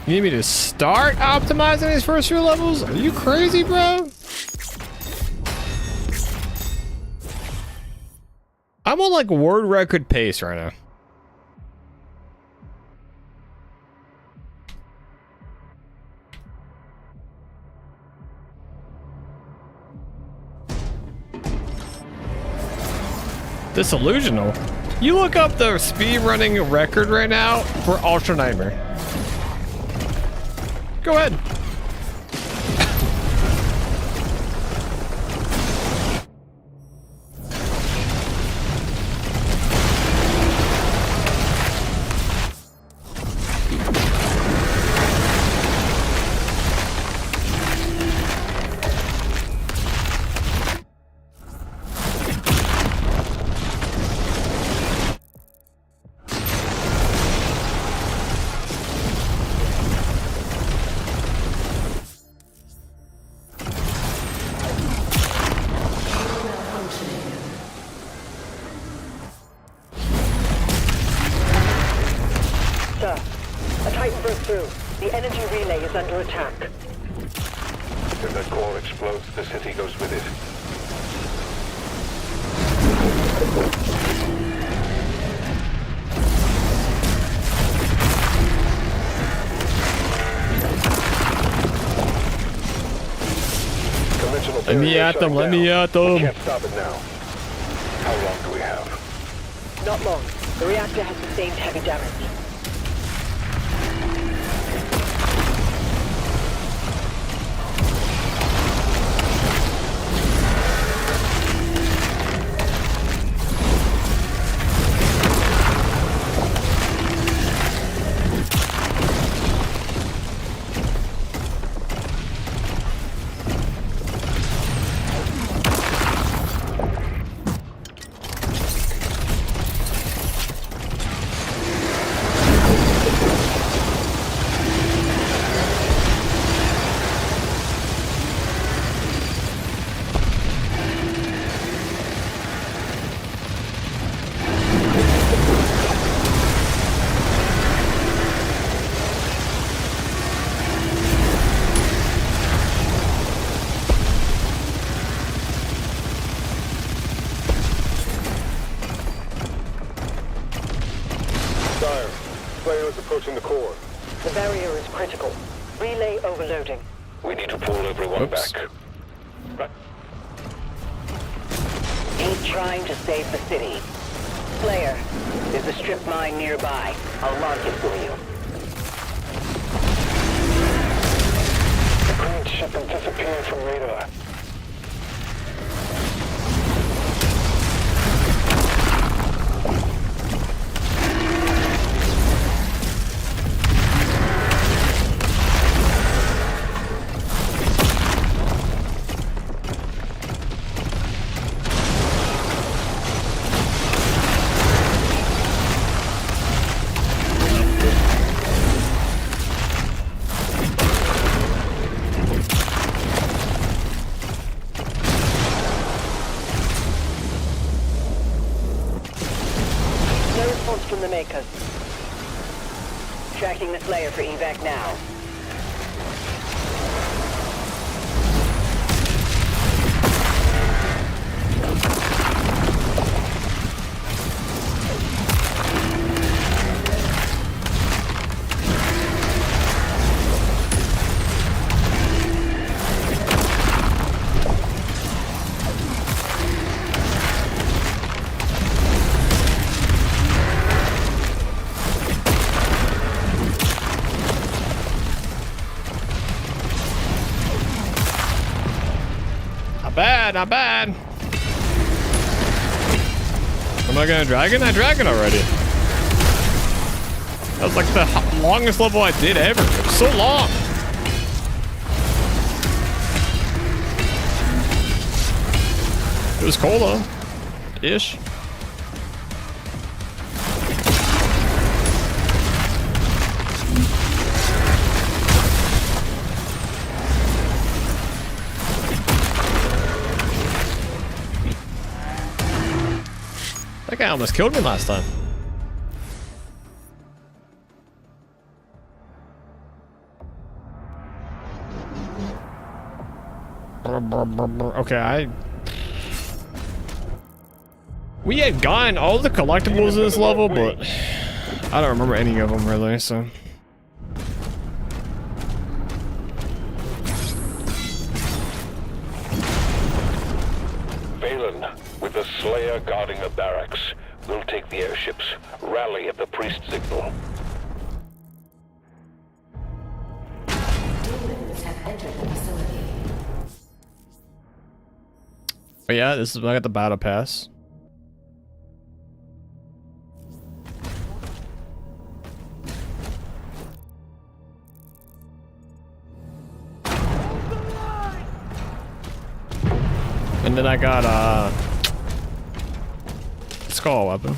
You need me to start optimizing these first few levels? Are you crazy, bro? I'm on like word record pace right now. Disillusional? You look up the speed running record right now for Ultra Nightmare. Go ahead. The energy relay is under attack. If that core explodes, the city goes with it. Let me at them, let me at them. We can't stop it now. How long do we have? Not long. The reactor has sustained heavy damage. Approaching the core. The barrier is critical. Relay overloading. We need to pull everyone back. Right. He's trying to save the city. Slayer, there's a strip mine nearby. I'll mark it for you. The green ship has disappeared from radar. From the makers. Tracking the Slayer for evac now. Not bad, not bad. Am I gonna dragon? I dragon already. That was like the longest level I did ever. It was so long. It was cool though. Ish. That guy almost killed me last time. Okay, we had gotten all the collectibles in this level, but I don't remember any of them really, so. Valen, with the Slayer guarding the barracks, we'll take the airships. Rally at the priest signal. Demons have entered the facility. But yeah, this is when I got the battle pass. And then I got skull weapon.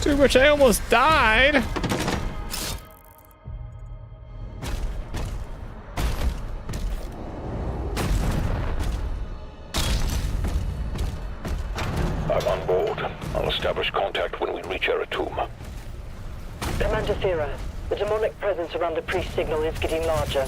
To which I almost died. I'm on board. I'll establish contact when we reach Eratum. Commander Thera, the demonic presence around the priest signal is getting larger.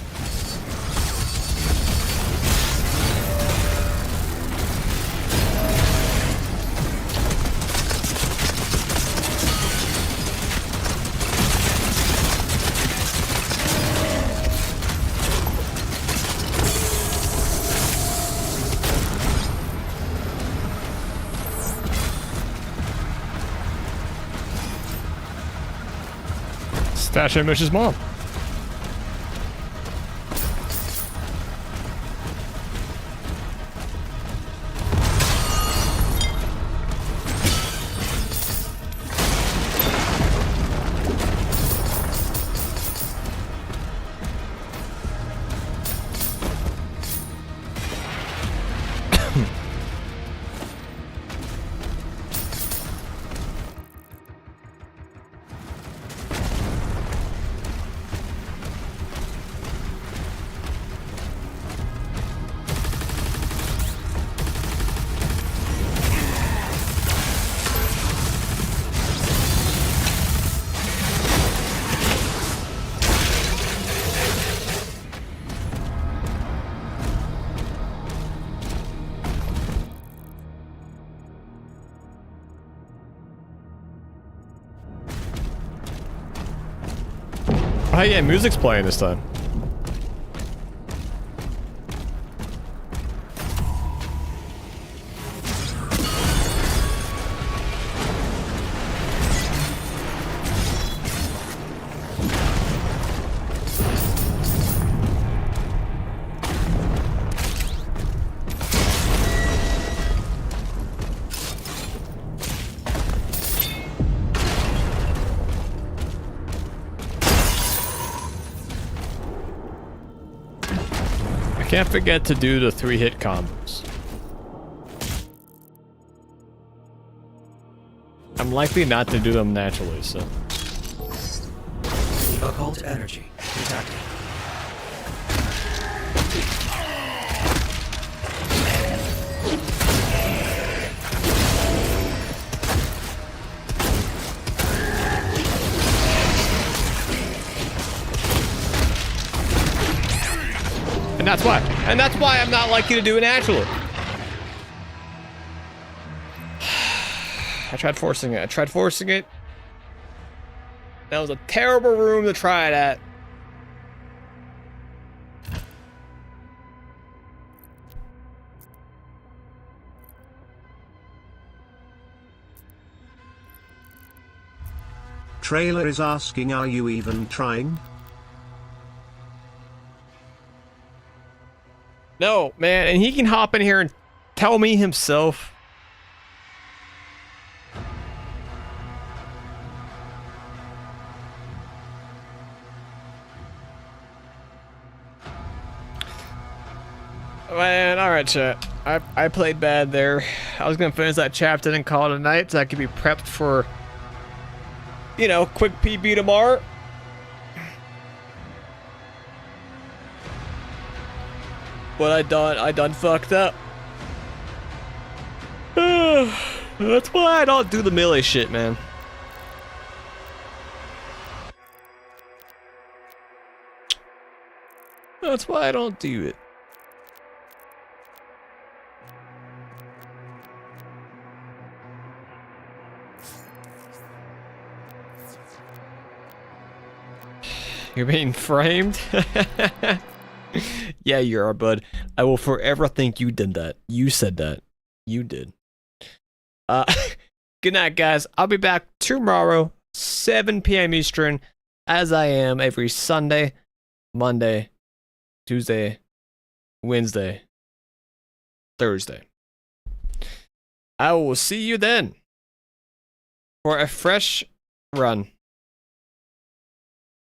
Stash Mish's mom. Oh yeah, music's playing this time. Can't forget to do the 3-hit combos. I'm likely not to do them naturally, so. Occult energy detected. And that's why I'm not likely to do it naturally. I tried forcing it. That was a terrible room to try it at. Trailer is asking, are you even trying? No, man, and he can hop in here and tell me himself. Man, alright, chat. I played bad there. I was gonna finish that chapter and call it a night so I could be prepped for, you know, quick PB tomorrow. But I done fucked up. That's why I don't do the melee shit, man. That's why I don't do it. You're being framed? Yeah, you are, bud. I will forever think you did that. You said that. You did. Good night, guys. I'll be back tomorrow, 7 p.m. Eastern, as I am every Sunday, Monday, Tuesday, Wednesday, Thursday. I will see you then for a fresh run.